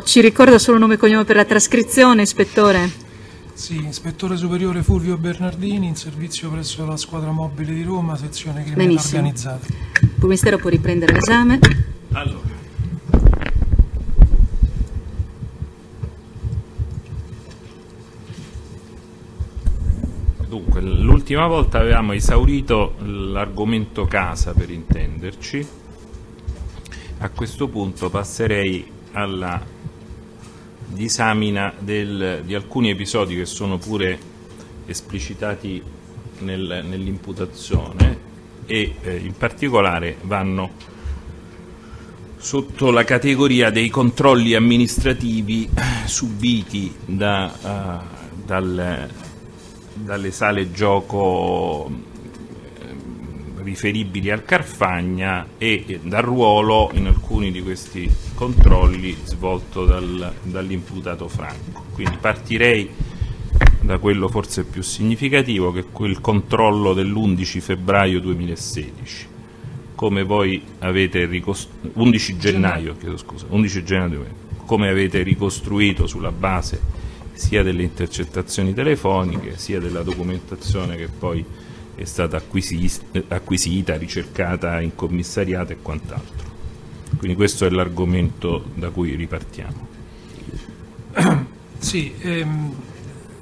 Ci ricorda solo nome e cognome per la trascrizione, ispettore? Sì, ispettore superiore Fulvio Bernardini, in servizio presso la squadra mobile di Roma, sezione criminalità organizzata. Il Ministero può riprendere l'esame. Allora. Dunque, l'ultima volta avevamo esaurito l'argomento casa, per intenderci. A questo punto passerei alla disamina di alcuni episodi che sono pure esplicitati nell'imputazione e in particolare vanno sotto la categoria dei controlli amministrativi subiti dalle sale gioco riferibili al Carfagna e dal ruolo in alcuni di questi controlli svolto dall'imputato Franco. Quindi partirei da quello forse più significativo, che è quel controllo dell'11 febbraio 2016. Come voi avete 11 gennaio 2016, come avete ricostruito sulla base sia delle intercettazioni telefoniche sia della documentazione che poi è stata acquisita, ricercata in commissariato e quant'altro. Quindi questo è l'argomento da cui ripartiamo. Sì,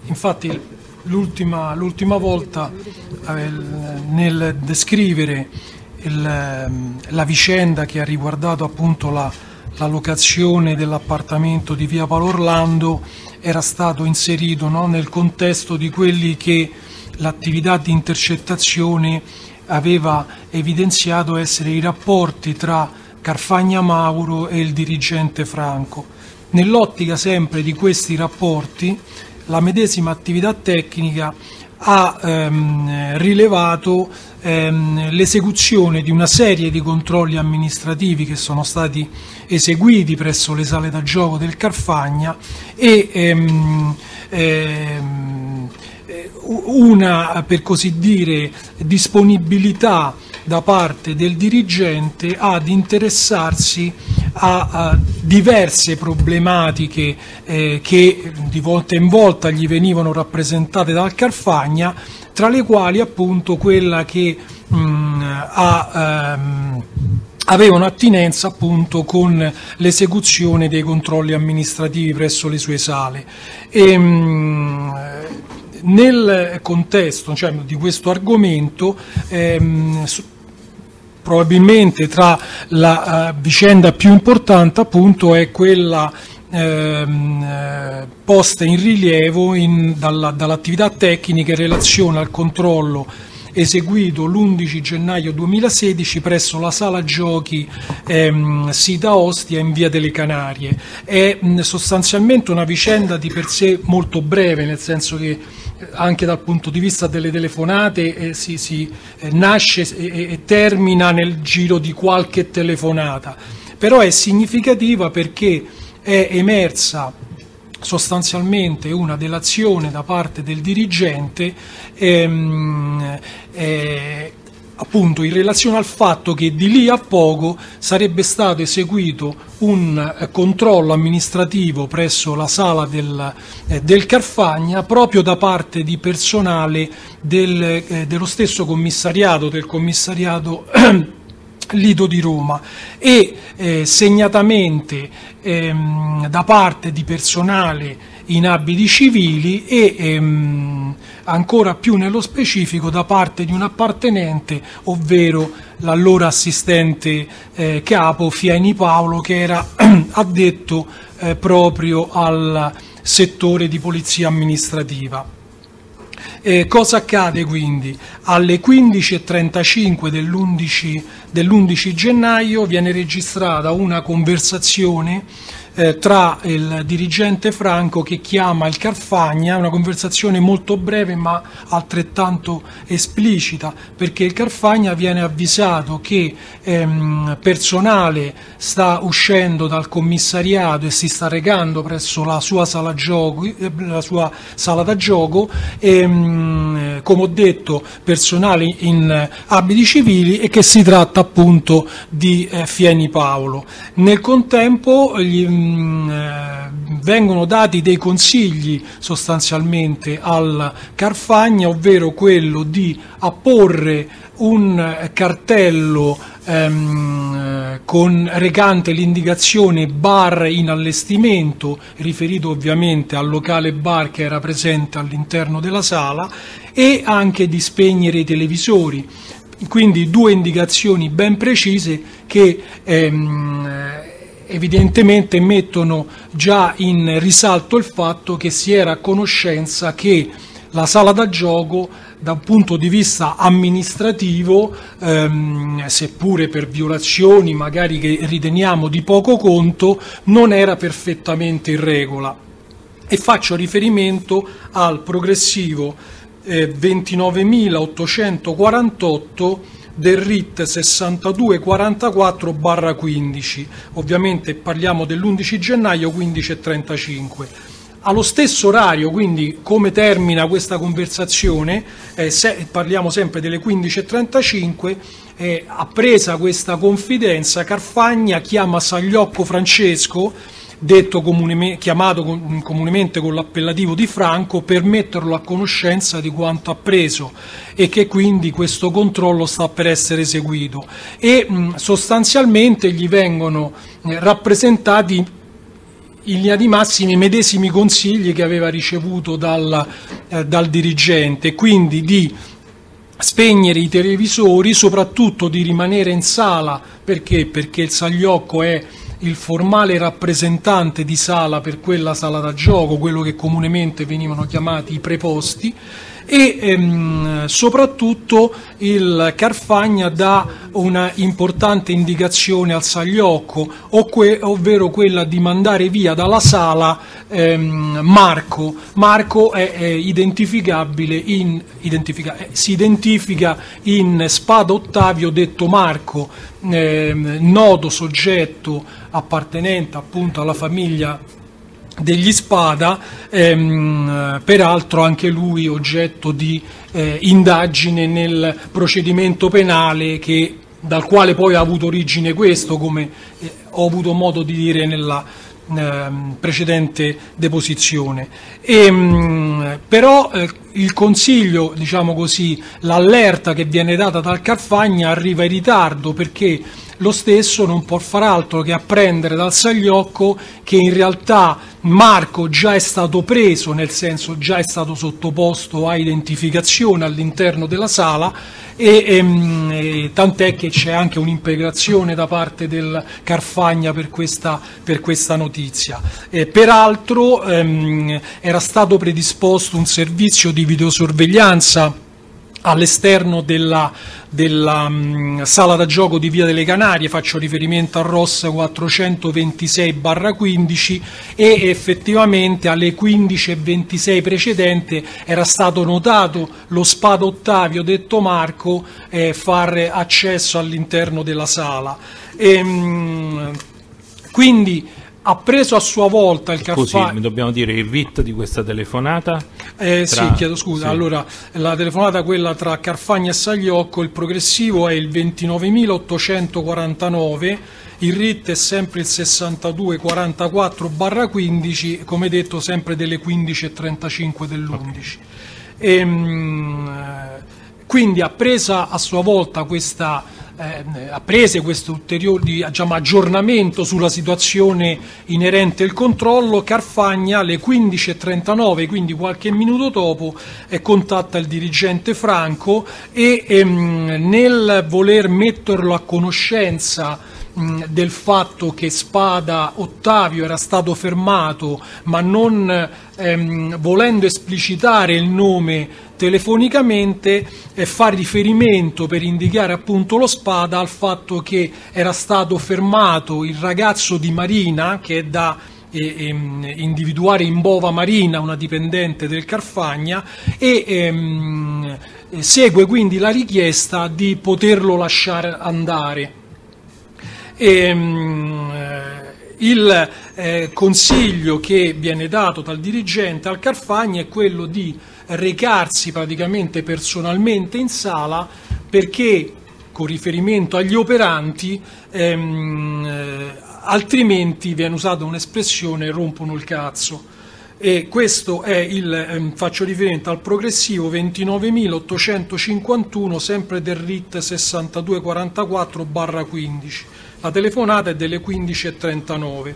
infatti l'ultima volta nel descrivere la vicenda che ha riguardato appunto la locazione dell'appartamento di via Paolo Orlando era stato inserito, no, nel contesto di quelli che l'attività di intercettazione aveva evidenziato essere i rapporti tra Carfagna Mauro e il dirigente Franco. Nell'ottica sempre di questi rapporti, la medesima attività tecnica ha rilevato l'esecuzione di una serie di controlli amministrativi che sono stati eseguiti presso le sale da gioco del Carfagna e una, per così dire, disponibilità da parte del dirigente ad interessarsi a diverse problematiche che di volta in volta gli venivano rappresentate dal Carfagna, tra le quali appunto quella che avevano attinenza appunto con l'esecuzione dei controlli amministrativi presso le sue sale. Nel contesto, cioè, di questo argomento, probabilmente tra la vicenda più importante appunto è quella posta in rilievo dall'attività tecnica in relazione al controllo eseguito l'11 gennaio 2016 presso la sala giochi sita Ostia in via delle Canarie. È sostanzialmente una vicenda di per sé molto breve, nel senso che anche dal punto di vista delle telefonate si nasce e termina nel giro di qualche telefonata, però è significativa perché è emersa sostanzialmente una delazione da parte del dirigente appunto in relazione al fatto che di lì a poco sarebbe stato eseguito un controllo amministrativo presso la sala del Carfagna proprio da parte di personale dello stesso commissariato, del commissariato Lido di Roma, e segnatamente da parte di personale in abiti civili e ancora più nello specifico da parte di un appartenente, ovvero l'allora assistente capo Fieni Paolo, che era addetto proprio al settore di polizia amministrativa. Cosa accade quindi? Alle 15:35 dell'11 gennaio viene registrata una conversazione tra il dirigente Franco che chiama il Carfagna, una conversazione molto breve ma altrettanto esplicita, perché il Carfagna viene avvisato che personale sta uscendo dal commissariato e si sta recando presso la sua sala da gioco come ho detto, personale in abiti civili e che si tratta appunto di Fieni Paolo. Nel contempo vengono dati dei consigli sostanzialmente al Carfagna, ovvero quello di apporre un cartello recante l'indicazione bar in allestimento, riferito ovviamente al locale bar che era presente all'interno della sala, e anche di spegnere i televisori. Quindi 2 indicazioni ben precise che evidentemente mettono già in risalto il fatto che si era a conoscenza che la sala da gioco, da un punto di vista amministrativo, seppure per violazioni magari che riteniamo di poco conto, non era perfettamente in regola. E faccio riferimento al progressivo 29.848 del RIT 6244/15, ovviamente parliamo dell'11 gennaio 15:35. Allo stesso orario, quindi come termina questa conversazione, parliamo sempre delle 15:35, appresa questa confidenza, Carfagna chiama Sagliocco Francesco, chiamato comunemente con l'appellativo di Franco, per metterlo a conoscenza di quanto appreso e che quindi questo controllo sta per essere eseguito, e sostanzialmente gli vengono rappresentati in linea di massima i medesimi consigli che aveva ricevuto dal dirigente, quindi di spegnere i televisori, soprattutto di rimanere in sala. Perché il Sagliocco è il formale rappresentante di sala per quella sala da gioco, quello che comunemente venivano chiamati i preposti, e soprattutto il Carfagna dà una importante indicazione al Sagliocco, ovvero quella di mandare via dalla sala Marco. Marco è si identifica in Spada Ottavio detto Marco, noto soggetto appartenente appunto alla famiglia degli Spada, peraltro anche lui oggetto di indagine nel procedimento penale dal quale poi ha avuto origine questo, come ho avuto modo di dire nella precedente deposizione. Però il consiglio, diciamo così, l'allerta che viene data dal Carfagna arriva in ritardo, perché lo stesso non può far altro che apprendere dal Sagliocco che in realtà Marco già è stato preso, nel senso già è stato sottoposto a identificazione all'interno della sala, e tant'è che c'è anche un'imprecazione da parte del Carfagna per questa notizia. Peraltro era stato predisposto un servizio di videosorveglianza all'esterno della sala da gioco di Via delle Canarie, faccio riferimento a ROS 426/15, e effettivamente alle 15:26 precedente era stato notato lo Spada Ottavio detto Marco fare accesso all'interno della sala. Quindi ha preso a sua volta il Carfagna. Scusi, dobbiamo dire il RIT di questa telefonata? Sì, chiedo scusa. Sì. Allora, la telefonata, quella tra Carfagna e Sagliocco, il progressivo è il 29.849, il RIT è sempre il 6244/15, come detto sempre delle 15:35 dell'11. Okay. Quindi ha presa a sua volta questo ulteriore aggiornamento sulla situazione inerente al controllo. Carfagna alle 15:39, quindi qualche minuto dopo, contatta il dirigente Franco e nel voler metterlo a conoscenza del fatto che Spada Ottavio era stato fermato, ma non volendo esplicitare il nome telefonicamente, fa riferimento, per indicare appunto lo Spada, al fatto che era stato fermato il ragazzo di Marina, che è da individuare in Bova Marina, una dipendente del Carfagna, e segue quindi la richiesta di poterlo lasciare andare. Il consiglio che viene dato dal dirigente al Carfagna è quello di recarsi praticamente personalmente in sala, perché con riferimento agli operanti altrimenti viene usata un'espressione, rompono il cazzo. E questo è faccio riferimento al progressivo 29.851, sempre del RIT 6244/15. La telefonata è delle 15:39.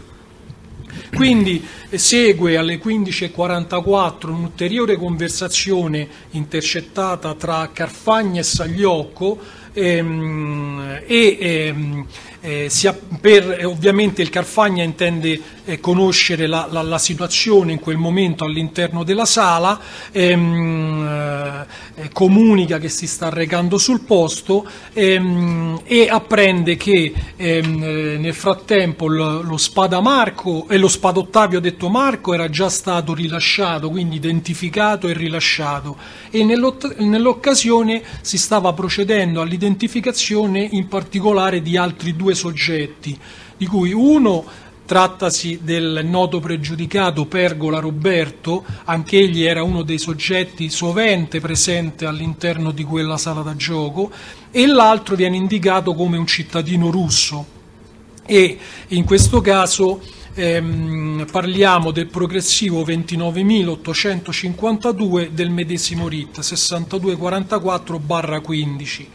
Quindi segue alle 15:44 un'ulteriore conversazione intercettata tra Carfagna e Sagliocco, ovviamente il Carfagna intende conoscere la situazione in quel momento all'interno della sala, comunica che si sta recando sul posto e apprende che nel frattempo lo Spadaottavio detto Marco era già stato rilasciato, quindi identificato e rilasciato, e nell'occasione si stava procedendo all'identificazione in particolare di altri 2 soggetti, di cui uno trattasi del noto pregiudicato Pergola Roberto, anch'egli era uno dei soggetti sovente presente all'interno di quella sala da gioco, e l'altro viene indicato come un cittadino russo, e in questo caso parliamo del progressivo 29.852 del medesimo RIT 6244/15.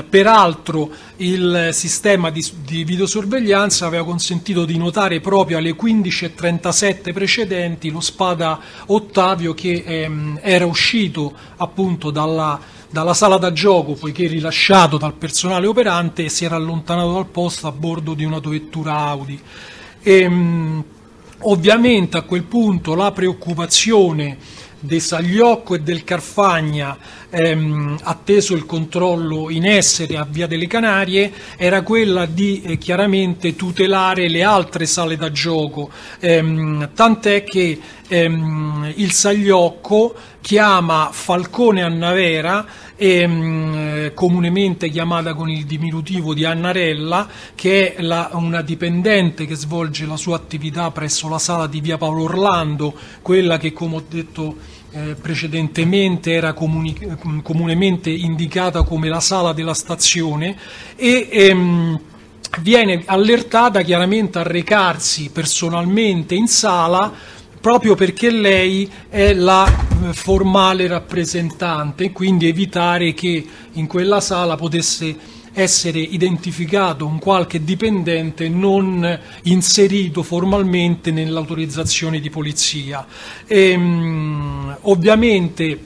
Peraltro il sistema di videosorveglianza aveva consentito di notare proprio alle 15:37 precedenti lo Spadaottavio che era uscito appunto dalla sala da gioco, poiché rilasciato dal personale operante, e si era allontanato dal posto a bordo di un'autovettura Audi. Ovviamente a quel punto la preoccupazione di Sagliocco e del Carfagna, atteso il controllo in essere a Via delle Canarie, era quella di chiaramente tutelare le altre sale da gioco, tant'è che il Sagliocco chiama Falcone Annavera, comunemente chiamata con il diminutivo di Annarella, che è una dipendente che svolge la sua attività presso la sala di Via Paolo Orlando, quella che, come ho detto precedentemente, era comunemente indicata come la sala della stazione, e viene allertata chiaramente a recarsi personalmente in sala, proprio perché lei è la formale rappresentante, e quindi evitare che in quella sala potesse essere identificato un qualche dipendente non inserito formalmente nell'autorizzazione di polizia. Ovviamente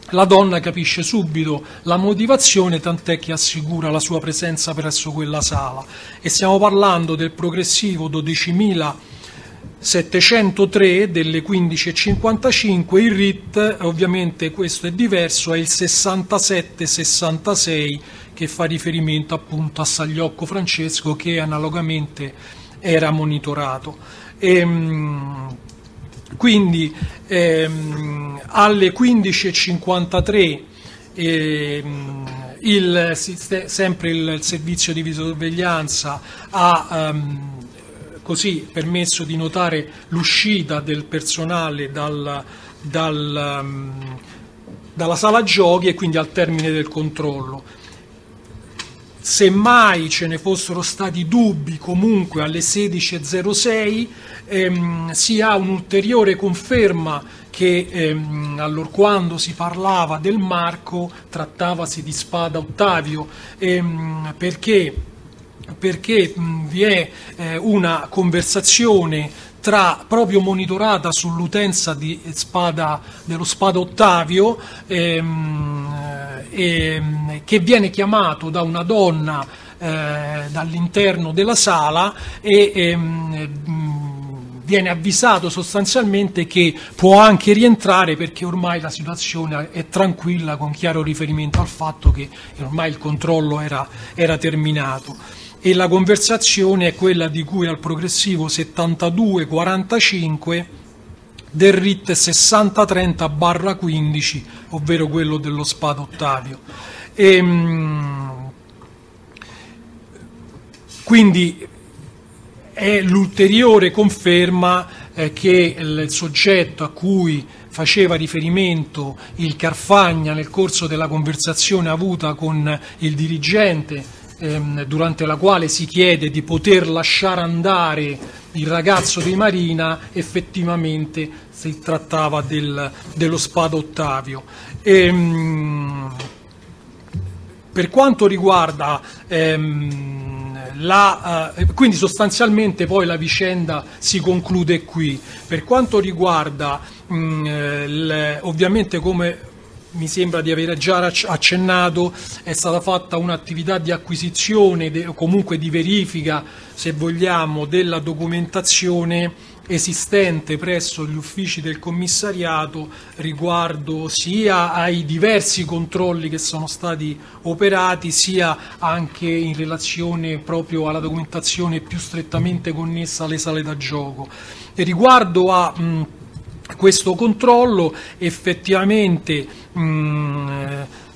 la donna capisce subito la motivazione, tant'è che assicura la sua presenza presso quella sala, e stiamo parlando del progressivo 12.703 delle 15:55. Il RIT, ovviamente questo è diverso, è il 6766, che fa riferimento appunto a Sagliocco Francesco, che analogamente era monitorato. Quindi alle 15:53 sempre il servizio di videosorveglianza ha così permesso di notare l'uscita del personale dalla sala giochi, e quindi al termine del controllo. Se mai ce ne fossero stati dubbi, comunque alle 16:06 si ha un'ulteriore conferma che allorquando si parlava del Marco trattavasi di Spadaottavio, perché vi è una conversazione proprio monitorata sull'utenza dello Spadaottavio, che viene chiamato da una donna dall'interno della sala, e viene avvisato sostanzialmente che può anche rientrare, perché ormai la situazione è tranquilla, con chiaro riferimento al fatto che ormai il controllo era terminato. E la conversazione è quella di cui al progressivo 7245 del RIT 6030/15, ovvero quello dello Spadaottavio. Quindi è l'ulteriore conferma che il soggetto a cui faceva riferimento il Carfagna nel corso della conversazione avuta con il dirigente, durante la quale si chiede di poter lasciare andare il ragazzo di Marina, effettivamente si trattava dello Spada Ottavio. Per quanto riguarda quindi sostanzialmente poi la vicenda si conclude qui. Per quanto riguarda ovviamente, come mi sembra di aver già accennato, è stata fatta un'attività di acquisizione o comunque di verifica, se vogliamo, della documentazione esistente presso gli uffici del commissariato riguardo sia ai diversi controlli che sono stati operati, sia anche in relazione proprio alla documentazione più strettamente connessa alle sale da gioco. E riguardo a questo controllo, effettivamente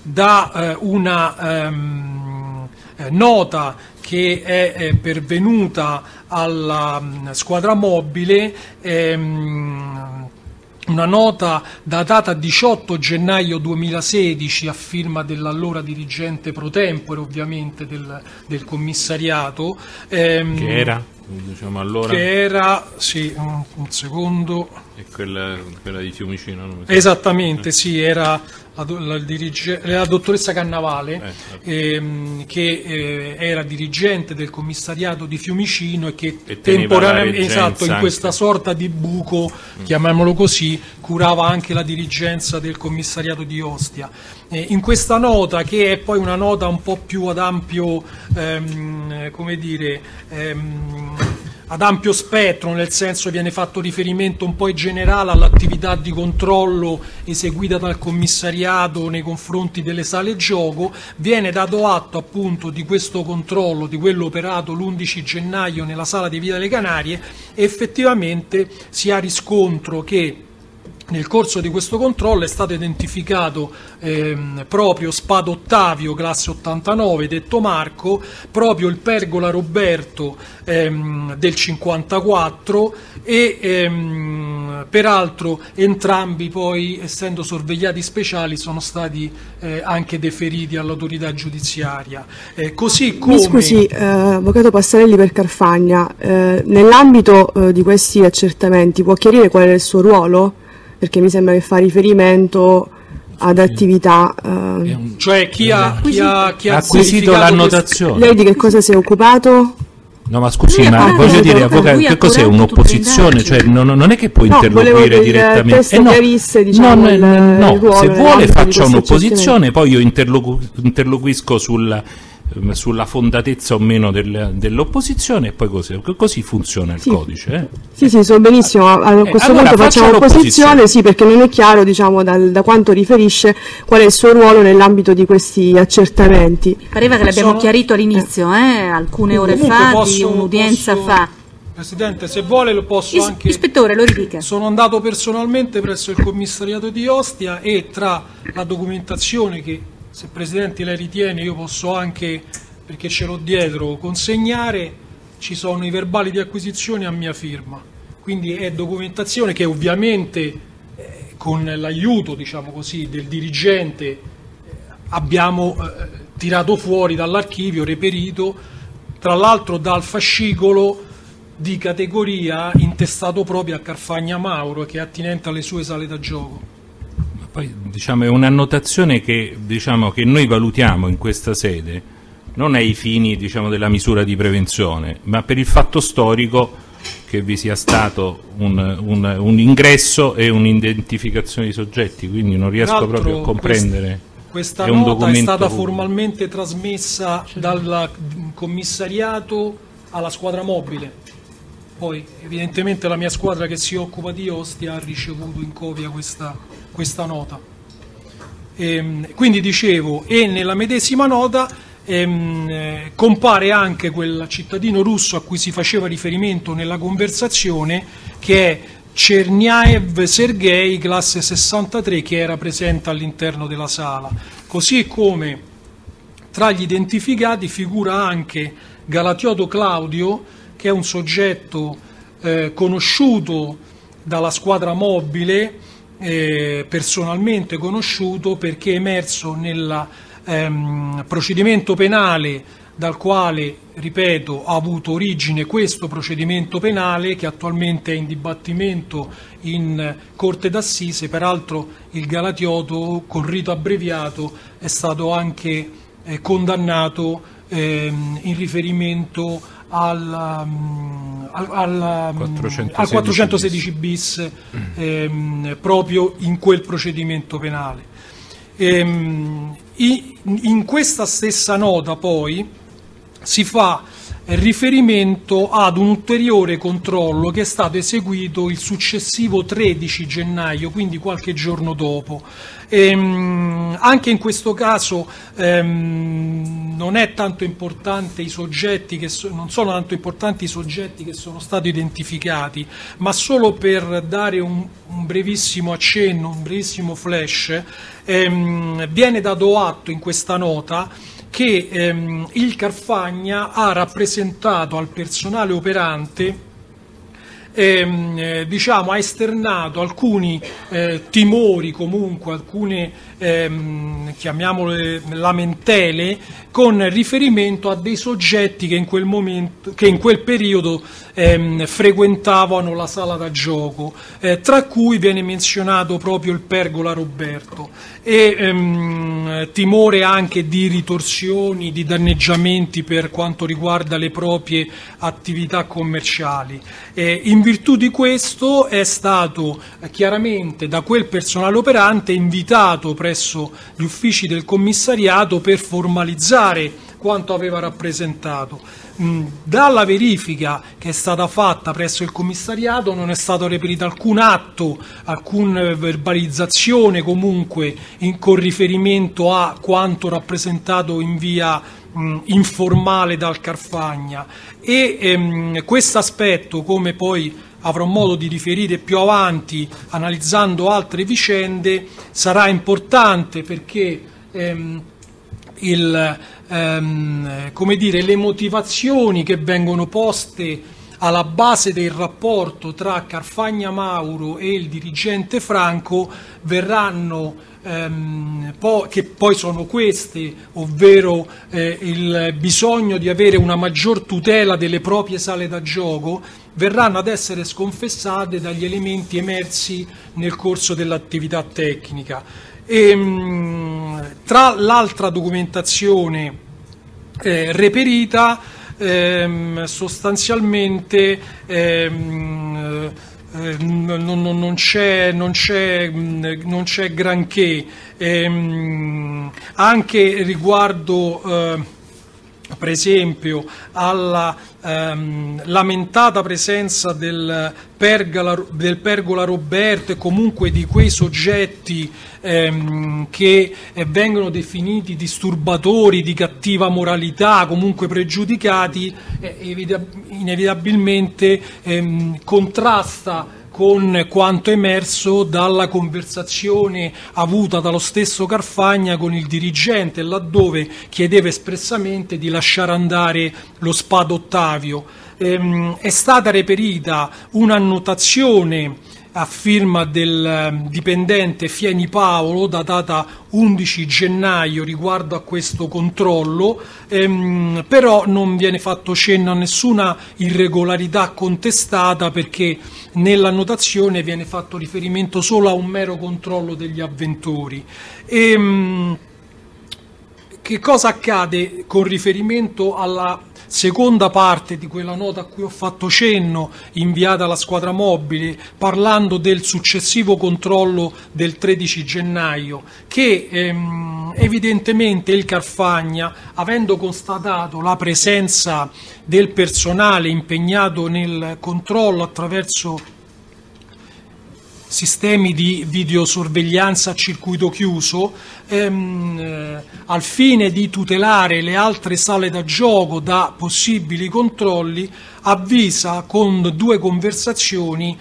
da una nota che è pervenuta alla squadra mobile, una nota datata 18 gennaio 2016 a firma dell'allora dirigente pro tempore, ovviamente, del commissariato, che era? Diciamo allora. Che era, sì, un secondo. E quella di Fiumicino? Non mi so. Esattamente, sì, era la dottoressa Cannavale, che era dirigente del commissariato di Fiumicino e che temporaneamente, esatto, in questa sorta di buco, chiamiamolo così, curava anche la dirigenza del commissariato di Ostia. In questa nota, che è poi una nota un po' più ad ampio, come dire, ad ampio spettro, nel senso viene fatto riferimento un po' in generale all'attività di controllo eseguita dal commissariato nei confronti delle sale gioco, viene dato atto appunto di questo controllo, di quello operato l'11 gennaio nella sala di Via delle Canarie, e effettivamente si ha riscontro che nel corso di questo controllo è stato identificato proprio Spada Ottavio, classe 89, detto Marco, proprio il Pergola Roberto del 54 e peraltro entrambi poi, essendo sorvegliati speciali, sono stati anche deferiti all'autorità giudiziaria. Così come... Mi scusi, avvocato Passarelli per Carfagna, nell'ambito di questi accertamenti può chiarire qual è il suo ruolo? Perché mi sembra che fa riferimento ad attività... Cioè chi ha acquisito l'annotazione. Lei di che cosa si è occupato? No, ma scusi, ma voglio dire, avvocato, che cos'è un'opposizione? Cioè, non è che può interloquire direttamente. No, chiarisse, diciamo, no, se vuole faccia un'opposizione, poi io interloquisco sulla fondatezza o meno dell'opposizione, e poi così funziona il codice. Sì, so benissimo. A questo punto facciamo l'opposizione, sì, perché non è chiaro, diciamo, da quanto riferisce qual è il suo ruolo nell'ambito di questi accertamenti. Pareva che l'abbiamo chiarito all'inizio, alcune ore fa, di un'udienza fa. Presidente, se vuole lo posso anche... Ispettore, lo ridica. Sono andato personalmente presso il commissariato di Ostia e tra la documentazione che, se Presidente lei ritiene, io posso anche, perché ce l'ho dietro, consegnare, ci sono i verbali di acquisizione a mia firma. Quindi è documentazione che ovviamente con l'aiuto, diciamo così, del dirigente abbiamo tirato fuori dall'archivio, reperito, tra l'altro dal fascicolo di categoria intestato proprio a Carfagna Mauro, che è attinente alle sue sale da gioco. Poi, diciamo, è un'annotazione che, diciamo, che noi valutiamo in questa sede non ai fini, diciamo, della misura di prevenzione, ma per il fatto storico che vi sia stato un ingresso e un'identificazione di soggetti, quindi non riesco proprio a comprendere. Questa nota è stata formalmente trasmessa dal commissariato alla squadra mobile. Poi evidentemente la mia squadra che si occupa di Ostia ha ricevuto in copia questa nota. Quindi dicevo, e nella medesima nota compare anche quel cittadino russo a cui si faceva riferimento nella conversazione, che è Cerniaev Sergei, classe 63, che era presente all'interno della sala. Così come tra gli identificati figura anche Galatioto Claudio, che è un soggetto conosciuto dalla squadra mobile, personalmente conosciuto, perché è emerso nel procedimento penale dal quale, ripeto, ha avuto origine questo procedimento penale, che attualmente è in dibattimento in Corte d'Assise. Peraltro il Galatioto, con rito abbreviato, è stato anche condannato in riferimento al 416 bis proprio in quel procedimento penale. In questa stessa nota poi si fa riferimento ad un ulteriore controllo che è stato eseguito il successivo 13 gennaio, quindi qualche giorno dopo. Anche in questo caso non è tanto importante i soggetti non sono tanto importanti i soggetti che sono stati identificati, ma solo per dare un brevissimo accenno, un brevissimo flash, viene dato atto in questa nota che il Carfagna ha rappresentato al personale operante, ha esternato alcuni timori, comunque alcune chiamiamole lamentele, con riferimento a dei soggetti che in quel periodo frequentavano la sala da gioco, tra cui viene menzionato proprio il Pergola Roberto, e timore anche di ritorsioni, di danneggiamenti per quanto riguarda le proprie attività commerciali. In virtù di questo è stato chiaramente da quel personale operante invitato presso gli uffici del commissariato per formalizzare quanto aveva rappresentato. Dalla verifica che è stata fatta presso il commissariato non è stato reperito alcun atto, alcuna verbalizzazione comunque con riferimento a quanto rappresentato in via informale dal Carfagna, e questo aspetto, come poi avrò modo di riferire più avanti analizzando altre vicende, sarà importante, perché le motivazioni che vengono poste alla base del rapporto tra Carfagna Mauro e il dirigente Franco verranno che poi sono queste, ovvero il bisogno di avere una maggior tutela delle proprie sale da gioco, verranno ad essere sconfessate dagli elementi emersi nel corso dell'attività tecnica. Tra l'altra documentazione reperita, sostanzialmente non c'è granché, anche riguardo per esempio alla lamentata presenza del Pergola Roberto e comunque di quei soggetti che vengono definiti disturbatori, di cattiva moralità, comunque pregiudicati, inevitabilmente contrasta con quanto emerso dalla conversazione avuta dallo stesso Carfagna con il dirigente, laddove chiedeva espressamente di lasciare andare lo Spado Ottavio. È stata reperita un'annotazione a firma del dipendente Fieni Paolo, datata 11 gennaio, riguardo a questo controllo, però non viene fatto cenno a nessuna irregolarità contestata, perché nell'annotazione viene fatto riferimento solo a un mero controllo degli avventori. Che cosa accade con riferimento alla seconda parte di quella nota a cui ho fatto cenno, inviata alla squadra mobile, parlando del successivo controllo del 13 gennaio, che evidentemente il Carfagna, avendo constatato la presenza del personale impegnato nel controllo attraverso sistemi di videosorveglianza a circuito chiuso, al fine di tutelare le altre sale da gioco da possibili controlli, avvisa con 2 conversazioni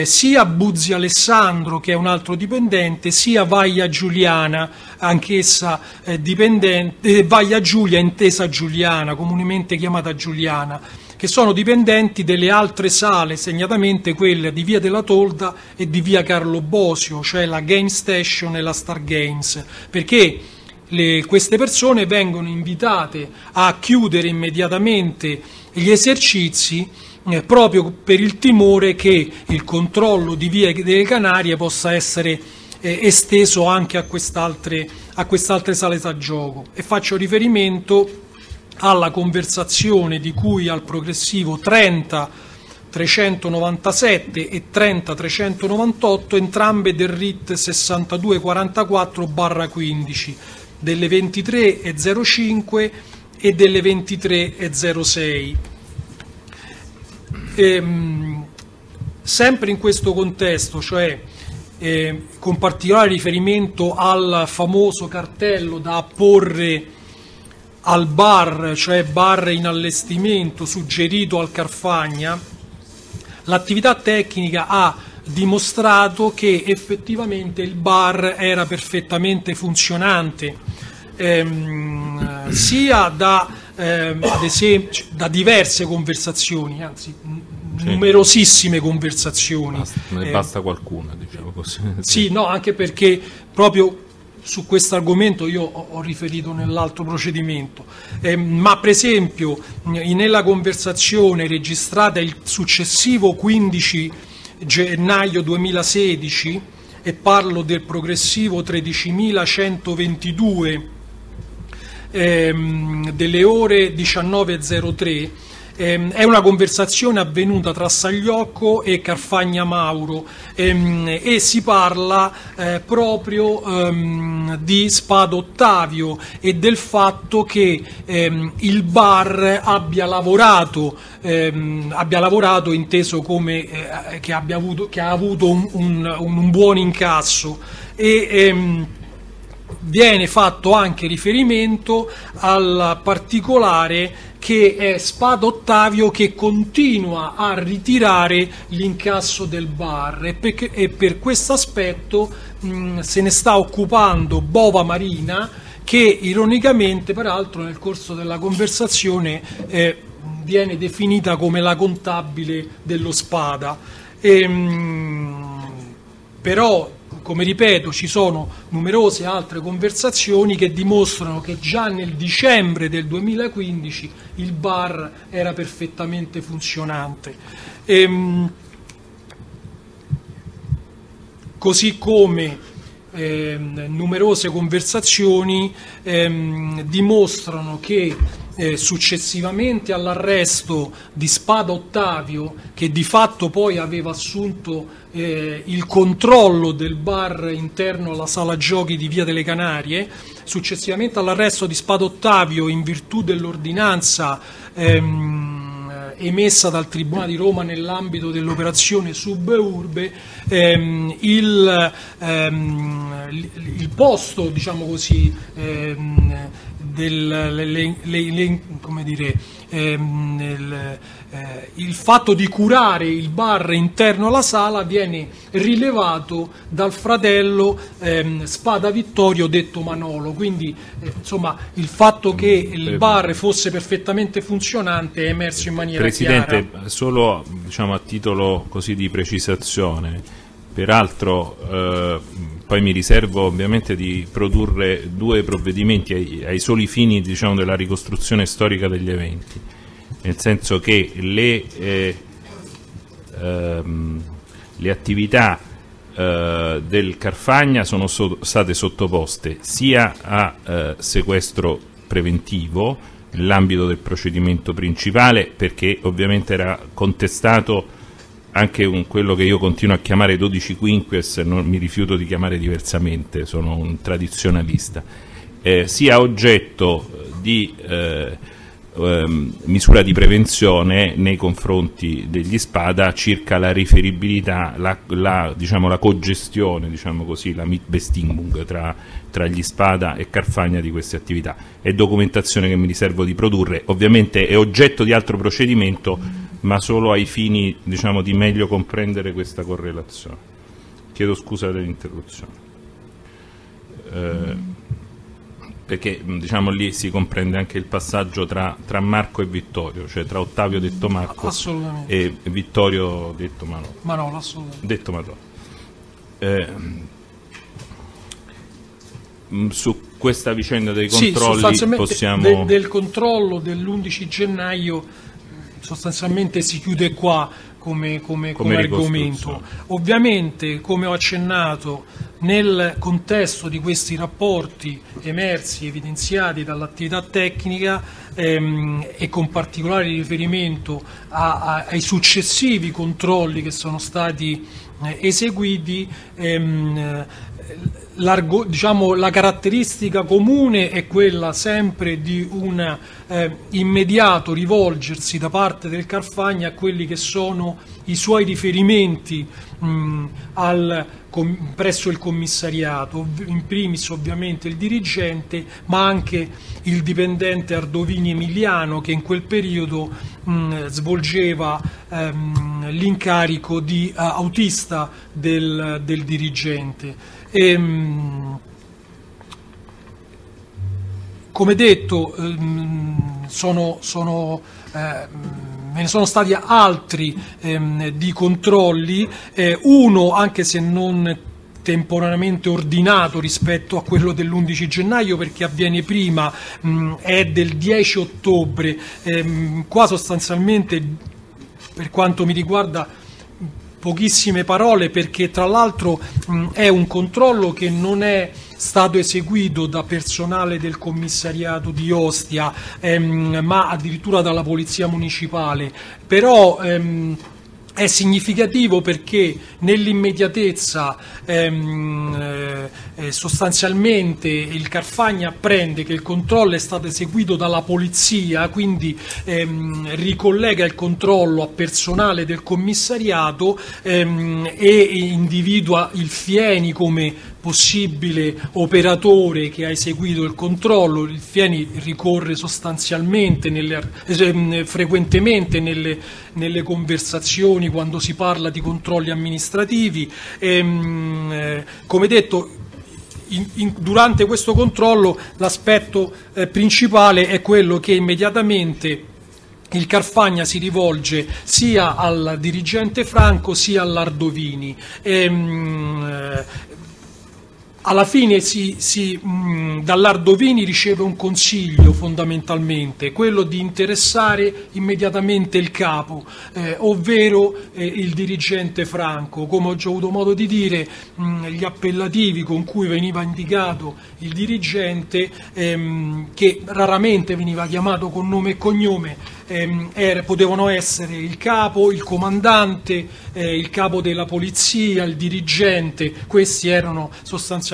sia Buzzi Alessandro, che è un altro dipendente, sia Vaglia Giuliana, anch'essa dipendente, Vaglia Giulia, intesa Giuliana, comunemente chiamata Giuliana, che sono dipendenti delle altre sale, segnatamente quelle di via della Tolda e di via Carlo Bosio, cioè la Game Station e la Star Games, perché queste persone vengono invitate a chiudere immediatamente gli esercizi proprio per il timore che il controllo di via delle Canarie possa essere esteso anche a quest'altre sale da gioco. E faccio riferimento alla conversazione di cui al progressivo 30.397 e 30.398, entrambe del RIT 6244/15, delle 23.05 e delle 23.06. Sempre in questo contesto, cioè con particolare riferimento al famoso cartello da apporre al bar, cioè bar in allestimento suggerito al Carfagna, l'attività tecnica ha dimostrato che effettivamente il bar era perfettamente funzionante, sia ad esempio da diverse conversazioni, anzi numerosissime conversazioni. Ne basta qualcuna, diciamo così. Sì, no, anche perché proprio su questo argomento io ho riferito nell'altro procedimento, ma per esempio nella conversazione registrata il successivo 15 gennaio 2016, e parlo del progressivo 13.122 delle ore 19.03, è una conversazione avvenuta tra Sagliocco e Carfagna Mauro, e si parla proprio di Spada Ottavio e del fatto che il bar abbia lavorato inteso come che ha avuto un buon incasso, e viene fatto anche riferimento al particolare che è Spada Ottavio che continua a ritirare l'incasso del bar, e per questo aspetto se ne sta occupando Bova Marina, che ironicamente peraltro nel corso della conversazione viene definita come la contabile dello Spada. Però, come ripeto, ci sono numerose altre conversazioni che dimostrano che già nel dicembre del 2015 il bar era perfettamente funzionante. Così come numerose conversazioni dimostrano che successivamente all'arresto di Spada Ottavio, che di fatto poi aveva assunto il controllo del bar interno alla sala giochi di via delle Canarie, successivamente all'arresto di Spada Ottavio, in virtù dell'ordinanza emessa dal Tribunale di Roma nell'ambito dell'operazione Sub Urbe, il posto, diciamo così, il fatto di curare il bar interno alla sala viene rilevato dal fratello Spada Vittorio, detto Manolo. Quindi insomma il fatto che il bar fosse perfettamente funzionante è emerso in maniera Presidente, chiara. solo diciamo a titolo così di precisazione, peraltro poi mi riservo ovviamente di produrre due provvedimenti ai soli fini, diciamo, della ricostruzione storica degli eventi, nel senso che le attività del Carfagna sono state sottoposte sia a sequestro preventivo nell'ambito del procedimento principale, perché ovviamente era contestato anche quello che io continuo a chiamare 12 quinquies, non mi rifiuto di chiamare diversamente, sono un tradizionalista, sia oggetto di misura di prevenzione nei confronti degli Spada circa la riferibilità, diciamo, la cogestione, diciamo così, la Mitbestimmung tra gli Spada e Carfagna di queste attività. È documentazione che mi riservo di produrre, ovviamente è oggetto di altro procedimento, ma solo ai fini, diciamo, di meglio comprendere questa correlazione. Chiedo scusa dell'interruzione. perché diciamo lì si comprende anche il passaggio tra Marco e Vittorio, cioè tra Ottavio detto Marco e Vittorio detto Manola, assolutamente. Detto Manola. Su questa vicenda dei controlli possiamo... del controllo dell'11 gennaio sostanzialmente si chiude qua come argomento. Ovviamente, come ho accennato, nel contesto di questi rapporti emersi, evidenziati dall'attività tecnica e con particolare riferimento ai successivi controlli che sono stati eseguiti, la caratteristica comune è quella sempre di un immediato rivolgersi da parte del Carfagna a quelli che sono i suoi riferimenti presso il commissariato, in primis ovviamente il dirigente, ma anche il dipendente Ardovini Emiliano, che in quel periodo svolgeva l'incarico di autista del dirigente. Come detto, ve ne sono stati altri di controlli, uno anche se non temporaneamente ordinato rispetto a quello dell'11 gennaio perché avviene prima, è del 10 ottobre, qua sostanzialmente per quanto mi riguarda pochissime parole, perché tra l'altro è un controllo che non è stato eseguito da personale del commissariato di Ostia, ma addirittura dalla polizia municipale, però è significativo perché nell'immediatezza sostanzialmente il Carfagna apprende che il controllo è stato eseguito dalla polizia, quindi ricollega il controllo a personale del commissariato e individua il Fieni come possibile operatore che ha eseguito il controllo. Il Fieni ricorre sostanzialmente frequentemente nelle conversazioni quando si parla di controlli amministrativi. Come detto, durante questo controllo l'aspetto principale è quello che immediatamente il Carfagna si rivolge sia al dirigente Franco sia all'Ardovini. Alla fine dall'Ardovini riceve un consiglio fondamentalmente, quello di interessare immediatamente il capo, ovvero il dirigente Franco. Come ho già avuto modo di dire, gli appellativi con cui veniva indicato il dirigente, che raramente veniva chiamato con nome e cognome, potevano essere il capo, il comandante, il capo della polizia, il dirigente. Questi erano sostanzialmente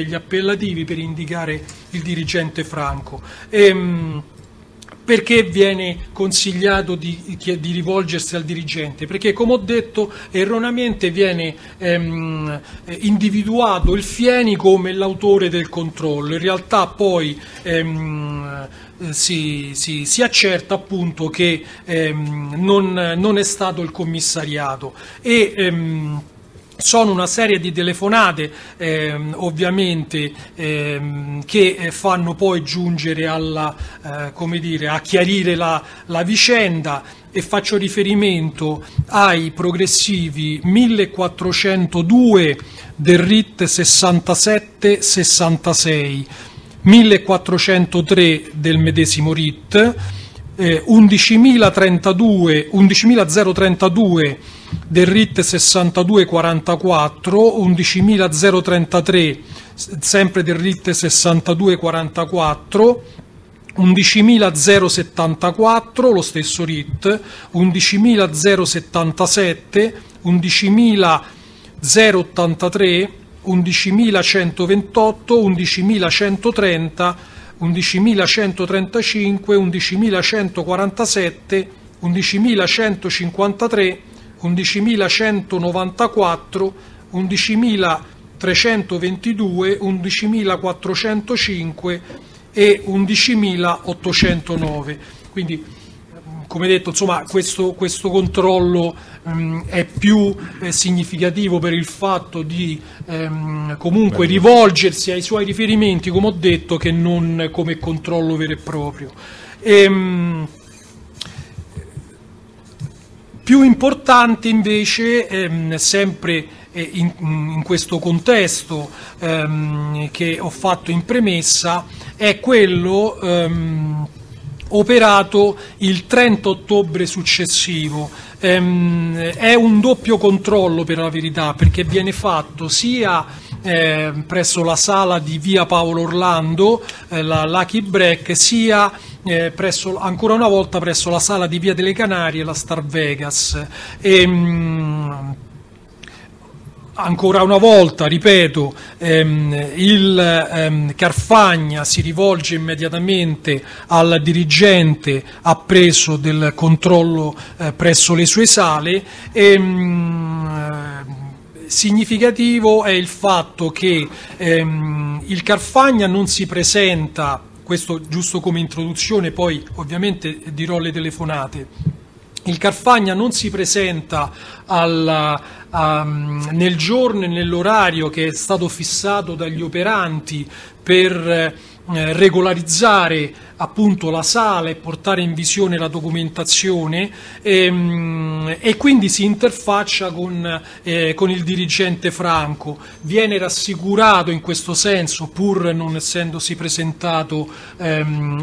gli appellativi per indicare il dirigente Franco. Perché viene consigliato di rivolgersi al dirigente? Perché, come ho detto, erroneamente viene individuato il Fieni come l'autore del controllo. In realtà poi si accerta appunto che non è stato il commissariato e sono una serie di telefonate ovviamente che fanno poi giungere a chiarire la vicenda, e faccio riferimento ai progressivi 1402 del RIT 67-66, 1403 del medesimo RIT, 11.032 del RIT 6244, 11.033 sempre del RIT 6244, 11.074 lo stesso RIT, 11.077, 11.083, 11.128, 11.130, 11.135, 11.147, 11.153, 11.194, 11.322, 11.405 e 11.809. Quindi come detto, insomma, questo controllo è più significativo per il fatto di comunque rivolgersi ai suoi riferimenti, come ho detto, che non come controllo vero e proprio. Più importante invece, sempre in questo contesto che ho fatto in premessa, è quello operato il 30 ottobre successivo. È un doppio controllo, per la verità, perché viene fatto sia presso la sala di via Paolo Orlando, la Lucky Break, sia ancora una volta presso la sala di via delle Canarie, la Star Vegas. Ancora una volta, ripeto, il Carfagna si rivolge immediatamente al dirigente appreso del controllo presso le sue sale. Significativo è il fatto che il Carfagna non si presenta, questo giusto come introduzione, poi ovviamente dirò le telefonate. Il Carfagna non si presenta nel giorno e nell'orario che è stato fissato dagli operanti per regolarizzare appunto la sala e portare in visione la documentazione, e quindi si interfaccia con il dirigente Franco. Viene rassicurato in questo senso, pur non essendosi presentato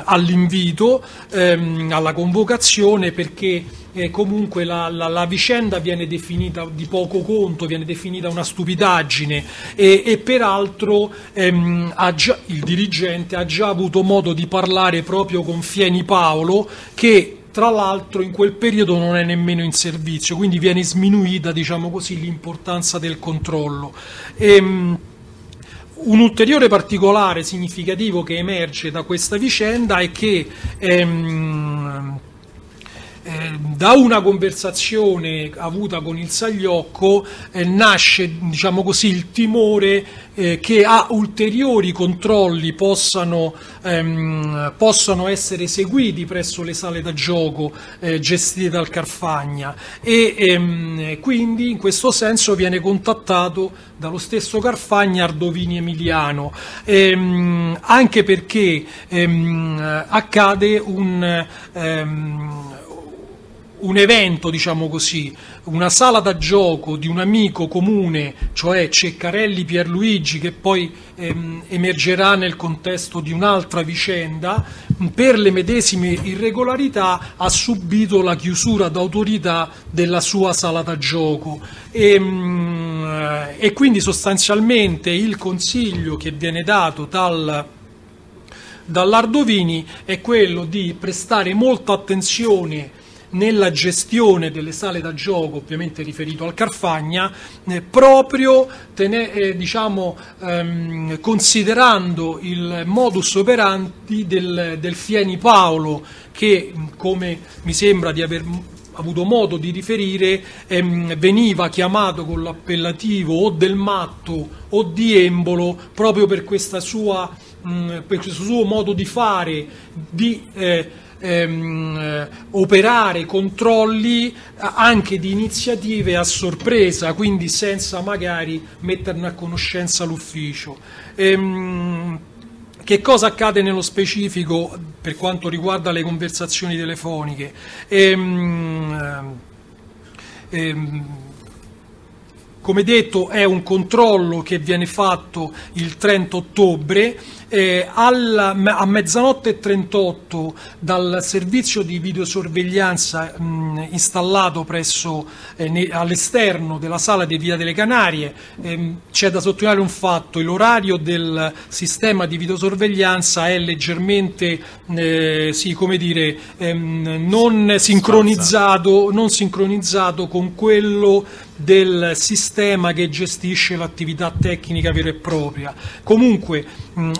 all'invito, alla convocazione, perché comunque la vicenda viene definita di poco conto, viene definita una stupidaggine, e peraltro il dirigente ha già avuto modo di parlare proprio con Fieni Paolo, che tra l'altro in quel periodo non è nemmeno in servizio, quindi viene sminuita, diciamo così, l'importanza del controllo. Un ulteriore particolare significativo che emerge da questa vicenda è che da una conversazione avuta con il Sagliocco nasce, diciamo così, il timore che a ulteriori controlli possano essere eseguiti presso le sale da gioco gestite dal Carfagna, e quindi in questo senso viene contattato dallo stesso Carfagna Ardovini Emiliano, anche perché accade un evento, diciamo così, una sala da gioco di un amico comune, cioè Ceccarelli Pierluigi, che poi emergerà nel contesto di un'altra vicenda, per le medesime irregolarità ha subito la chiusura d'autorità della sua sala da gioco, e quindi sostanzialmente il consiglio che viene dato dall'Ardovini è quello di prestare molta attenzione nella gestione delle sale da gioco, ovviamente riferito al Carfagna, proprio considerando il modus operandi del Fieni Paolo, che, come mi sembra di aver avuto modo di riferire, veniva chiamato con l'appellativo o del matto o di embolo, proprio per questo suo modo di fare, di operare controlli anche di iniziative a sorpresa, quindi senza magari metterne a conoscenza l'ufficio. Che cosa accade nello specifico per quanto riguarda le conversazioni telefoniche? Come detto, è un controllo che viene fatto il 30 ottobre, a mezzanotte e 38 dal servizio di videosorveglianza installato all'esterno della sala di via delle Canarie. C'è da sottolineare un fatto: l'orario del sistema di videosorveglianza è leggermente non sincronizzato con quello del sistema che gestisce l'attività tecnica vera e propria. Comunque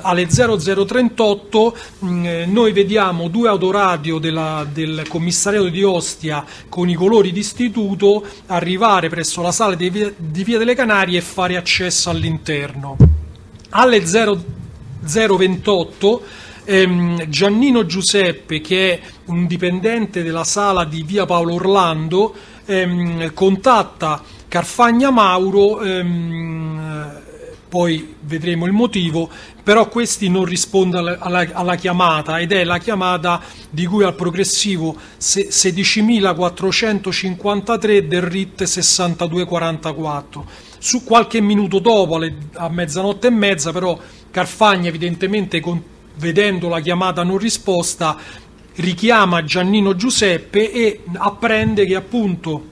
alle 0038 noi vediamo due autoradio del commissariato di Ostia con i colori d'istituto arrivare presso la sala di via delle Canarie e fare accesso all'interno. Alle 0028 Giannino Giuseppe, che è un dipendente della sala di via Paolo Orlando, contatta Carfagna Mauro, poi vedremo il motivo, però questi non risponde alla chiamata, ed è la chiamata di cui al progressivo 16.453 del RIT 6244. Su qualche minuto dopo, a mezzanotte e mezza, però Carfagna, evidentemente vedendo la chiamata non risposta, richiama Giannino Giuseppe e apprende che appunto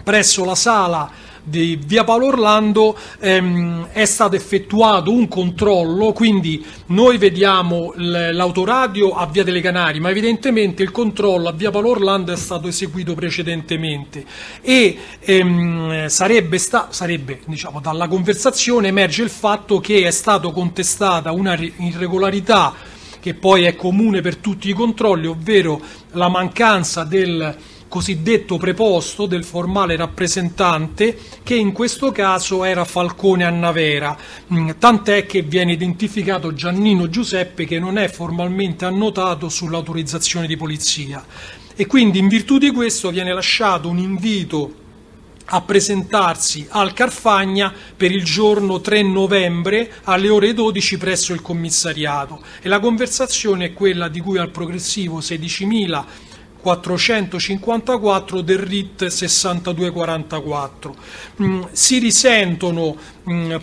presso la sala di via Paolo Orlando è stato effettuato un controllo. Quindi noi vediamo l'autoradio a via delle Canarie, ma evidentemente il controllo a via Paolo Orlando è stato eseguito precedentemente, e diciamo, dalla conversazione emerge il fatto che è stato contestata una irregolarità che poi è comune per tutti i controlli, ovvero la mancanza del cosiddetto preposto, del formale rappresentante, che in questo caso era Falcone Annavera, tant'è che viene identificato Giannino Giuseppe, che non è formalmente annotato sull'autorizzazione di polizia, e quindi in virtù di questo viene lasciato un invito a presentarsi al Carfagna per il giorno 3 novembre alle ore 12 presso il commissariato, e la conversazione è quella di cui al progressivo 16.454 del RIT 6244. Si risentono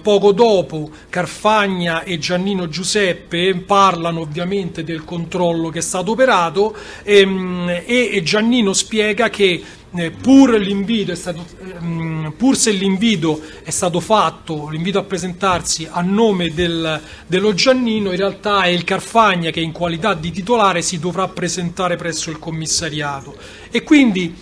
poco dopo Carfagna e Giannino Giuseppe, parlano ovviamente del controllo che è stato operato, e Giannino spiega che pur se l'invito è stato fatto, l'invito a presentarsi a nome dello Giannino, in realtà è il Carfagna che in qualità di titolare si dovrà presentare presso il commissariato, e quindi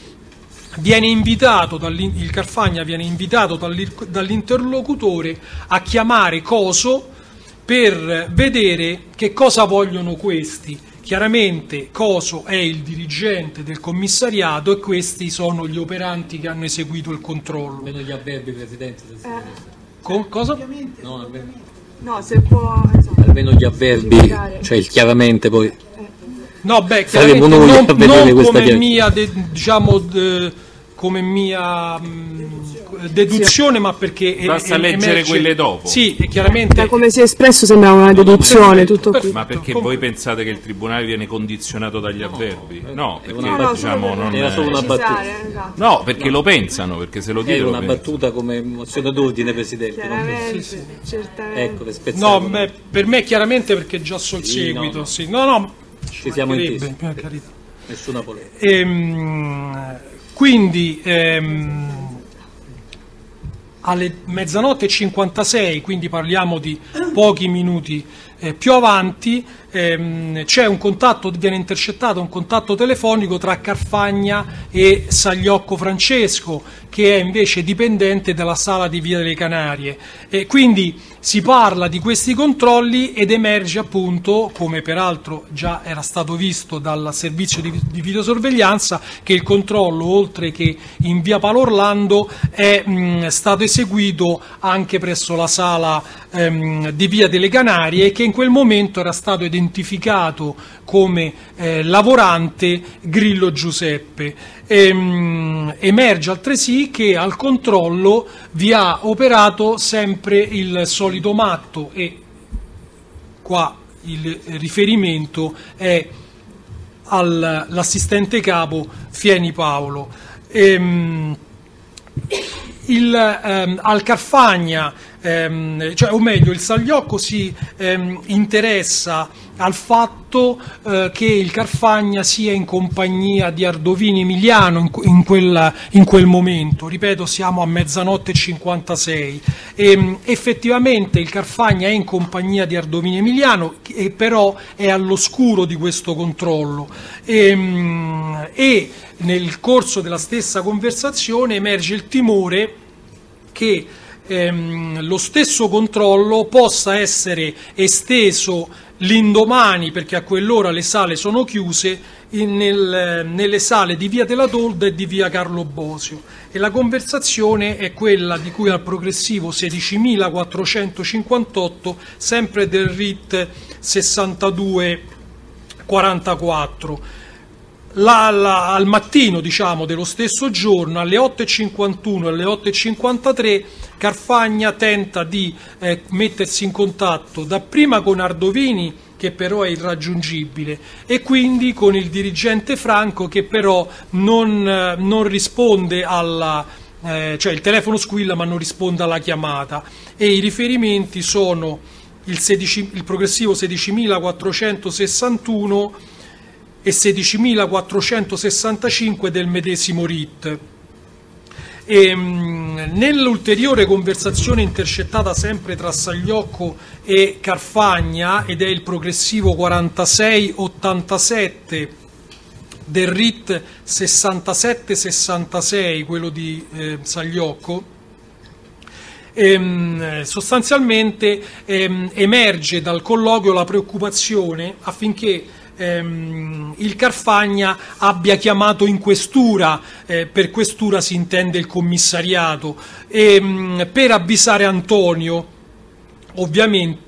il Carfagna viene invitato dall'interlocutore a chiamare Coso per vedere che cosa vogliono questi. Chiaramente Coso è il dirigente del commissariato e questi sono gli operanti che hanno eseguito il controllo. Almeno gli avverbi, Presidente. Cosa? No, se può... Almeno gli avverbi, cioè il chiaramente poi... No, beh, saremo noi a vedere questa come mia deduzione, ma perché basta leggere quelle dopo. Sì, e chiaramente da come si è espresso sembra una deduzione, tutto qui. Ma perché voi pensate che il tribunale viene condizionato dagli avverbi? No, perché non era solo una battuta. No, perché lo pensano, perché se lo dicono. È una battuta come mozione d'ordine, Presidente. Chiaramente, certamente. Ecco, no, per me chiaramente, perché già sul seguito, sì. No, ci siamo intesi. Nessuna polemica. Quindi alle mezzanotte e 56, quindi parliamo di pochi minuti più avanti, c'è un contatto, viene intercettato un contatto telefonico tra Carfagna e Sagliocco Francesco, che è invece dipendente della sala di via delle Canarie, e quindi si parla di questi controlli ed emerge appunto, come peraltro già era stato visto dal servizio di videosorveglianza, che il controllo, oltre che in via Paolo Orlando, è stato eseguito anche presso la sala di via delle Canarie, e che in quel momento era stato identificato come lavorante Grillo Giuseppe. Emerge altresì che al controllo vi ha operato sempre il solito matto, e qua il riferimento è all'assistente capo Fieni Paolo. Al Carfagna, o meglio il Sagliocco si interessa al fatto che il Carfagna sia in compagnia di Ardovini Emiliano in quel momento. Ripeto, siamo a mezzanotte e 56. Effettivamente il Carfagna è in compagnia di Ardovini Emiliano, e però è all'oscuro di questo controllo, e nel corso della stessa conversazione emerge il timore che lo stesso controllo possa essere esteso l'indomani, perché a quell'ora le sale sono chiuse, nelle sale di via della Tolda e di via Carlo Bosio, e la conversazione è quella di cui al progressivo 16.458, sempre del RIT 62 44. Al mattino, diciamo, dello stesso giorno, alle 8:51 e alle 8:53, Carfagna tenta di mettersi in contatto dapprima con Ardovini, che però è irraggiungibile, e quindi con il dirigente Franco, che però non risponde cioè il telefono squilla ma non risponde alla chiamata, e i riferimenti sono il progressivo 16.461 e 16.465 del medesimo RIT. Nell'ulteriore conversazione intercettata sempre tra Sagliocco e Carfagna, ed è il progressivo 4687 del RIT 6766, quello di Sagliocco, sostanzialmente emerge dal colloquio la preoccupazione affinché il Carfagna abbia chiamato in questura, per questura si intende il commissariato, per avvisare Antonio, ovviamente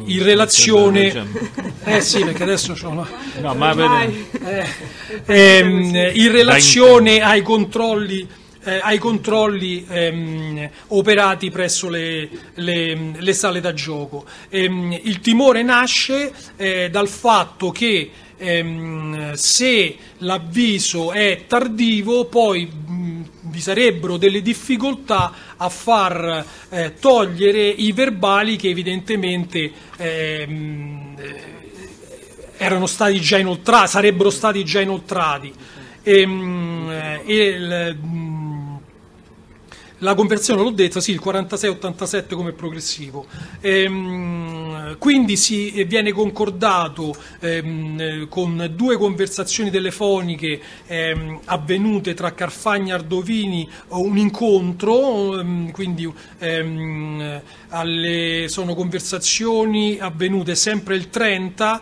in relazione sì, perché adesso c'ho in relazione ai controlli operati presso le sale da gioco. Il timore nasce dal fatto che se l'avviso è tardivo, poi vi sarebbero delle difficoltà a far togliere i verbali che evidentemente erano stati già inoltrati, sarebbero stati già inoltrati. La conversione, l'ho detto, sì, il 4687 come progressivo. Quindi viene concordato con 2 conversazioni telefoniche avvenute tra Carfagna e Ardovini, un incontro, quindi sono conversazioni avvenute sempre il 30.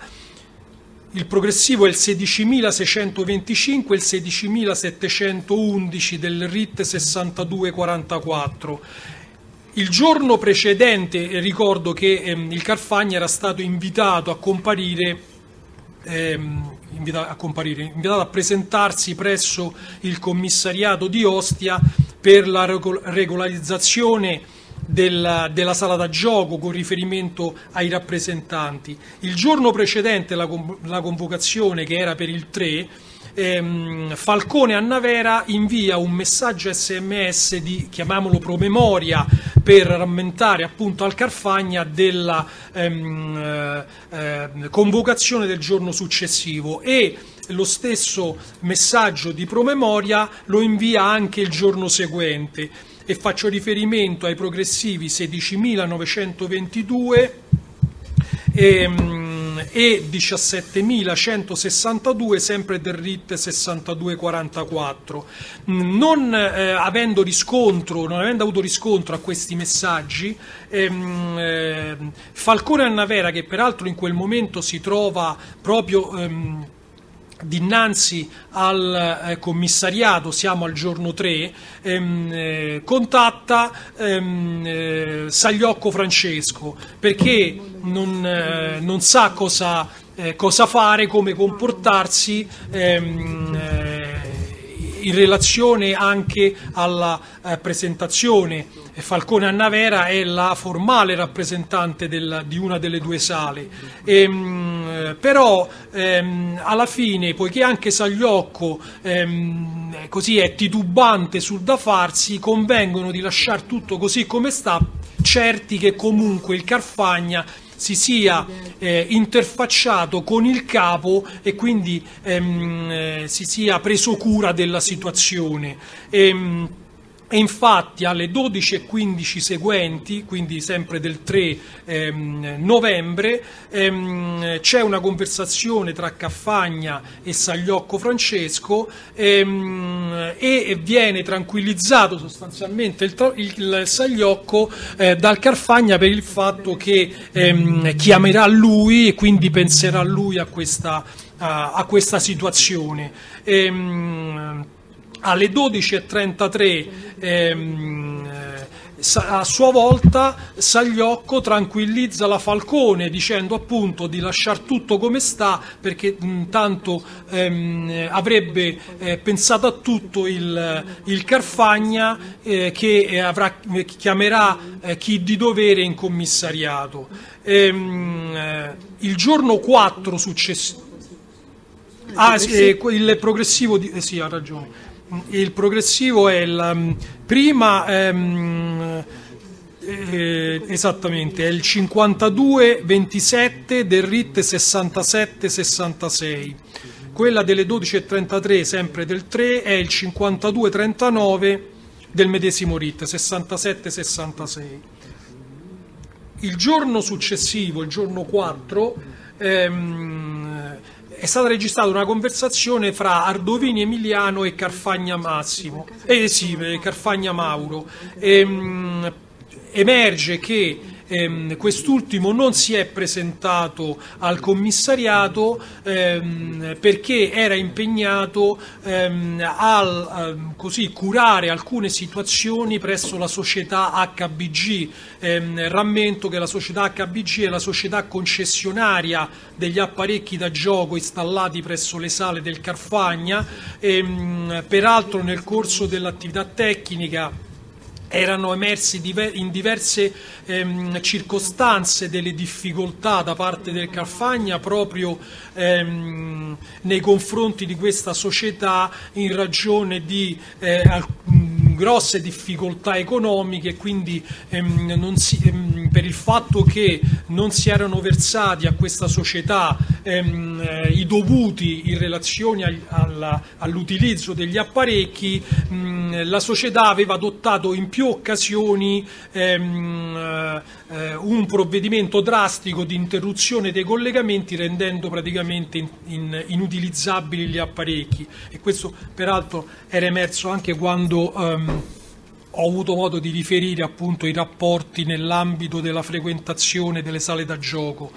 Il progressivo è il 16.625 e il 16.711 del RIT 6244. Il giorno precedente ricordo che il Carfagna era stato invitato a comparire, invitato a presentarsi presso il commissariato di Ostia per la regolarizzazione della sala da gioco con riferimento ai rappresentanti. Il giorno precedente la convocazione, che era per il 3, Falcone Annavera invia un messaggio SMS di, chiamiamolo promemoria, per rammentare appunto al Carfagna della convocazione del giorno successivo, e lo stesso messaggio di promemoria lo invia anche il giorno seguente. E faccio riferimento ai progressivi 16.922 e 17.162 sempre del RIT 6244. Non avendo avuto riscontro a questi messaggi, Falcone Annavera, che peraltro in quel momento si trova proprio dinanzi al commissariato, siamo al giorno 3, contatta Sagliocco Francesco, perché non sa cosa fare, come comportarsi in relazione anche alla presentazione. Falcone Annavera è la formale rappresentante di una delle 2 sale, però alla fine, poiché anche Sagliocco così è titubante sul da farsi, convengono di lasciare tutto così come sta, certi che comunque il Carfagna si sia interfacciato con il capo e quindi si sia preso cura della situazione. E infatti alle 12:15 seguenti, quindi sempre del 3 novembre, c'è una conversazione tra Carfagna e Sagliocco Francesco, e viene tranquillizzato sostanzialmente il Sagliocco dal Carfagna per il fatto che chiamerà lui e quindi penserà lui a questa situazione. Alle 12:33 a sua volta Sagliocco tranquillizza la Falcone dicendo appunto di lasciare tutto come sta, perché tanto avrebbe pensato a tutto il Carfagna, che chiamerà chi di dovere in commissariato. Il giorno 4 successivo, il progressivo sì, ha ragione. Il progressivo è prima esattamente è il 52-27 del RIT 67-66, quella delle 12.33 sempre del 3 è il 52-39 del medesimo RIT 67-66. Il giorno successivo, il giorno 4, è stata registrata una conversazione fra Ardovini Emiliano e Carfagna Massimo, Carfagna Mauro. Emerge che quest'ultimo non si è presentato al commissariato perché era impegnato a curare alcune situazioni presso la società HBG. Rammento che la società HBG è la società concessionaria degli apparecchi da gioco installati presso le sale del Carfagna. Peraltro nel corso dell'attività tecnica erano emersi in diverse circostanze delle difficoltà da parte del Carfagna proprio nei confronti di questa società in ragione di grosse difficoltà economiche, e quindi per il fatto che non si erano versati a questa società i dovuti in relazione all'utilizzo degli apparecchi, la società aveva adottato in più occasioni un provvedimento drastico di interruzione dei collegamenti, rendendo praticamente inutilizzabili gli apparecchi, e questo peraltro era emerso anche quando ho avuto modo di riferire appunto i rapporti nell'ambito della frequentazione delle sale da gioco.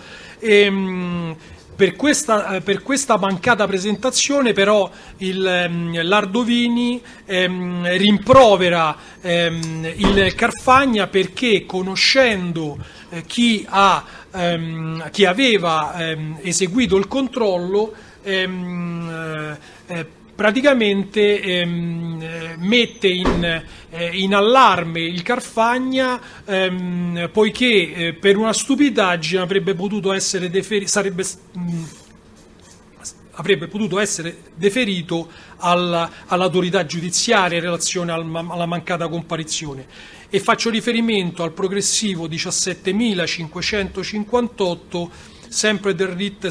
Per questa mancata presentazione però l'Ardovini rimprovera il Carfagna perché, conoscendo chi aveva eseguito il controllo, praticamente mette in allarme il Carfagna, poiché per una stupidaggine avrebbe potuto essere deferito all'autorità giudiziaria in relazione alla mancata comparizione. E faccio riferimento al progressivo 17.558 sempre del RIT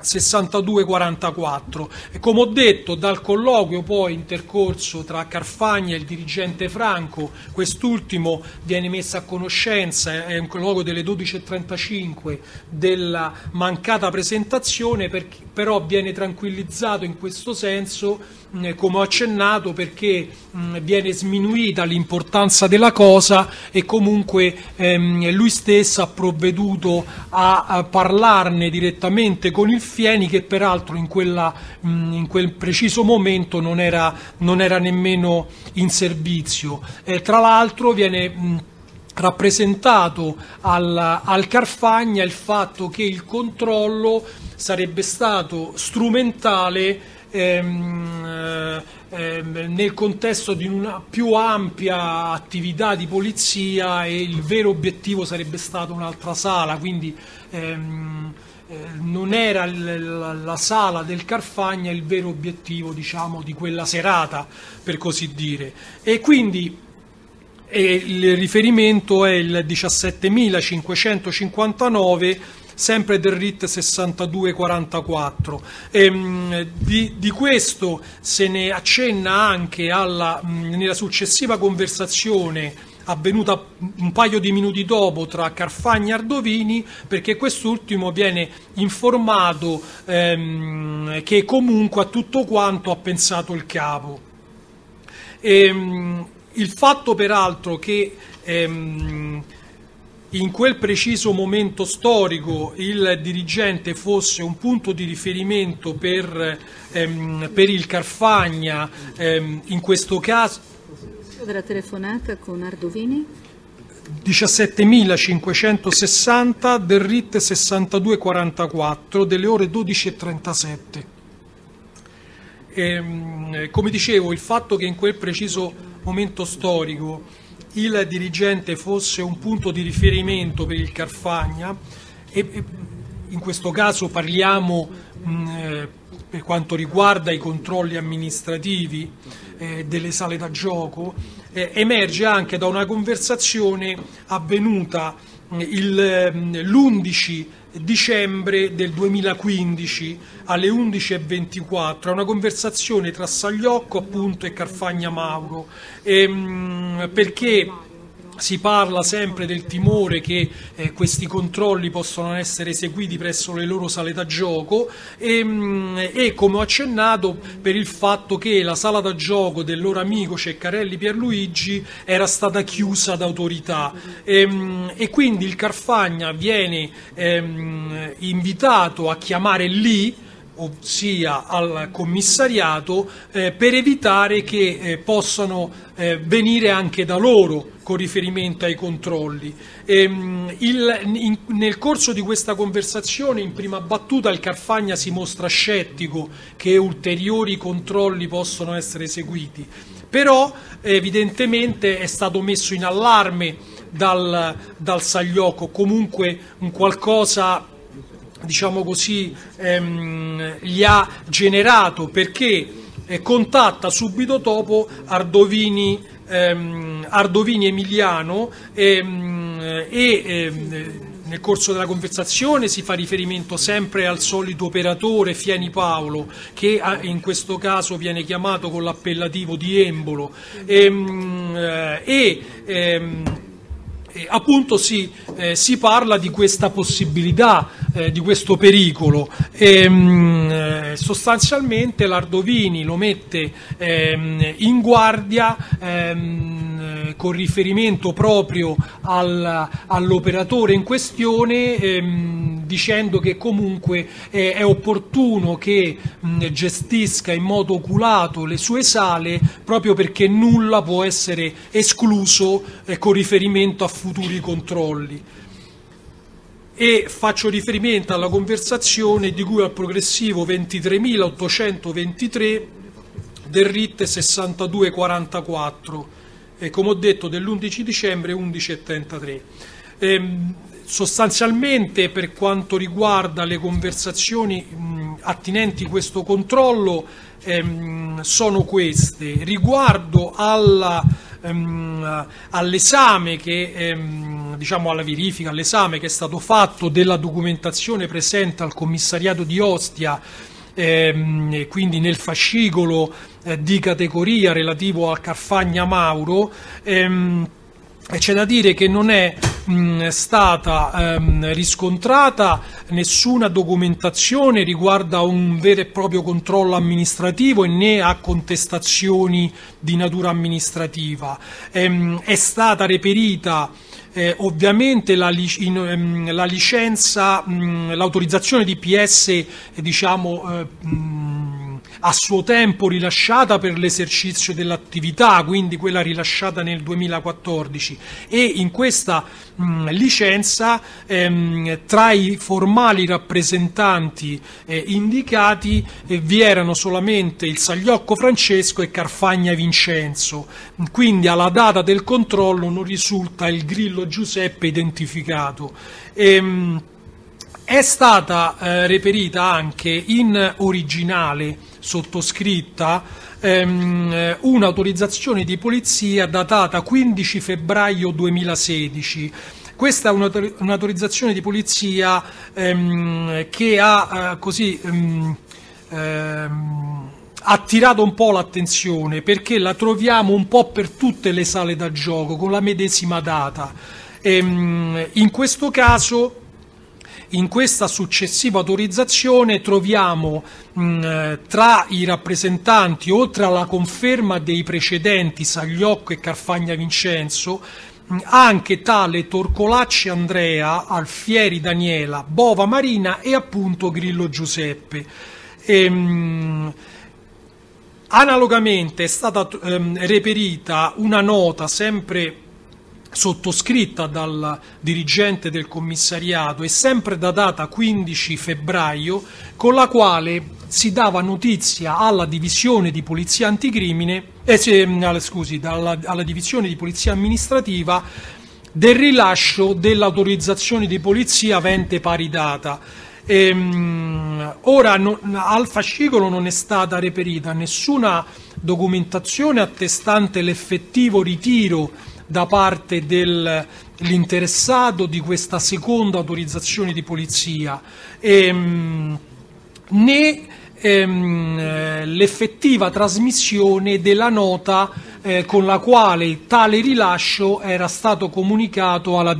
6244, e come ho detto, dal colloquio poi intercorso tra Carfagna e il dirigente Franco, quest'ultimo viene messo a conoscenza, è un colloquio delle 12.35, della mancata presentazione, però viene tranquillizzato in questo senso, come ho accennato, perché viene sminuita l'importanza della cosa, e comunque lui stesso ha provveduto a parlarne direttamente con il Fieni, che peraltro in quel preciso momento non era nemmeno in servizio. Tra l'altro viene rappresentato al Carfagna il fatto che il controllo sarebbe stato strumentale nel contesto di una più ampia attività di polizia, e il vero obiettivo sarebbe stata un'altra sala, quindi non era la sala del Carfagna il vero obiettivo, diciamo, di quella serata, per così dire. E quindi il riferimento è il 17.559 sempre del RIT 6244. Di questo se ne accenna anche nella successiva conversazione avvenuta un paio di minuti dopo tra Carfagna e Ardovini, perché quest'ultimo viene informato che comunque a tutto quanto ha pensato il capo. Il fatto peraltro che in quel preciso momento storico il dirigente fosse un punto di riferimento per il Carfagna, in questo caso Della telefonata con Ardovini? 17.560 del RIT 6244 delle ore 12:37. Come dicevo, il fatto che in quel preciso momento storico il dirigente fosse un punto di riferimento per il Carfagna, e in questo caso parliamo per quanto riguarda i controlli amministrativi delle sale da gioco, emerge anche da una conversazione avvenuta l'11 dicembre del 2015 alle 11:24, una conversazione tra Sagliocco appunto e Carfagna Mauro, perché si parla sempre del timore che questi controlli possono essere eseguiti presso le loro sale da gioco e come ho accennato, per il fatto che la sala da gioco del loro amico Ceccarelli Pierluigi era stata chiusa d'autorità, e quindi il Carfagna viene invitato a chiamare lì, ossia al commissariato, per evitare che possano venire anche da loro con riferimento ai controlli. Nel corso di questa conversazione, in prima battuta, il Carfagna si mostra scettico che ulteriori controlli possano essere eseguiti, però evidentemente è stato messo in allarme dal Sagliocco, comunque un qualcosa, diciamo così, gli ha generato, perché contatta subito dopo Ardovini Emiliano e nel corso della conversazione si fa riferimento sempre al solito operatore Fieni Paolo, che in questo caso viene chiamato con l'appellativo di Embolo, appunto si parla di questa possibilità, di questo pericolo, sostanzialmente l'Ardovini lo mette in guardia con riferimento proprio all'operatore in questione, dicendo che comunque è opportuno che gestisca in modo oculato le sue sale, proprio perché nulla può essere escluso con riferimento a futuri controlli. E faccio riferimento alla conversazione di cui al progressivo 23.823 del RIT 6244, come ho detto dell'11 dicembre 11:33. Sostanzialmente, per quanto riguarda le conversazioni attinenti a questo controllo, sono queste. Riguardo all'esame diciamo alla verifica, all'esame che è stato fatto della documentazione presente al commissariato di Ostia, quindi nel fascicolo di categoria relativo al Carfagna Mauro, c'è da dire che non è stata riscontrata nessuna documentazione riguardo a un vero e proprio controllo amministrativo e né a contestazioni di natura amministrativa. È stata reperita ovviamente la licenza, l'autorizzazione di PS, a suo tempo rilasciata per l'esercizio dell'attività, quindi quella rilasciata nel 2014, e in questa licenza tra i formali rappresentanti indicati vi erano solamente il Sagliocco Francesco e Carfagna Vincenzo, quindi alla data del controllo non risulta il Grillo Giuseppe identificato. È stata reperita anche in originale sottoscritta un'autorizzazione di polizia datata 15 febbraio 2016. Questa è un'autorizzazione di polizia che ha attirato un po' l'attenzione, perché la troviamo un po' per tutte le sale da gioco con la medesima data. In questo caso, in questa successiva autorizzazione troviamo tra i rappresentanti, oltre alla conferma dei precedenti Sagliocco e Carfagna Vincenzo, anche tale Torcolacci Andrea, Alfieri Daniela, Bova Marina e appunto Grillo Giuseppe. Analogamente è stata reperita una nota sempre sottoscritta dal dirigente del commissariato e sempre datata 15 febbraio, con la quale si dava notizia alla divisione di polizia anticrimine, alla divisione di polizia amministrativa del rilascio dell'autorizzazione di polizia avente pari data. Ora al fascicolo non è stata reperita nessuna documentazione attestante l'effettivo ritiro da parte dell'interessato di questa seconda autorizzazione di polizia, né l'effettiva trasmissione della nota con la quale tale rilascio era stato comunicato alla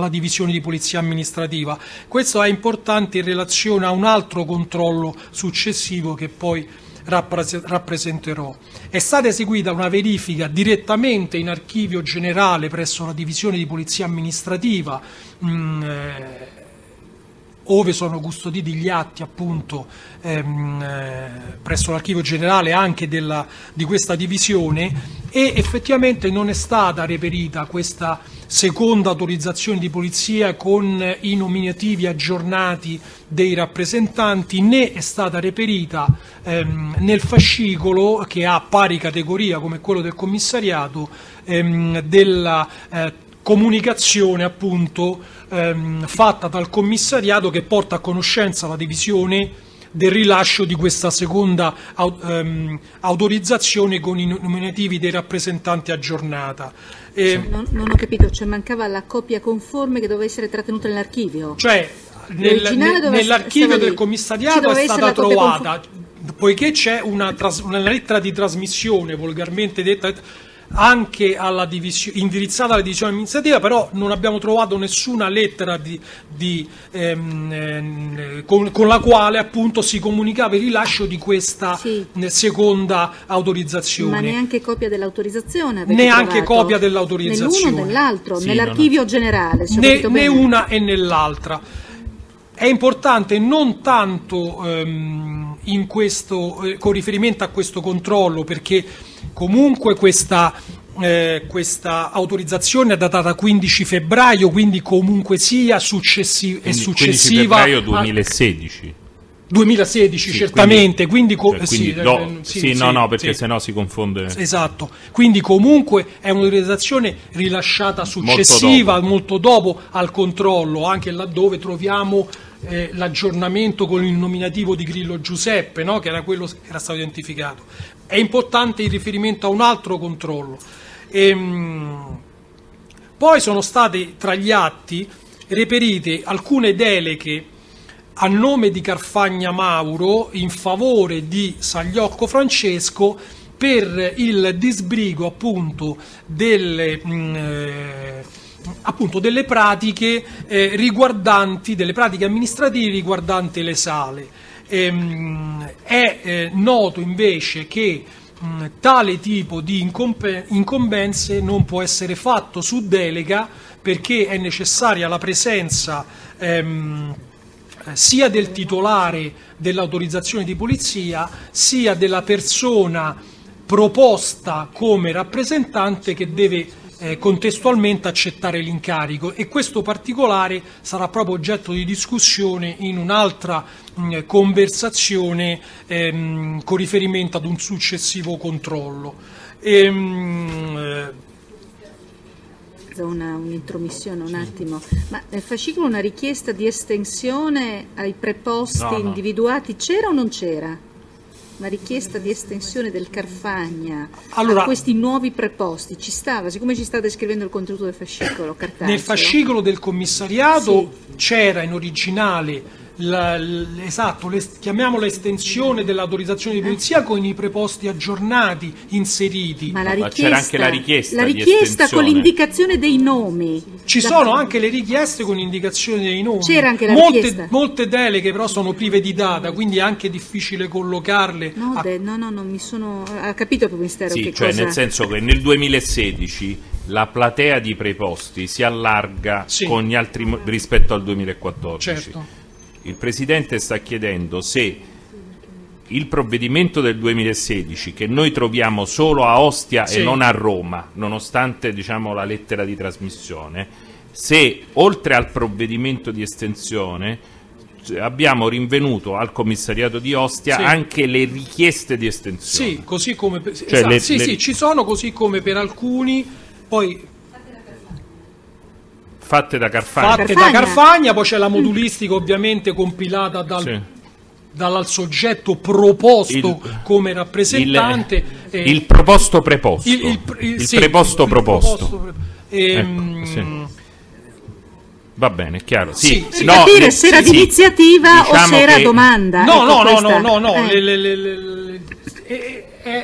divisione di polizia amministrativa. Questo è importante in relazione a un altro controllo successivo che poi rappresenterò. È stata eseguita una verifica direttamente in archivio generale presso la divisione di polizia amministrativa, ove sono custoditi gli atti appunto presso l'archivio generale anche di questa divisione, e effettivamente non è stata reperita questa seconda autorizzazione di polizia con i nominativi aggiornati dei rappresentanti, né è stata reperita nel fascicolo, che ha pari categoria come quello del commissariato, della comunicazione appunto fatta dal commissariato che porta a conoscenza la divisione del rilascio di questa seconda autorizzazione con i nominativi dei rappresentanti aggiornata. Non ho capito, cioè mancava la copia conforme che doveva essere trattenuta nell'archivio? Cioè nell'archivio del commissariato è stata trovata, poiché c'è una lettera di trasmissione volgarmente detta anche indirizzata alla divisione amministrativa, però non abbiamo trovato nessuna lettera con la quale appunto si comunicava il rilascio di questa seconda autorizzazione. Ma neanche copia dell'autorizzazione? Neanche copia dell'autorizzazione. Nell'uno o nell'altro? Sì, nell'archivio generale? Né una e nell'altra. È importante non tanto con riferimento a questo controllo, perché comunque questa autorizzazione è datata 15 febbraio, quindi comunque sia successiva. 15 febbraio 2016. 2016 sì, certamente, quindi perché sennò si confonde. Esatto, quindi comunque è un'autorizzazione rilasciata successiva, molto dopo al controllo, anche laddove troviamo l'aggiornamento con il nominativo di Grillo Giuseppe, no? Che era quello che era stato identificato. È importante in riferimento a un altro controllo. Poi sono state tra gli atti reperite alcune deleghe a nome di Carfagna Mauro in favore di Sagliocco Francesco per il disbrigo appunto delle pratiche delle pratiche amministrative riguardanti le sale. È noto invece che tale tipo di incombenze non può essere fatto su delega, perché è necessaria la presenza sia del titolare dell'autorizzazione di polizia sia della persona proposta come rappresentante, che deve contestualmente accettare l'incarico, e questo particolare sarà proprio oggetto di discussione in un'altra conversazione con riferimento ad un successivo controllo. Un'intromissione un attimo, ma nel fascicolo una richiesta di estensione ai preposti individuati c'era o non c'era? Una richiesta di estensione del Carfagna a questi nuovi preposti ci stava, siccome ci sta descrivendo il contenuto del fascicolo cartaceo? Nel fascicolo del commissariato c'era in originale chiamiamola estensione dell'autorizzazione di polizia con i preposti aggiornati inseriti. Ma c'era anche la richiesta con l'indicazione dei nomi. Ci sono anche le richieste con l'indicazione dei nomi. C'era anche la richiesta. Molte deleghe però sono prive di data, quindi è anche difficile collocarle. Non mi sono capito il mistero. Sì, cioè nel senso che nel 2016 la platea di preposti si allarga con gli altri rispetto al 2014. Certo. Il Presidente sta chiedendo se il provvedimento del 2016 che noi troviamo solo a Ostia e non a Roma, nonostante diciamo la lettera di trasmissione, se oltre al provvedimento di estensione abbiamo rinvenuto al commissariato di Ostia anche le richieste di estensione. Sì, così come cioè sì, ci sono, così come per alcuni poi fatte da Carfagna. Da Carfagna, poi c'è la modulistica ovviamente compilata dal soggetto proposto come rappresentante. Il proposto preposto. Il preposto proposto. Va bene, chiaro. Capire se era d'iniziativa diciamo o se era domanda. No.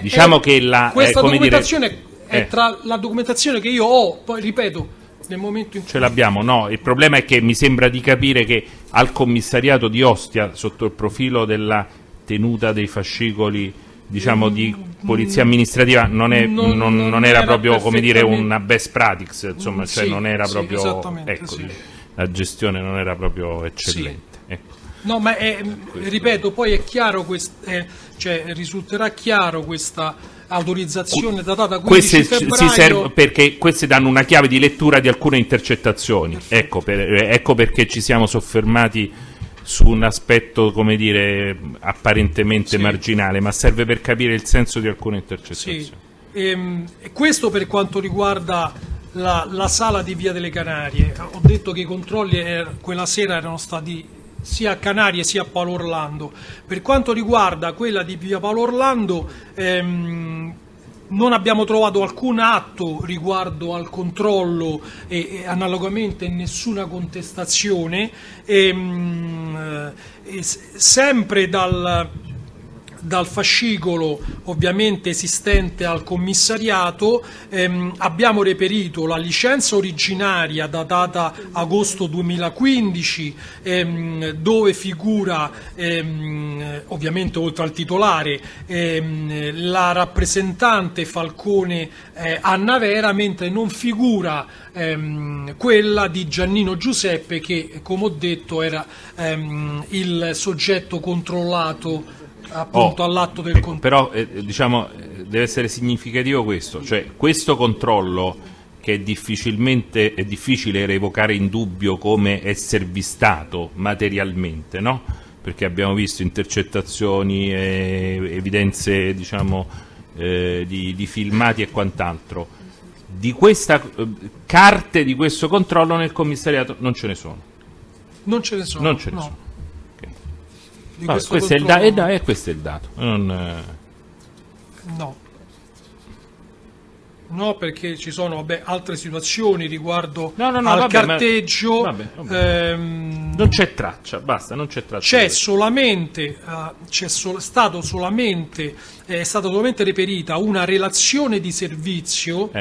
Diciamo che questa documentazione è tra la documentazione che io ho, poi ripeto, nel momento in cui ce l'abbiamo, no, il problema è che mi sembra di capire che al commissariato di Ostia, sotto il profilo della tenuta dei fascicoli, diciamo, di polizia amministrativa, non era proprio, come dire, una best practice, insomma, cioè non era proprio, ecco, la gestione non era proprio eccellente. Ecco. No, ma ripeto, poi è chiaro, cioè risulterà chiaro questa autorizzazione datata 15 febbraio. Perché queste danno una chiave di lettura di alcune intercettazioni. Ecco perché ci siamo soffermati su un aspetto, come dire, apparentemente marginale, ma serve per capire il senso di alcune intercettazioni. Questo per quanto riguarda la sala di Via delle Canarie. Ho detto che i controlli quella sera erano stati sia a Canarie sia a Paolo Orlando. Per quanto riguarda quella di Via Paolo Orlando, non abbiamo trovato alcun atto riguardo al controllo e analogamente nessuna contestazione. Sempre dal fascicolo ovviamente esistente al commissariato abbiamo reperito la licenza originaria datata agosto 2015 dove figura ovviamente oltre al titolare la rappresentante Falcone Anna Vera, mentre non figura quella di Giannino Giuseppe che, come ho detto, era il soggetto controllato appunto all'atto del controllo. Però diciamo deve essere significativo questo, cioè questo controllo che è difficile revocare in dubbio come esservi stato materialmente, no? Perché abbiamo visto intercettazioni, evidenze diciamo di filmati e quant'altro. Di questa carte di questo controllo nel commissariato non ce ne sono. Non ce ne sono. Questo è il dato. Questo è il dato. No, perché ci sono altre situazioni riguardo al carteggio. Non c'è traccia, basta, non c'è traccia. È stata solamente reperita una relazione di servizio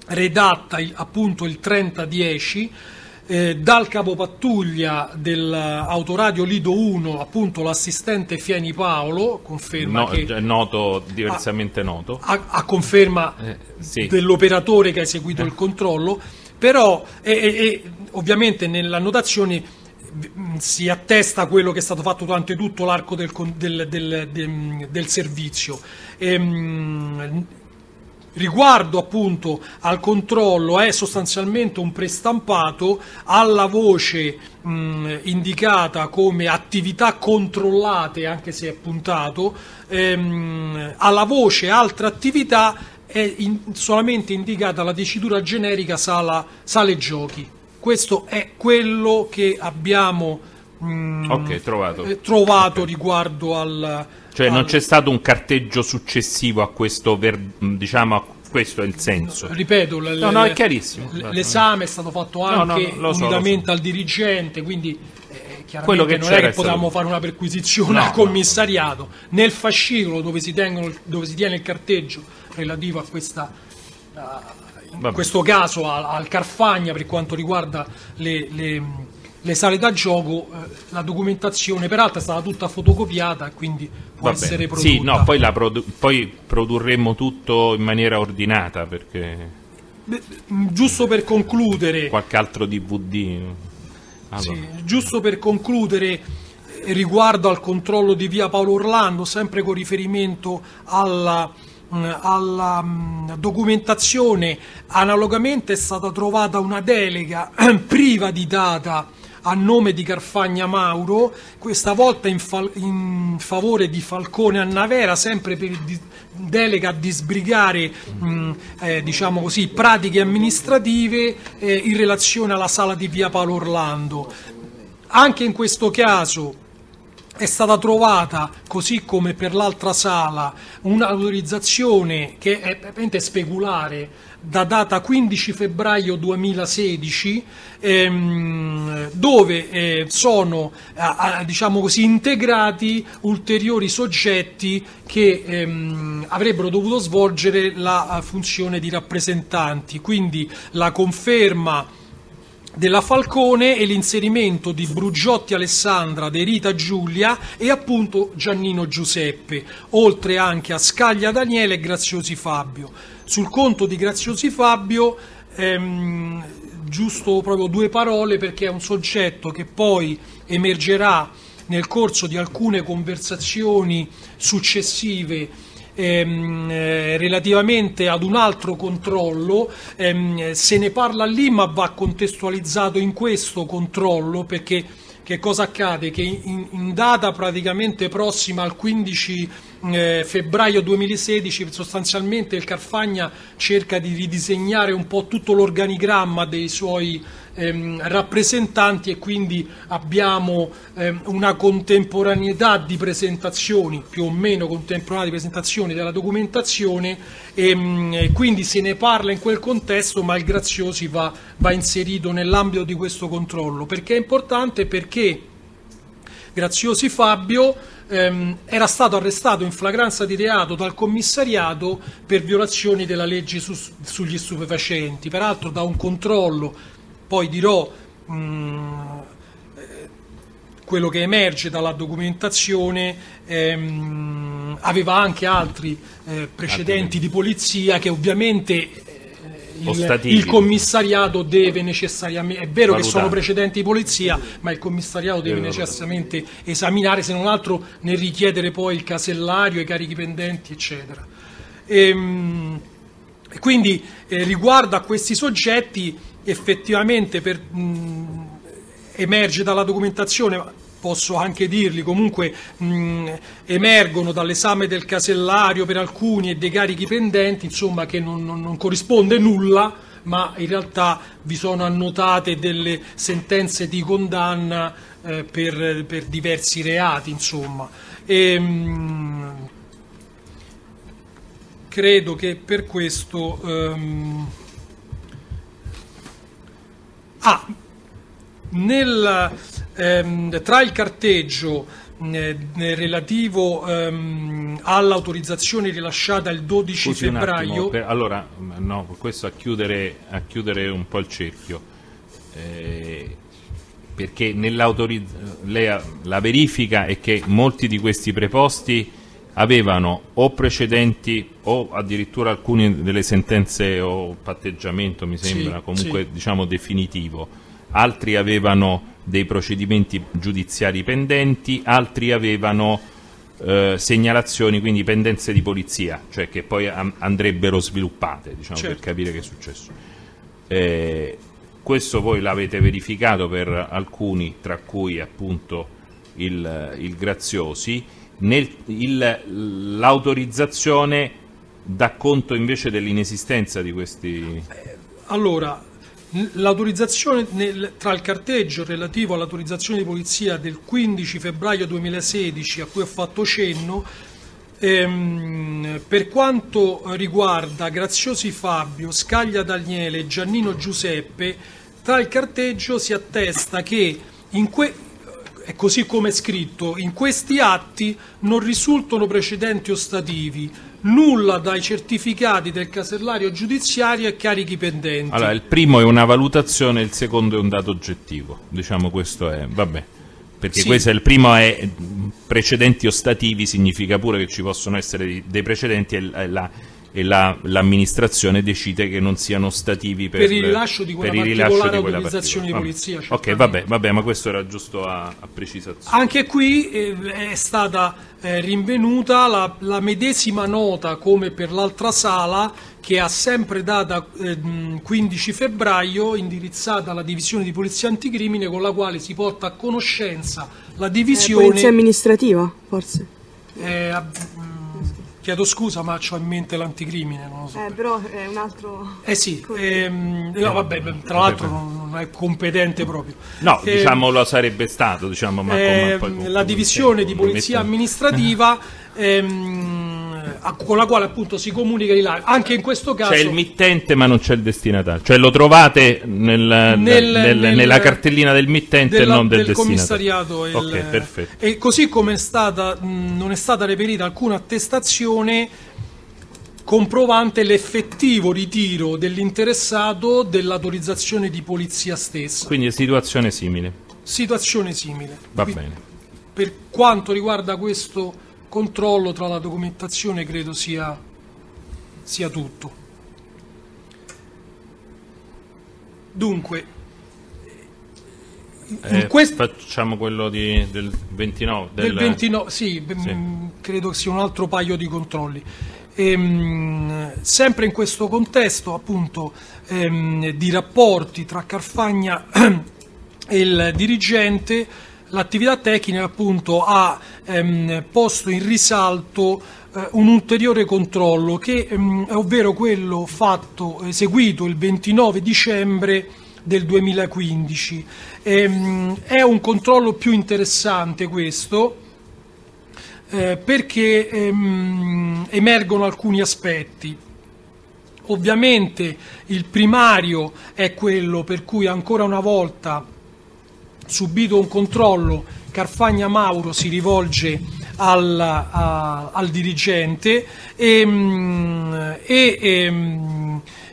redatta appunto il 30/10 dal capopattuglia dell'autoradio Lido 1, appunto l'assistente Fieni Paolo, conferma che è noto, diversamente noto, a conferma dell'operatore che ha eseguito il controllo, però ovviamente nelle annotazioni si attesta quello che è stato fatto durante tutto l'arco del servizio. Riguardo appunto al controllo è sostanzialmente un prestampato alla voce indicata come attività controllate, anche se è puntato, alla voce altra attività è solamente indicata la dicitura generica sale giochi. Questo è quello che abbiamo trovato riguardo al... Cioè non c'è stato un carteggio successivo a questo, diciamo, questo è il senso. Ripeto, è chiarissimo. L'esame è stato fatto anche unitamente al dirigente, quindi chiaramente non è che potevamo fare una perquisizione al commissariato. Nel fascicolo dove si tiene il carteggio relativo a questa... in questo caso al Carfagna, per quanto riguarda le sale da gioco, la documentazione peraltro è stata tutta fotocopiata, quindi può essere prodotta. Sì, no, poi produrremmo tutto in maniera ordinata, perché giusto per concludere qualche altro DVD. Allora. Giusto per concludere, riguardo al controllo di via Paolo Orlando, sempre con riferimento alla documentazione, analogamente è stata trovata una delega priva di data a nome di Carfagna Mauro, questa volta in favore di Falcone Annavera, sempre per delega a disbrigare diciamo così, pratiche amministrative in relazione alla sala di via Paolo Orlando. Anche in questo caso è stata trovata, così come per l'altra sala, un'autorizzazione che è veramente speculare, da data 15 febbraio 2016, dove sono diciamo così, integrati ulteriori soggetti che avrebbero dovuto svolgere la funzione di rappresentanti, quindi la conferma della Falcone e l'inserimento di Brugiotti Alessandra, De Rita Giulia e appunto Giannino Giuseppe, oltre anche a Scaglia Daniele e Graziosi Fabio. Sul conto di Graziosi Fabio, giusto proprio 2 parole, perché è un soggetto che poi emergerà nel corso di alcune conversazioni successive relativamente ad un altro controllo. Se ne parla lì, ma va contestualizzato in questo controllo, perché che cosa accade? Che in data praticamente prossima al 15 febbraio 2016 sostanzialmente il Carfagna cerca di ridisegnare un po' tutto l'organigramma dei suoi rappresentanti, e quindi abbiamo una contemporaneità di presentazioni, più o meno contemporanea di presentazioni della documentazione, e quindi se ne parla in quel contesto, ma il Graziosi va inserito nell'ambito di questo controllo. Perché è importante? Perché Graziosi Fabio era stato arrestato in flagranza di reato dal commissariato per violazioni della legge sugli stupefacenti, peraltro da un controllo. Poi dirò quello che emerge dalla documentazione, aveva anche altri precedenti di polizia che ovviamente il commissariato deve necessariamente, è vero valutare. Che sono precedenti di polizia, ma il commissariato deve necessariamente esaminare, se non altro nel richiedere poi il casellario, i carichi pendenti, eccetera. Quindi riguardo a questi soggetti, effettivamente emerge dalla documentazione, posso anche dirli, comunque emergono dall'esame del casellario per alcuni e dei carichi pendenti, insomma, che non corrisponde nulla, ma in realtà vi sono annotate delle sentenze di condanna per diversi reati, insomma. Credo che per questo tra il carteggio relativo all'autorizzazione rilasciata il 12 febbraio... allora, no, questo a chiudere un po' il cerchio, perché la verifica è che molti di questi preposti avevano o precedenti o addirittura alcune delle sentenze o patteggiamento, mi sembra, comunque diciamo definitivo, altri avevano dei procedimenti giudiziari pendenti, altri avevano segnalazioni, quindi pendenze di polizia, cioè che poi andrebbero sviluppate, diciamo, per capire che è successo. Questo voi l'avete verificato per alcuni, tra cui appunto il Graziosi. L'autorizzazione dà conto invece dell'inesistenza di questi... Allora, l'autorizzazione tra il carteggio relativo all'autorizzazione di polizia del 15 febbraio 2016 a cui ho fatto cenno, per quanto riguarda Graziosi Fabio, Scaglia Daniele e Giannino Giuseppe, tra il carteggio si attesta che è così come è scritto: in questi atti non risultano precedenti ostativi, nulla dai certificati del casellario giudiziario e carichi pendenti. Allora, il primo è una valutazione, il secondo è un dato oggettivo, diciamo, questo è, vabbè, perché questo è il primo, è precedenti ostativi, significa pure che ci possono essere dei precedenti, e e l'amministrazione decide che non siano ostativi per il rilascio di quella particolare autorizzazione di polizia. Ok, vabbè, ma questo era giusto a precisazione. Anche qui è stata rinvenuta la medesima nota come per l'altra sala, che ha sempre data 15 febbraio, indirizzata alla divisione di polizia anticrimine, con la quale si porta a conoscenza la divisione... polizia amministrativa, forse? Chiedo scusa, ma ho in mente l'anticrimine, non lo so. Però è un altro... sì, no, vabbè, tra l'altro non è competente proprio. No, diciamo lo sarebbe stato, diciamo, ma la divisione di polizia amministrativa con la quale appunto si comunica di là. Anche in questo caso c'è il mittente ma non c'è il destinatario, cioè lo trovate nella cartellina del mittente e non del commissariato. Ok, perfetto. E così come non è stata reperita alcuna attestazione comprovante l'effettivo ritiro dell'interessato dell'autorizzazione di polizia stessa. Quindi è situazione simile. Va bene. Per quanto riguarda questo controllo, tra la documentazione credo sia tutto. Dunque, facciamo quello del 29. Del 29, sì. Credo sia un altro paio di controlli. Sempre in questo contesto appunto di rapporti tra Carfagna e il dirigente, l'attività tecnica appunto ha posto in risalto un ulteriore controllo ovvero quello eseguito il 29 dicembre del 2015. È un controllo più interessante questo, perché emergono alcuni aspetti. Ovviamente il primario è quello per cui ancora una volta, subito un controllo, Carfagna Mauro si rivolge al dirigente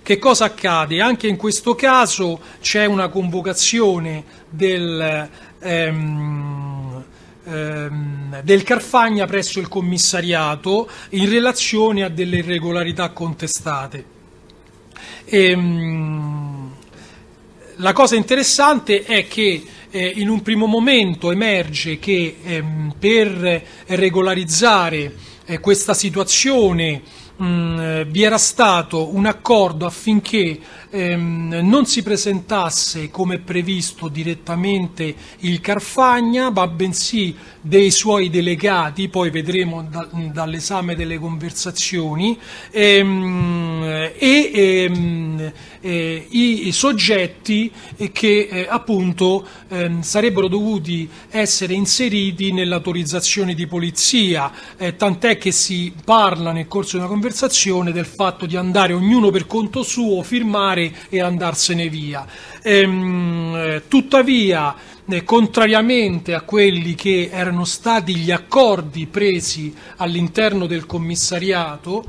che cosa accade? Anche in questo caso c'è una convocazione del Carfagna presso il commissariato in relazione a delle irregolarità contestate. La cosa interessante è che in un primo momento emerge che per regolarizzare questa situazione vi era stato un accordo affinché non si presentasse come previsto direttamente il Carfagna, ma bensì dei suoi delegati, poi vedremo dall'esame delle conversazioni, i soggetti che appunto sarebbero dovuti essere inseriti nell'autorizzazione di polizia, tant'è che si parla nel corso di una conversazione del fatto di andare ognuno per conto suo, firmare e andarsene via. Tuttavia, contrariamente a quelli che erano stati gli accordi presi all'interno del commissariato,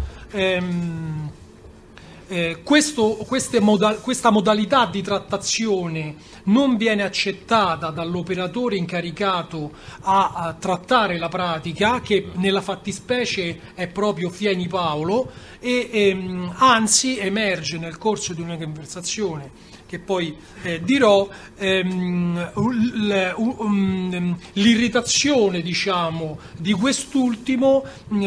questa modalità di trattazione non viene accettata dall'operatore incaricato a trattare la pratica, che nella fattispecie è proprio Fieni Paolo, e anzi emerge nel corso di una conversazione che poi dirò, l'irritazione, diciamo, di quest'ultimo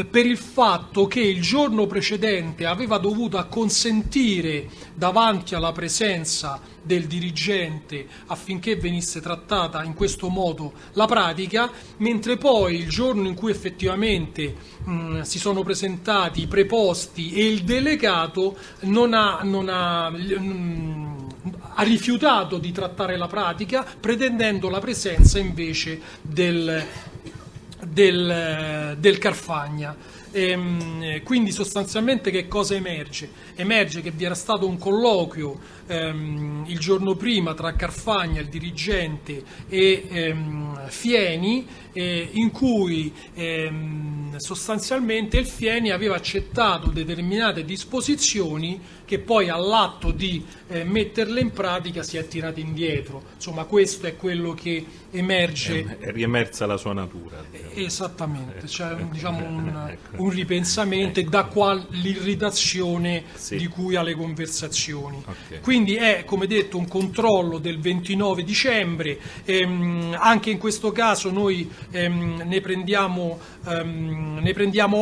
per il fatto che il giorno precedente aveva dovuto acconsentire davanti alla presenza del dirigente affinché venisse trattata in questo modo la pratica, mentre poi il giorno in cui effettivamente si sono presentati i preposti e il delegato ha rifiutato di trattare la pratica, pretendendo la presenza invece del Carfagna. Quindi sostanzialmente che cosa emerge? Emerge che vi era stato un colloquio il giorno prima tra Carfagna, il dirigente, e Fieni, in cui sostanzialmente il Fieni aveva accettato determinate disposizioni che poi all'atto di metterle in pratica si è tirato indietro. Insomma, questo è quello che emerge. È riemersa la sua natura. Esattamente, cioè, diciamo un ripensamento, ecco, e da qua l'irritazione, sì, di cui alle conversazioni. Okay. Quindi è, come detto, un controllo del 29 dicembre, anche in questo caso noi ne prendiamo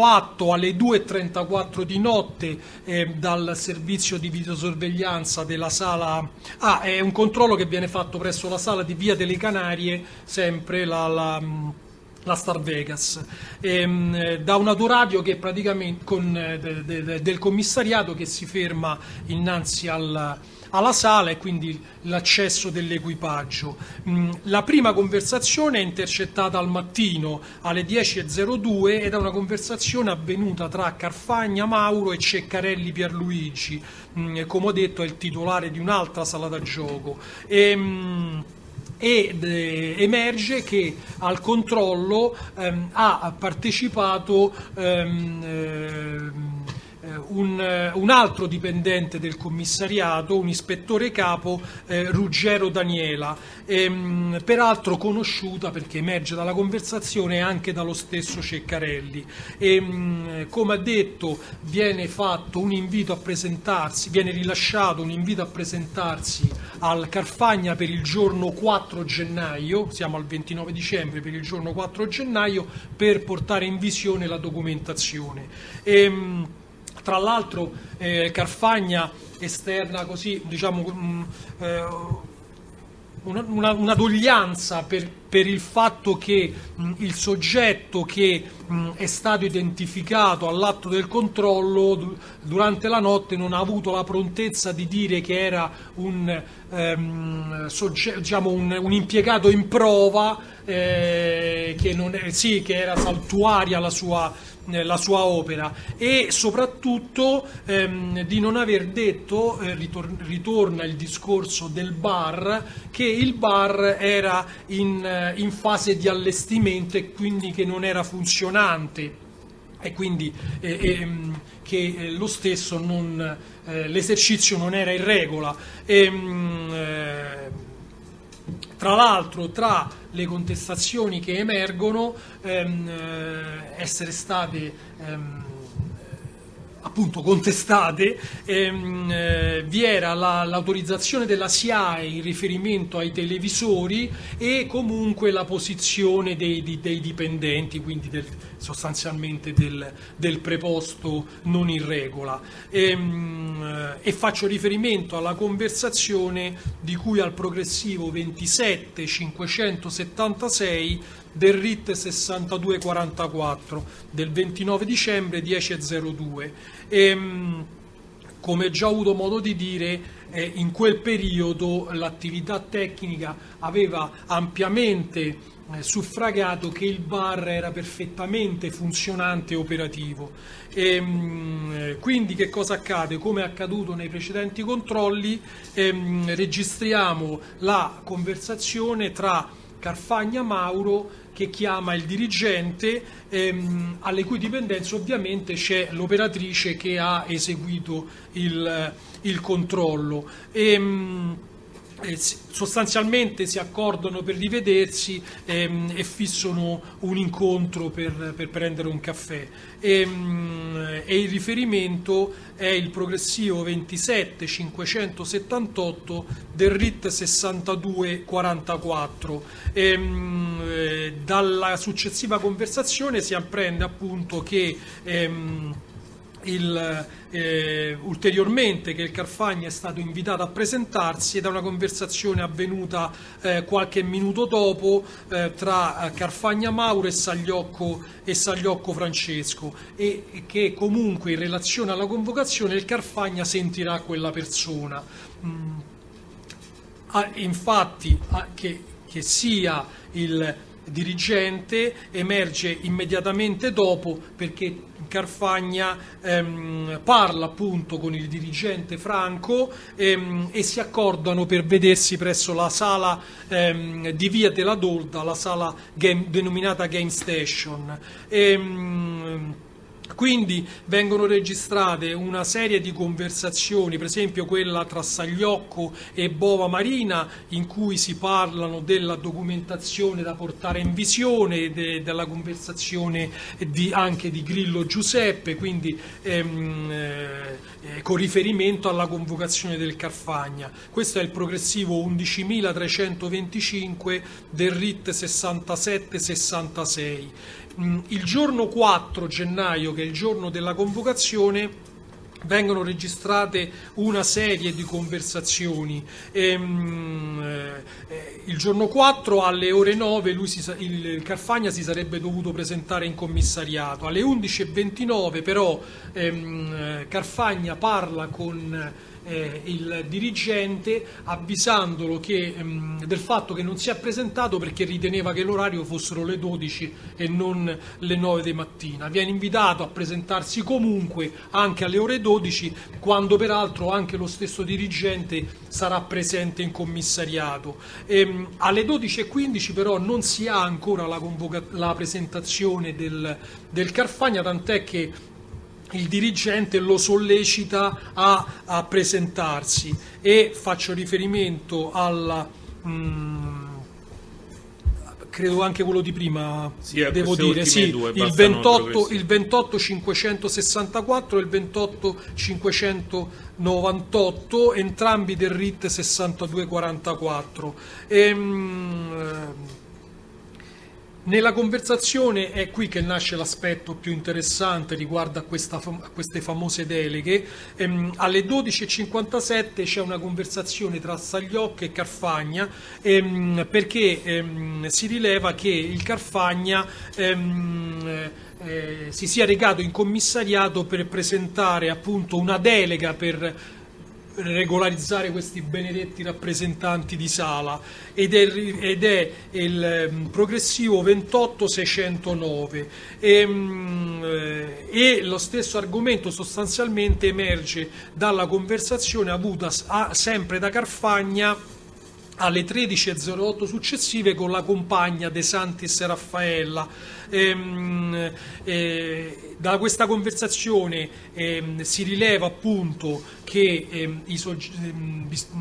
atto alle 2:34 di notte dal servizio di videosorveglianza della sala. È un controllo che viene fatto presso la sala di Via delle Canarie, sempre la Star Vegas, da un autoradio che praticamente del commissariato, che si ferma innanzi alla sala, e quindi l'accesso dell'equipaggio. La prima conversazione è intercettata al mattino alle 10:02 ed è una conversazione avvenuta tra Carfagna Mauro e Ceccarelli Pierluigi, come ho detto è il titolare di un'altra sala da gioco. Emerge che al controllo ha partecipato un altro dipendente del commissariato, un ispettore capo, Ruggero Daniela, peraltro conosciuta, perché emerge dalla conversazione, anche dallo stesso Ceccarelli. Come ha detto, viene fatto un invito a presentarsi, viene rilasciato un invito a presentarsi al Carfagna per il giorno 4 gennaio, siamo al 29 dicembre, per il giorno 4 gennaio, per portare in visione la documentazione. Tra l'altro Carfagna esterna così, diciamo, una doglianza per il fatto che il soggetto che è stato identificato all'atto del controllo durante la notte non ha avuto la prontezza di dire che era un impiegato in prova, che era saltuaria la sua opera, e soprattutto di non aver detto, ritorna il discorso del bar, che il bar era in fase di allestimento e quindi che non era funzionante, e quindi che lo stesso l'esercizio non era in regola. Tra l'altro, tra le contestazioni che emergono, essere state appunto contestate, vi era l'autorizzazione della SIAE in riferimento ai televisori e comunque la posizione dei dipendenti, quindi sostanzialmente del preposto non in regola. E faccio riferimento alla conversazione di cui al progressivo 27.576 del RIT 6244 del 29 dicembre 10:02. Come già ho avuto modo di dire, in quel periodo l'attività tecnica aveva ampiamente suffragato che il bar era perfettamente funzionante e operativo. Quindi che cosa accade? Come è accaduto nei precedenti controlli, registriamo la conversazione tra Carfagna Mauro, che chiama il dirigente, alle cui dipendenze ovviamente c'è l'operatrice che ha eseguito il controllo. Sostanzialmente si accordano per rivedersi e fissano un incontro per prendere un caffè, e il riferimento è il progressivo 27.578 del RIT 6244. Dalla successiva conversazione si apprende appunto che ulteriormente che il Carfagna è stato invitato a presentarsi, ed è una conversazione avvenuta qualche minuto dopo tra Carfagna Mauro e Sagliocco Francesco, e che comunque in relazione alla convocazione il Carfagna sentirà quella persona. Infatti che sia il dirigente emerge immediatamente dopo, perché Carfagna parla appunto con il dirigente Franco e si accordano per vedersi presso la sala di Via della Dolda, la sala denominata Game Station. Quindi vengono registrate una serie di conversazioni, per esempio quella tra Sagliocco e Bova Marina, in cui si parlano della documentazione da portare in visione, della conversazione anche di Grillo Giuseppe, quindi con riferimento alla convocazione del Carfagna. Questo è il progressivo 11.325 del RIT 67-66. Il giorno 4 gennaio, che è il giorno della convocazione, vengono registrate una serie di conversazioni. Il giorno 4 alle ore 9 il Carfagna si sarebbe dovuto presentare in commissariato. Alle 11.29 però Carfagna parla con il dirigente avvisandolo del fatto che non si è presentato perché riteneva che l'orario fossero le 12 e non le 9 di mattina. Viene invitato a presentarsi comunque anche alle ore 12, quando peraltro anche lo stesso dirigente sarà presente in commissariato. Alle 12.15 però non si ha ancora la presentazione del Carfagna, tant'è che il dirigente lo sollecita a presentarsi, e faccio riferimento alla credo anche quello di prima, devo dire, sì, il 28 564 e il 28 598, entrambi del RIT 6244. Nella conversazione è qui che nasce l'aspetto più interessante riguardo a queste famose deleghe. Alle 12.57 c'è una conversazione tra Sagliocco e Carfagna, perché si rileva che il Carfagna si sia recato in commissariato per presentare appunto una delega per regolarizzare questi benedetti rappresentanti di sala, ed è il progressivo 28609, e lo stesso argomento sostanzialmente emerge dalla conversazione avuta sempre da Carfagna alle 13.08 successive con la compagna De Santis Raffaella. Da questa conversazione si rileva appunto che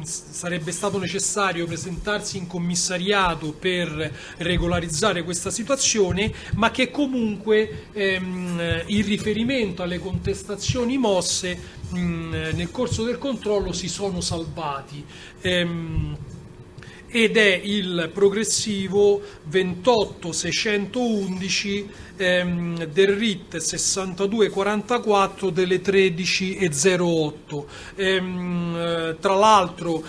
sarebbe stato necessario presentarsi in commissariato per regolarizzare questa situazione, ma che comunque in riferimento alle contestazioni mosse nel corso del controllo si sono salvati. Ed è il progressivo 28611 del RIT 6244 delle 13.08. Tra l'altro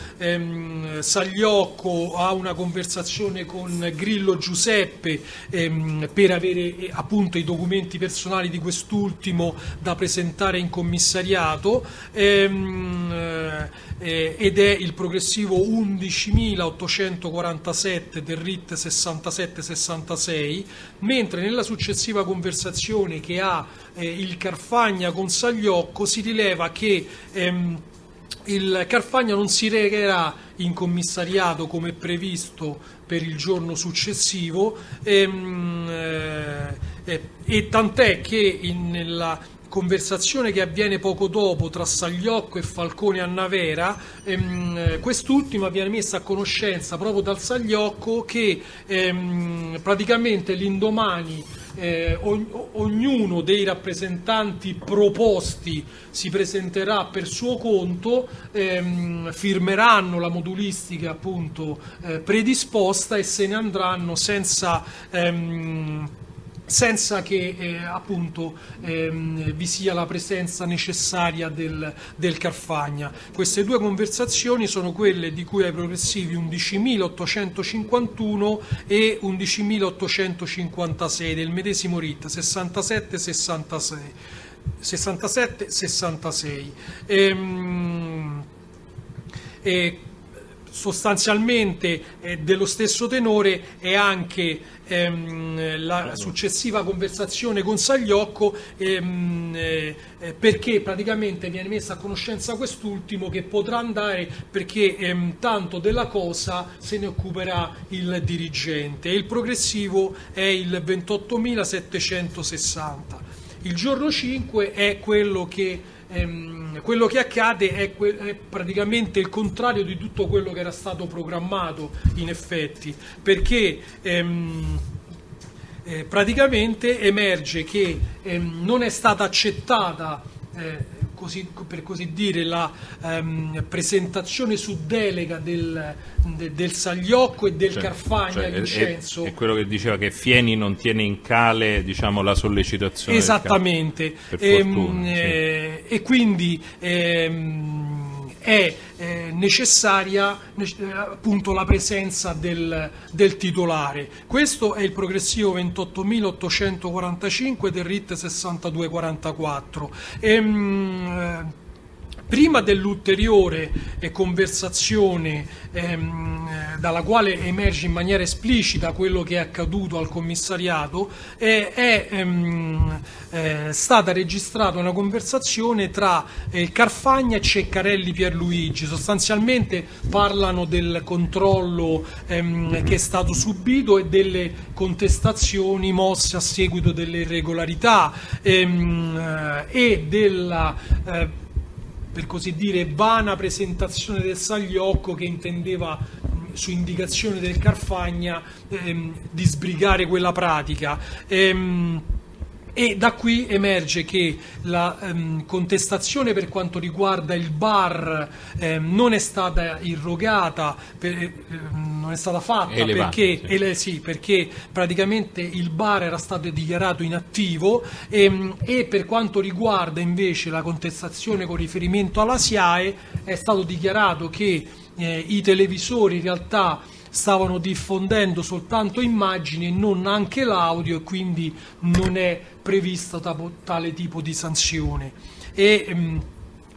Sagliocco ha una conversazione con Grillo Giuseppe per avere appunto i documenti personali di quest'ultimo da presentare in commissariato, ed è il progressivo 11.847 del RIT 6766, mentre nella successiva conversazione che ha il Carfagna con Sagliocco si rileva che il Carfagna non si recherà in commissariato come previsto per il giorno successivo, e tant'è che nella conversazione che avviene poco dopo tra Sagliocco e Falcone Annavera, quest'ultima viene messa a conoscenza proprio dal Sagliocco che praticamente l'indomani ognuno dei rappresentanti proposti si presenterà per suo conto, firmeranno la modulistica appunto predisposta e se ne andranno senza che appunto vi sia la presenza necessaria del Carfagna. Queste due conversazioni sono quelle di cui ai progressivi 11.851 e 11.856 del medesimo RIT 67-66. Sostanzialmente dello stesso tenore è anche la successiva conversazione con Sagliocco, perché praticamente viene messa a conoscenza quest'ultimo che potrà andare perché tanto della cosa se ne occuperà il dirigente, e il progressivo è il 28.760. Il giorno 5 è quello che accade è praticamente il contrario di tutto quello che era stato programmato, in effetti, perché praticamente emerge che non è stata accettata, per così dire, la presentazione su delega del Sagliocco e del Carfagna Vincenzo. È quello che diceva che Fieni non tiene in cale, diciamo, la sollecitazione. Esattamente. Per fortuna, sì. E quindi è necessaria appunto la presenza del titolare. Questo è il progressivo 28.845 del RIT 6244. Prima dell'ulteriore conversazione dalla quale emerge in maniera esplicita quello che è accaduto al commissariato, è stata registrata una conversazione tra Carfagna e Ceccarelli Pierluigi. Sostanzialmente parlano del controllo che è stato subito e delle contestazioni mosse a seguito delle irregolarità e della per così dire vana presentazione del Sagliocco, che intendeva su indicazione del Carfagna di sbrigare quella pratica. E da qui emerge che la contestazione per quanto riguarda il bar non è stata irrogata, non è stata fatta perché praticamente il bar era stato dichiarato inattivo, e per quanto riguarda invece la contestazione con riferimento alla SIAE è stato dichiarato che i televisori in realtà stavano diffondendo soltanto immagini e non anche l'audio, e quindi non è previsto tale tipo di sanzione. I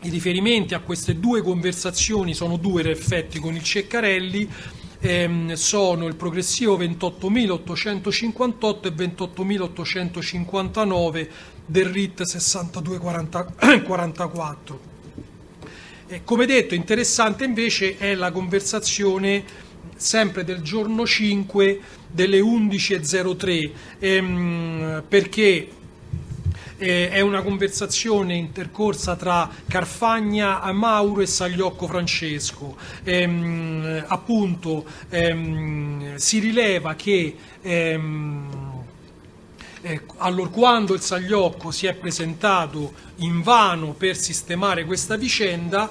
riferimenti a queste due conversazioni sono due, in effetti, con il Ceccarelli, sono il progressivo 28.858 e 28.859 del RIT 6244. Come detto, interessante invece è la conversazione sempre del giorno 5 delle 11.03, perché è una conversazione intercorsa tra Carfagna Mauro e Sagliocco Francesco. Appunto si rileva che allorquando il Sagliocco si è presentato invano per sistemare questa vicenda,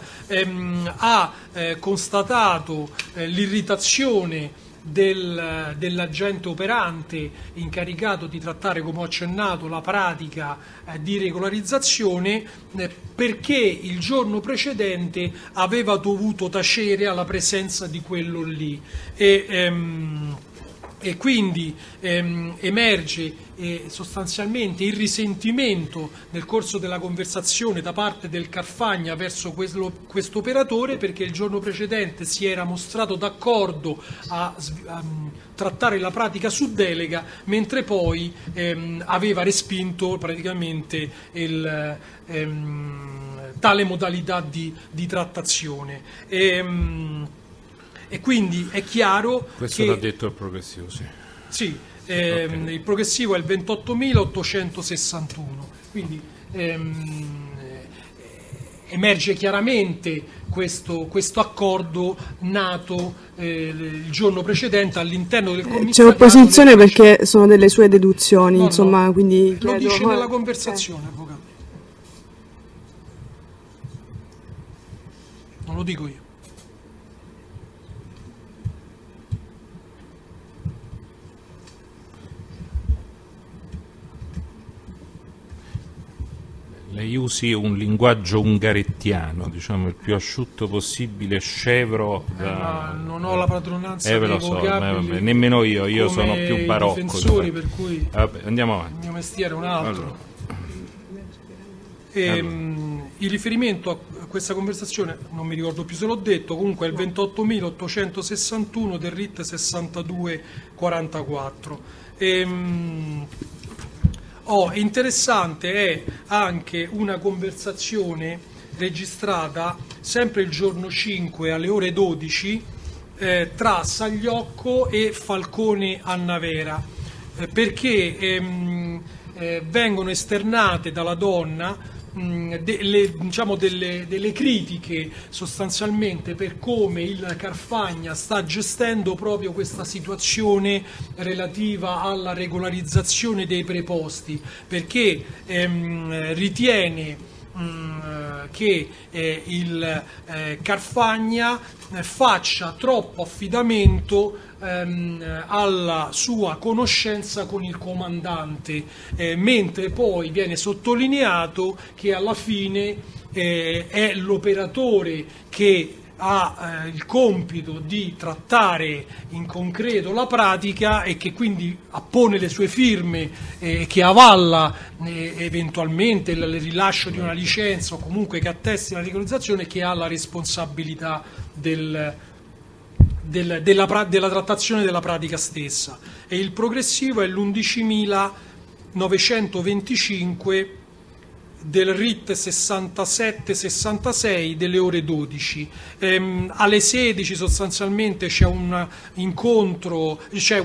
ha constatato l'irritazione dell'agente operante incaricato di trattare, come ho accennato, la pratica di regolarizzazione, perché il giorno precedente aveva dovuto tacere alla presenza di quello lì. E quindi emerge sostanzialmente il risentimento nel corso della conversazione da parte del Carfagna verso questo operatore, perché il giorno precedente si era mostrato d'accordo a trattare la pratica su delega, mentre poi aveva respinto praticamente tale modalità di trattazione. E quindi è chiaro questo che l'ha detto il progressivo, sì. Sì, okay. Il progressivo è il 28.861, quindi emerge chiaramente questo accordo nato il giorno precedente all'interno del commissariato. C'è opposizione perché sono delle sue deduzioni, insomma, quindi lo dice nella conversazione, avvocato. Non lo dico io. Lei usi un linguaggio ungarettiano, diciamo il più asciutto possibile, scevro. Non ho la padronanza dei vocabili, nemmeno io sono più barocco. Difensori, per cui vabbè, andiamo avanti. Il mio mestiere è un altro. Allora. Il riferimento a questa conversazione, non mi ricordo più se l'ho detto, comunque è il 28.861 del RIT 6244. Interessante è anche una conversazione registrata sempre il giorno 5 alle ore 12 tra Sagliocco e Falcone Annavera, perché vengono esternate dalla donna delle critiche sostanzialmente per come il Carfagna sta gestendo proprio questa situazione relativa alla regolarizzazione dei preposti, perché ritiene che il Carfagna faccia troppo affidamento alla sua conoscenza con il comandante, mentre poi viene sottolineato che alla fine è l'operatore che ha il compito di trattare in concreto la pratica e che quindi appone le sue firme e che avalla eventualmente il rilascio di una licenza o comunque che attesti la regolarizzazione, che ha la responsabilità della trattazione della pratica stessa. E il progressivo è l'11.925 del RIT 67-66 delle ore 12. Alle 16 sostanzialmente c'è un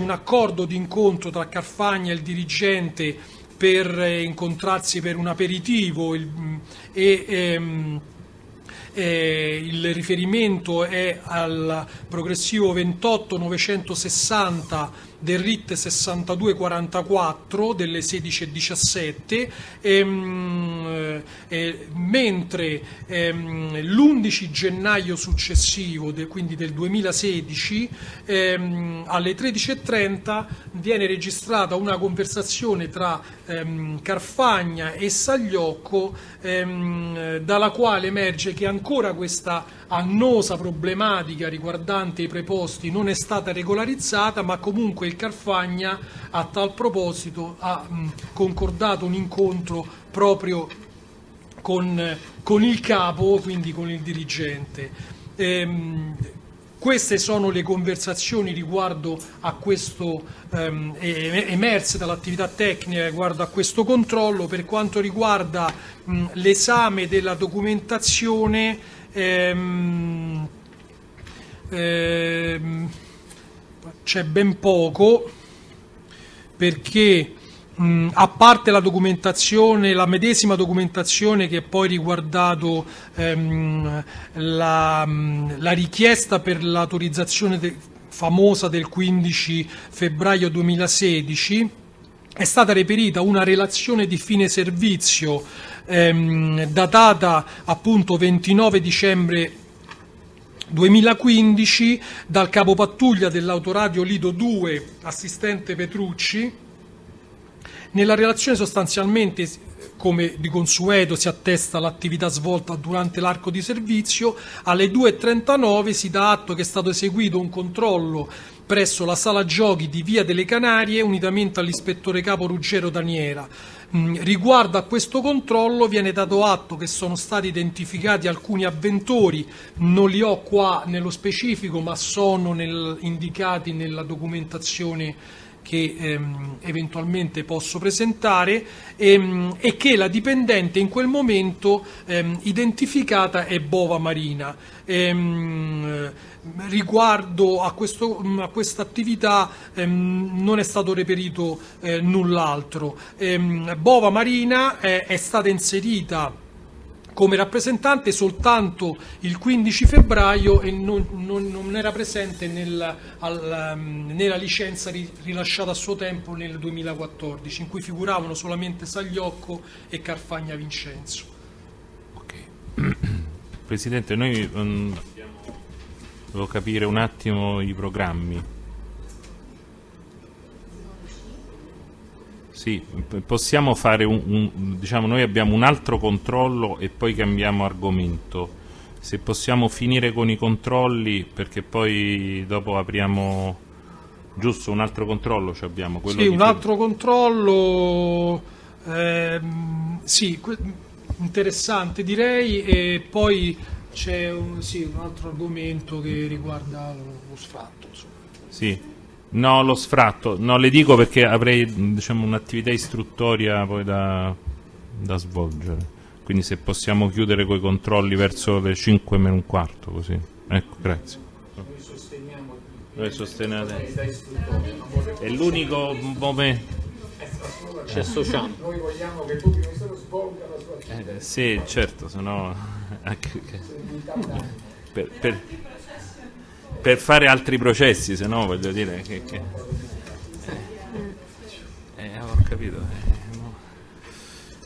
accordo di incontro tra Carfagna e il dirigente per incontrarsi per un aperitivo il riferimento è al progressivo 28.960 del RIT 6244 delle 16:17, mentre l'11 gennaio successivo, quindi del 2016, alle 13:30 viene registrata una conversazione tra Carfagna e Sagliocco, dalla quale emerge che ancora questa annosa problematica riguardante i preposti non è stata regolarizzata, ma comunque il Carfagna a tal proposito ha concordato un incontro proprio con il capo, quindi con il dirigente. Queste sono le conversazioni riguardo a questo, emerse dall'attività tecnica riguardo a questo controllo. Per quanto riguarda l'esame della documentazione, c'è ben poco, perché a parte la documentazione, la medesima documentazione che poi riguardato la richiesta per l'autorizzazione famosa del 15 febbraio 2016, è stata reperita una relazione di fine servizio datata appunto 29 dicembre 2015 dal capopattuglia dell'autoradio Lido 2, assistente Petrucci. Nella relazione sostanzialmente, come di consueto, si attesta l'attività svolta durante l'arco di servizio. Alle 2:39 si dà atto che è stato eseguito un controllo presso la sala giochi di Via delle Canarie unitamente all'ispettore capo Ruggero Daniera. Riguardo a questo controllo viene dato atto che sono stati identificati alcuni avventori, non li ho qua nello specifico ma sono indicati nella documentazione che eventualmente posso presentare, e che la dipendente in quel momento identificata è Bova Marina. Riguardo a questa attività non è stato reperito null'altro. Bova Marina è stata inserita come rappresentante soltanto il 15 febbraio e non era presente nella licenza rilasciata a suo tempo nel 2014, in cui figuravano solamente Sagliocco e Carfagna Vincenzo. Okay. Presidente, noi devo capire un attimo i programmi. Sì, possiamo fare diciamo, noi abbiamo un altro controllo e poi cambiamo argomento. Se possiamo finire con i controlli, perché poi dopo apriamo, giusto, un altro controllo ci abbiamo. Quello sì, un altro controllo, sì, interessante direi, e poi c'è un altro argomento che riguarda lo sfratto. Insomma. Sì. No, lo sfratto, no, le dico perché avrei, diciamo, un'attività istruttoria poi da svolgere, quindi se possiamo chiudere coi controlli verso le 5:15, così. Ecco, grazie. Noi sosteniamo l'attività istruttoria. È l'unico momento. Ci associamo. Noi vogliamo che tutto il Ministero svolga la sua attività. Sì, certo, sennò per fare altri processi, se no voglio dire ho capito.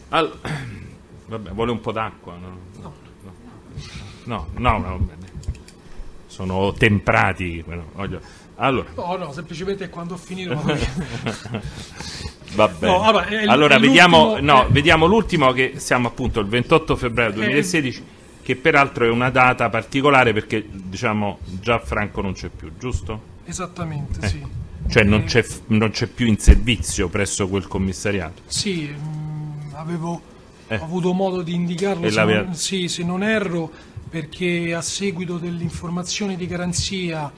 Vabbè, vuole un po' d'acqua? No, va bene. Sono temprati. Allora. No, semplicemente quando ho finito. Va bene. No, vabbè, allora vediamo l'ultimo, che siamo appunto il 28 febbraio 2016, che peraltro è una data particolare perché diciamo già Franco non c'è più, giusto? Esattamente, sì. Cioè non c'è più in servizio presso quel commissariato? Sì, avevo avuto modo di indicarlo, se non erro, perché a seguito dell'informazione di garanzia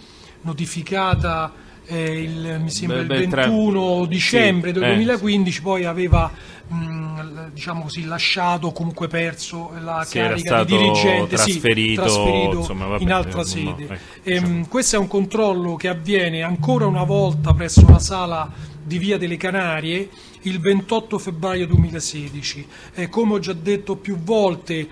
notificata mi sembra il 21 dicembre del 2015, poi aveva diciamo così lasciato, comunque perso la carica di dirigente, trasferito insomma, in altra sede. Questo è un controllo che avviene ancora una volta presso la sala di Via delle Canarie il 28 febbraio 2016. Come ho già detto più volte,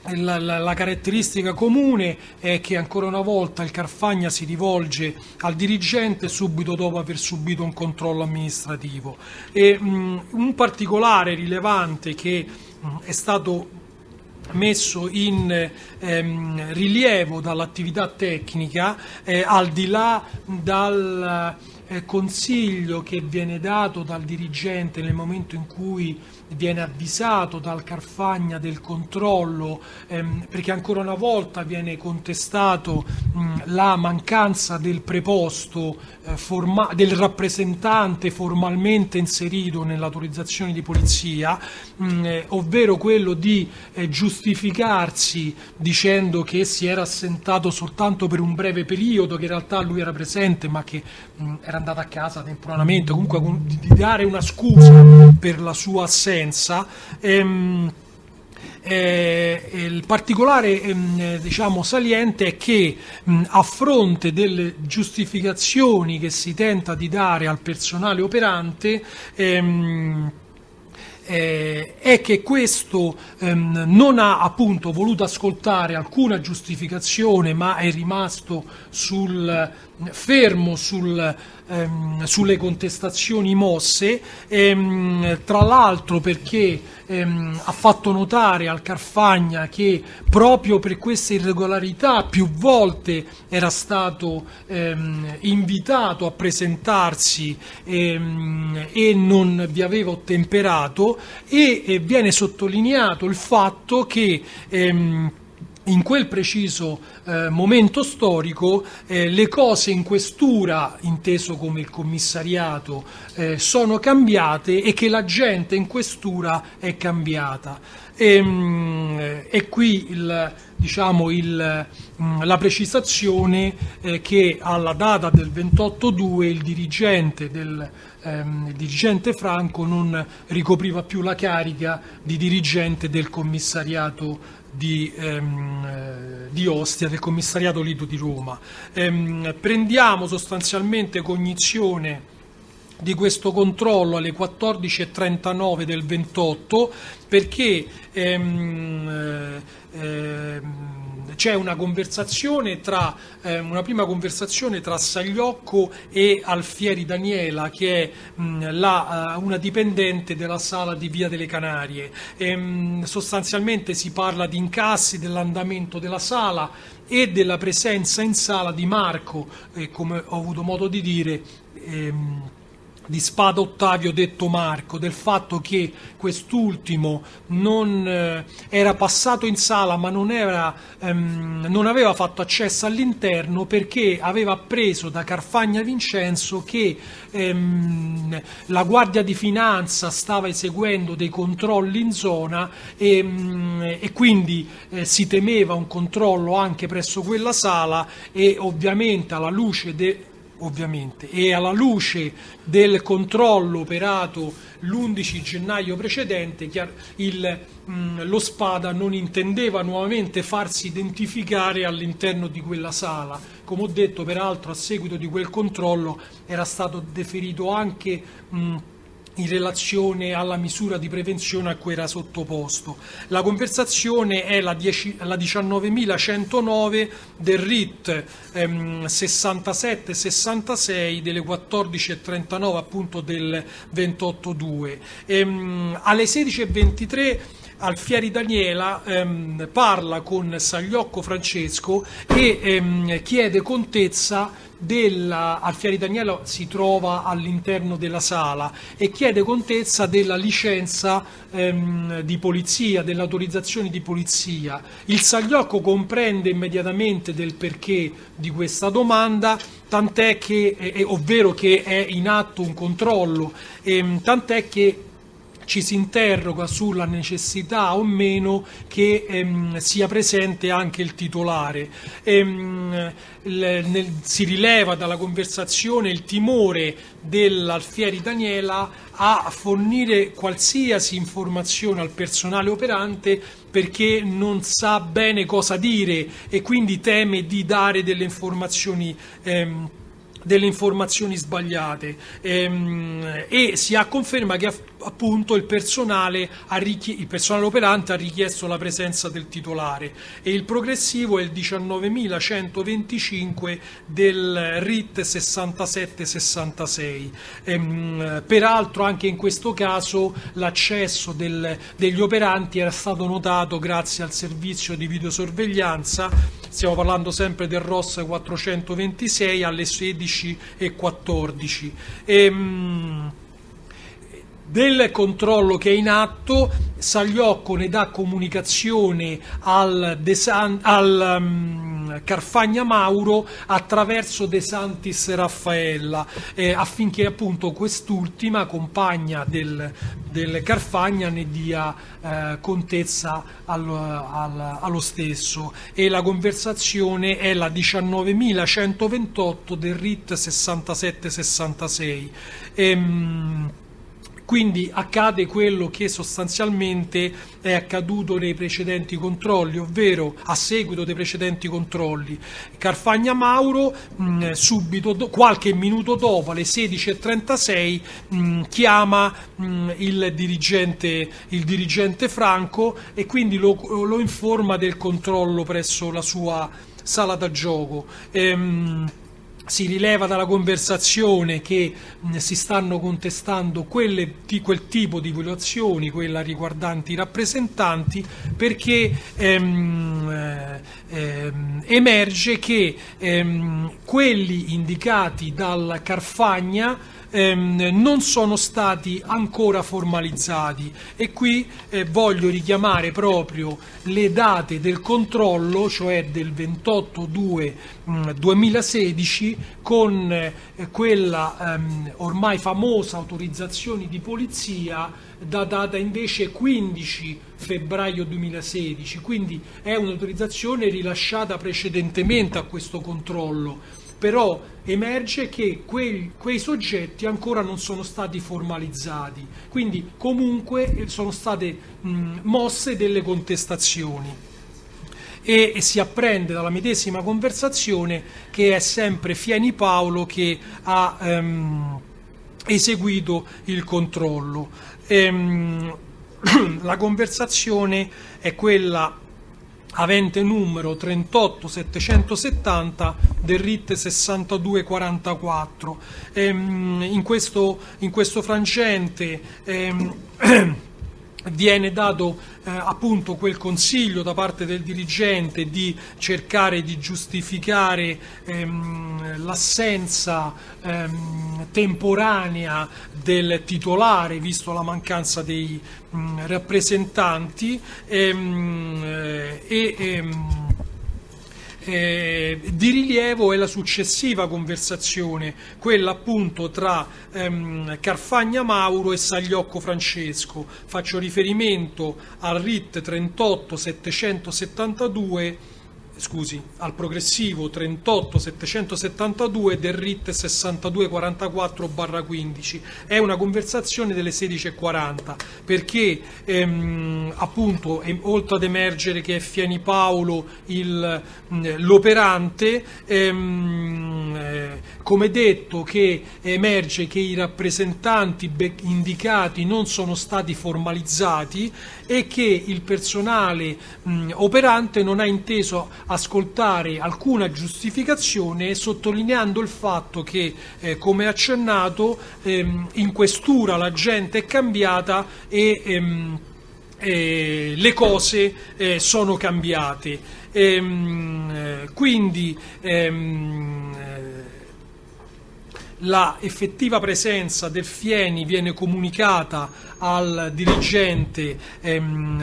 la caratteristica comune è che ancora una volta il Carfagna si rivolge al dirigente subito dopo aver subito un controllo amministrativo. Un particolare rilevante che è stato messo in rilievo dall'attività tecnica, al di là dal consiglio che viene dato dal dirigente nel momento in cui viene avvisato dal Carfagna del controllo, perché ancora una volta viene contestato la mancanza del preposto del rappresentante formalmente inserito nell'autorizzazione di polizia, ovvero quello di giustificarsi dicendo che si era assentato soltanto per un breve periodo, che in realtà lui era presente ma che era andato a casa temporaneamente, comunque di dare una scusa per la sua assenza. Il particolare diciamo saliente è che a fronte delle giustificazioni che si tenta di dare al personale operante, è che questo non ha appunto voluto ascoltare alcuna giustificazione, ma è rimasto fermo sulle contestazioni mosse, tra l'altro perché ha fatto notare al Carfagna che proprio per queste irregolarità più volte era stato invitato a presentarsi e non vi aveva ottemperato, e viene sottolineato il fatto che in quel preciso momento storico le cose in questura, inteso come il commissariato, sono cambiate e che la gente in questura è cambiata. E qui la precisazione che alla data del 28/2 il dirigente Franco non ricopriva più la carica di dirigente del commissariato di Ostia, del commissariato Lido di Roma. Prendiamo sostanzialmente cognizione di questo controllo alle 14:39 del 28 perché c'è una prima conversazione tra Sagliocco e Alfieri Daniela, che è una dipendente della sala di Via delle Canarie. Sostanzialmente si parla di incassi, dell'andamento della sala e della presenza in sala di Marco, come ho avuto modo di dire, di Spada Ottavio detto Marco, del fatto che quest'ultimo non era passato in sala ma non aveva fatto accesso all'interno perché aveva appreso da Carfagna Vincenzo che la Guardia di Finanza stava eseguendo dei controlli in zona e quindi si temeva un controllo anche presso quella sala, e ovviamente alla luce ovviamente, e alla luce del controllo operato l'11 gennaio precedente, lo Spada non intendeva nuovamente farsi identificare all'interno di quella sala. Come ho detto, peraltro, a seguito di quel controllo era stato deferito anche in relazione alla misura di prevenzione a cui era sottoposto. La conversazione è la 19.109 del RIT 67-66 delle 14.39 appunto del 28/2. Alle 16.23 Alfieri Daniela parla con Sagliocco Francesco e chiede contezza Alfieri Daniela si trova all'interno della sala e chiede contezza della licenza di polizia, dell'autorizzazione di polizia. Il Sagliocco comprende immediatamente del perché di questa domanda, tant'è che, ovvero che è in atto un controllo, tant'è che ci si interroga sulla necessità o meno che sia presente anche il titolare. Si rileva dalla conversazione il timore dell'Alfieri Daniela a fornire qualsiasi informazione al personale operante perché non sa bene cosa dire e quindi teme di dare delle informazioni sbagliate, e si conferma che appunto il personale operante ha richiesto la presenza del titolare, e il progressivo è il 19.125 del RIT 67-66. Peraltro anche in questo caso l'accesso degli operanti era stato notato grazie al servizio di videosorveglianza. Stiamo parlando sempre del ROS 426 alle 16:14. Del controllo che è in atto, Sagliocco ne dà comunicazione al Carfagna Mauro attraverso De Santis Raffaella, affinché appunto quest'ultima, compagna del Carfagna, ne dia contezza allo stesso, e la conversazione è la 19.128 del RIT 67-66. Quindi accade quello che sostanzialmente è accaduto nei precedenti controlli, ovvero a seguito dei precedenti controlli. Carfagna Mauro, subito, qualche minuto dopo, alle 16:36, chiama il dirigente Franco e quindi lo informa del controllo presso la sua sala da gioco. Si rileva dalla conversazione che si stanno contestando quel tipo di violazioni, quella riguardanti i rappresentanti, perché emerge che quelli indicati dal Carfagna non sono stati ancora formalizzati, e qui voglio richiamare le date del controllo, cioè del 28/2/2016, con quella ormai famosa autorizzazione di polizia datata invece 15 febbraio 2016, quindi è un'autorizzazione rilasciata precedentemente a questo controllo. Però emerge che quei soggetti ancora non sono stati formalizzati, quindi comunque sono state mosse delle contestazioni, e si apprende dalla medesima conversazione che è sempre Fieni Paolo che ha eseguito il controllo. La conversazione è quella avente numero 38770 del RIT 6244. In questo frangente viene dato appunto quel consiglio da parte del dirigente di cercare di giustificare l'assenza temporanea del titolare, visto la mancanza dei rappresentanti, di rilievo è la successiva conversazione, quella appunto tra Carfagna Mauro e Sagliocco Francesco. Faccio riferimento al RIT 38 772 al progressivo 38.772 del RIT 6244/15. È una conversazione delle 16:40, perché appunto oltre ad emergere che è Fieni Paolo l'operante, come detto, che emerge che i rappresentanti indicati non sono stati formalizzati e che il personale operante non ha inteso ascoltare alcuna giustificazione, sottolineando il fatto che, come accennato, in questura la gente è cambiata e le cose sono cambiate. Quindi la effettiva presenza del Fieni viene comunicata al dirigente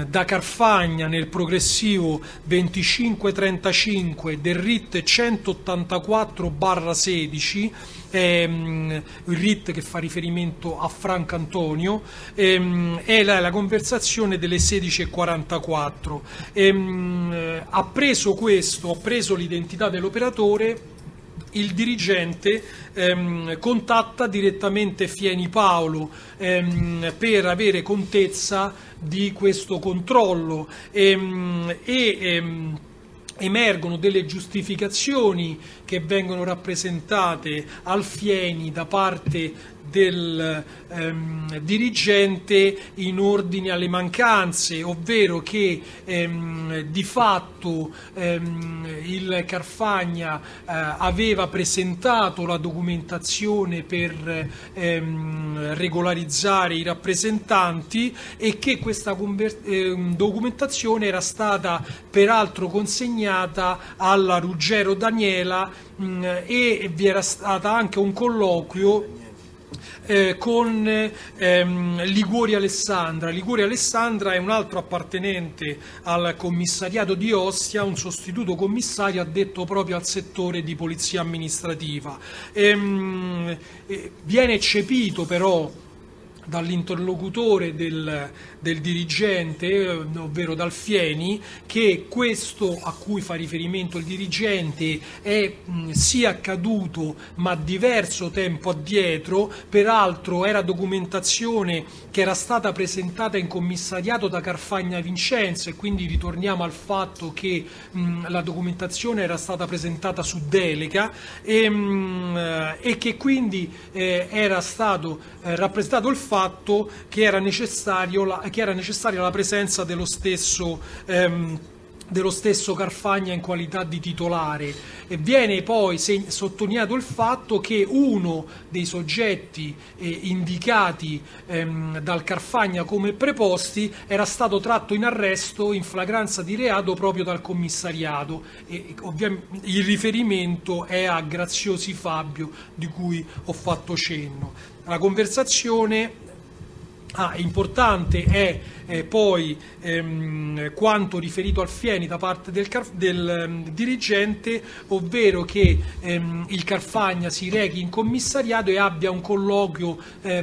da Carfagna nel progressivo 2535 del RIT 184/16, il RIT che fa riferimento a Franco Antonio, è la conversazione delle 16:44. Ha preso l'identità dell'operatore. Il dirigente contatta direttamente Fieni Paolo per avere contezza di questo controllo emergono delle giustificazioni che vengono rappresentate al Fieni da parte del dirigente in ordine alle mancanze, ovvero che di fatto il Carfagna aveva presentato la documentazione per regolarizzare i rappresentanti e che questa documentazione era stata peraltro consegnata alla Ruggero Daniela e vi era stato anche un colloquio con Liguori Alessandra. Liguori Alessandra è un altro appartenente al commissariato di Ostia, un sostituto commissario addetto proprio al settore di polizia amministrativa. Viene eccepito però dall'interlocutore del dirigente, ovvero dal Fieni, che questo a cui fa riferimento il dirigente sia accaduto ma diverso tempo addietro. Peraltro era documentazione che era stata presentata in commissariato da Carfagna Vincenzo, e quindi ritorniamo al fatto che la documentazione era stata presentata su delega e che quindi era stato rappresentato il fatto che era necessaria la presenza dello stesso Carfagna in qualità di titolare. E viene poi sottolineato il fatto che uno dei soggetti indicati dal Carfagna come preposti era stato tratto in arresto in flagranza di reato proprio dal commissariato, e ovviamente il riferimento è a Graziosi Fabio, di cui ho fatto cenno. La conversazione importante è poi quanto riferito al Fieni da parte del dirigente, ovvero che il Carfagna si rechi in commissariato e abbia un colloquio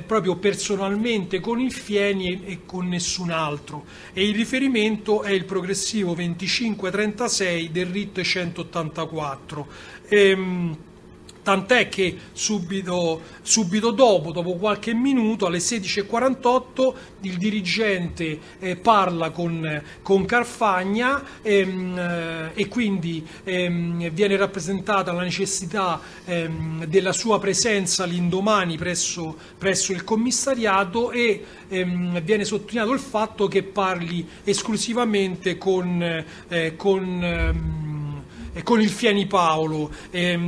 proprio personalmente con il Fieni e con nessun altro, e il riferimento è il progressivo 2536 del RIT 184. Tant'è che subito dopo qualche minuto, alle 16:48, il dirigente parla con Carfagna e quindi viene rappresentata la necessità della sua presenza l'indomani presso il commissariato, e viene sottolineato il fatto che parli esclusivamente con il Fieni Paolo, e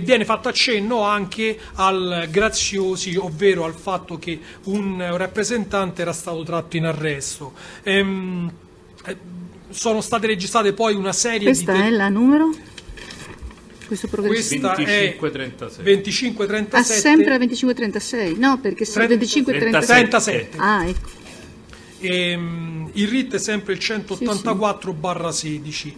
viene fatto accenno anche al Graziosi, ovvero al fatto che un rappresentante era stato tratto in arresto. Sono state registrate poi una serie Questa è la numero? Questa 2536. 2537. Sempre la 2536? No, perché se 2537. Ah, ecco. Il RIT è sempre il 184/16.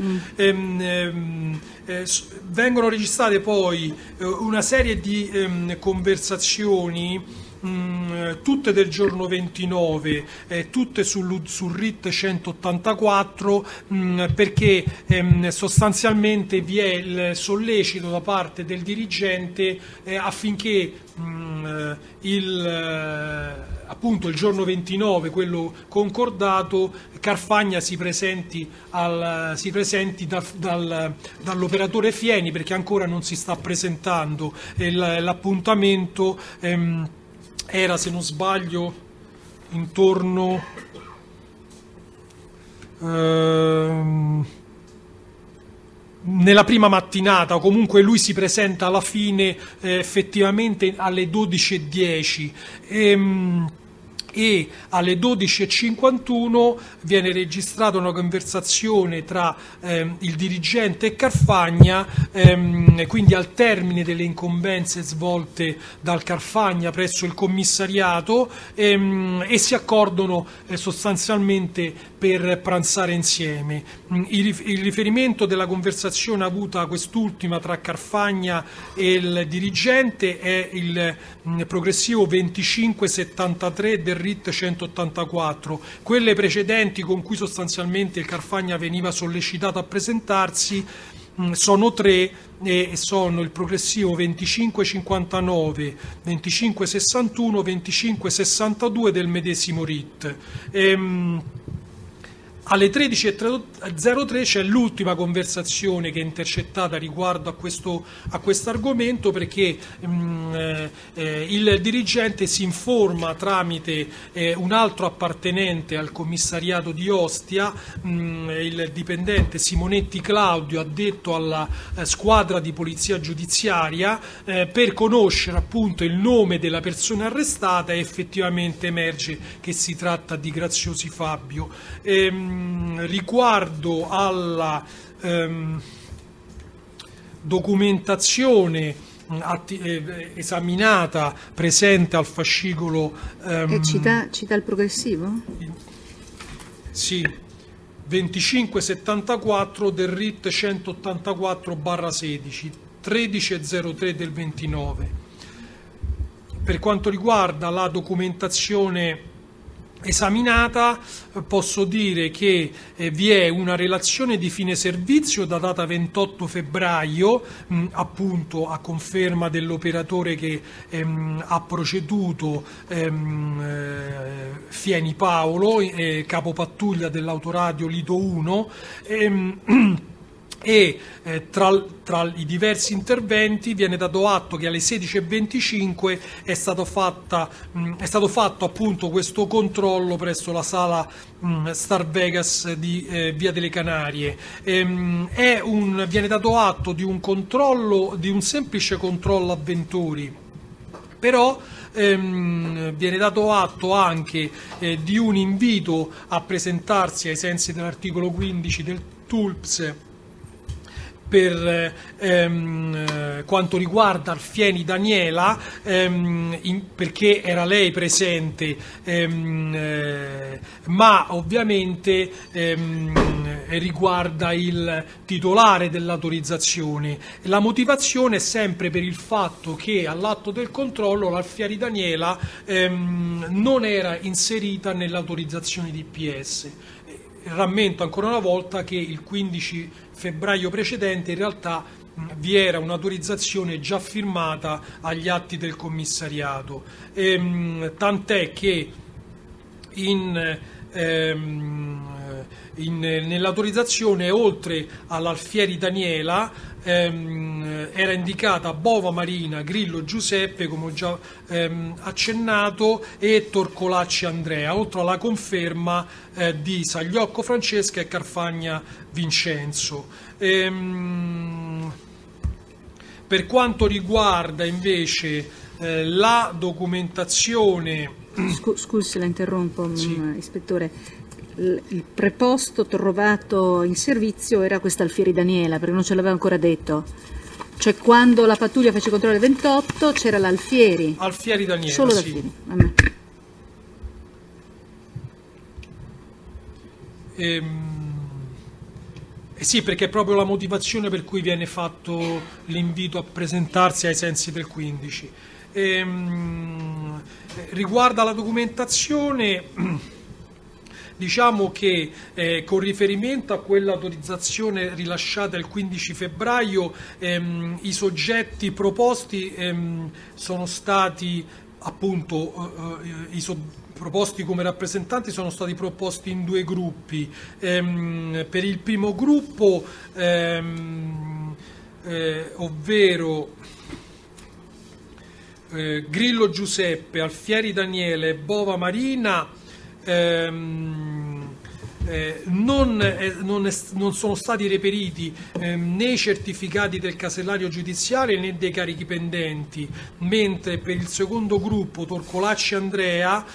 Vengono registrate poi una serie di conversazioni tutte del giorno 29, tutte sul RIT 184, perché sostanzialmente vi è il sollecito da parte del dirigente affinché appunto il giorno 29, quello concordato, Carfagna si presenti dall'operatore Fieni, perché ancora non si sta presentando. L'appuntamento era, se non sbaglio, intorno nella prima mattinata, o comunque lui si presenta alla fine effettivamente alle 12:10 e alle 12:51 viene registrata una conversazione tra il dirigente e Carfagna, quindi al termine delle incombenze svolte dal Carfagna presso il commissariato, e si accordano sostanzialmente per pranzare insieme. Il riferimento della conversazione avuta quest'ultima tra Carfagna e il dirigente è il progressivo 2573 del RIT 184. Quelle precedenti, con cui sostanzialmente il Carfagna veniva sollecitato a presentarsi, sono tre, e sono il progressivo 2559, 2561, 2562 del medesimo RIT. Alle 13:03 c'è l'ultima conversazione che è intercettata riguardo a questo argomento, perché il dirigente si informa tramite un altro appartenente al commissariato di Ostia, il dipendente Simonetti Claudio, addetto alla squadra di polizia giudiziaria, per conoscere appunto il nome della persona arrestata, e effettivamente emerge che si tratta di Graziosi Fabio. Riguardo alla documentazione esaminata presente al fascicolo, cita il progressivo? Sì, 2574 del RIT 184/16, 13:03 del 29. Per quanto riguarda la documentazione esaminata, posso dire che vi è una relazione di fine servizio datata 28 febbraio, appunto a conferma dell'operatore che ha proceduto, Fieni Paolo, capo pattuglia dell'autoradio Lido 1, e tra i diversi interventi viene dato atto che alle 16:25 è stato fatto appunto questo controllo presso la sala Star Vegas di Via delle Canarie. Viene dato atto di un controllo, di un semplice controllo avventori, però viene dato atto anche di un invito a presentarsi ai sensi dell'articolo 15 del TULPS per quanto riguarda Fieni Daniela, perché era lei presente, ma ovviamente riguarda il titolare dell'autorizzazione. La motivazione è sempre per il fatto che all'atto del controllo l'Alfieri Daniela non era inserita nell'autorizzazione DPS. Rammento ancora una volta che il 15 febbraio precedente in realtà vi era un'autorizzazione già firmata agli atti del commissariato, tant'è che nell'autorizzazione, oltre all'Alfieri Daniela, era indicata Bova Marina, Grillo Giuseppe, come ho già accennato, e Torcolacci Andrea, oltre alla conferma di Sagliocco Francesca e Carfagna Vincenzo. Per quanto riguarda invece la documentazione... Scusi se la interrompo, sì. Ispettore. Il preposto trovato in servizio era questa Alfieri Daniela, perché non ce l'aveva ancora detto. Cioè, quando la pattuglia fece controllo alle 28 c'era l'Alfieri. Alfieri Daniela, solo sì. Alfieri. Sì, perché è proprio la motivazione per cui viene fatto l'invito a presentarsi ai sensi del 15. Riguarda la documentazione, diciamo che con riferimento a quell'autorizzazione rilasciata il 15 febbraio i soggetti proposti sono stati appunto proposti come rappresentanti, sono stati proposti in due gruppi. Per il primo gruppo, ovvero Grillo Giuseppe, Alfieri Daniele, Bova Marina, non sono stati reperiti né i certificati del casellario giudiziale né dei carichi pendenti, mentre per il secondo gruppo, Torcolacci Andrea,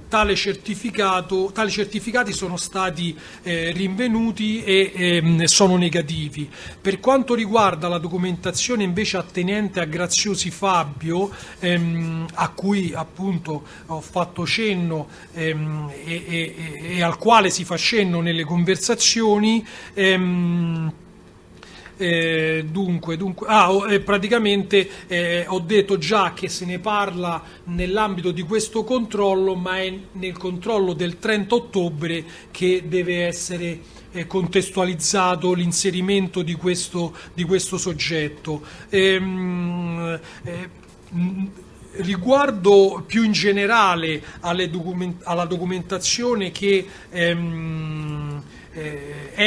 tali certificati sono stati rinvenuti e sono negativi. Per quanto riguarda la documentazione invece attenente a Graziosi Fabio, a cui appunto ho fatto cenno e al quale si fa cenno nelle conversazioni, praticamente ho detto già che se ne parla nell'ambito di questo controllo, ma è nel controllo del 30 ottobre che deve essere contestualizzato l'inserimento di questo soggetto. Riguardo più in generale alla documentazione che è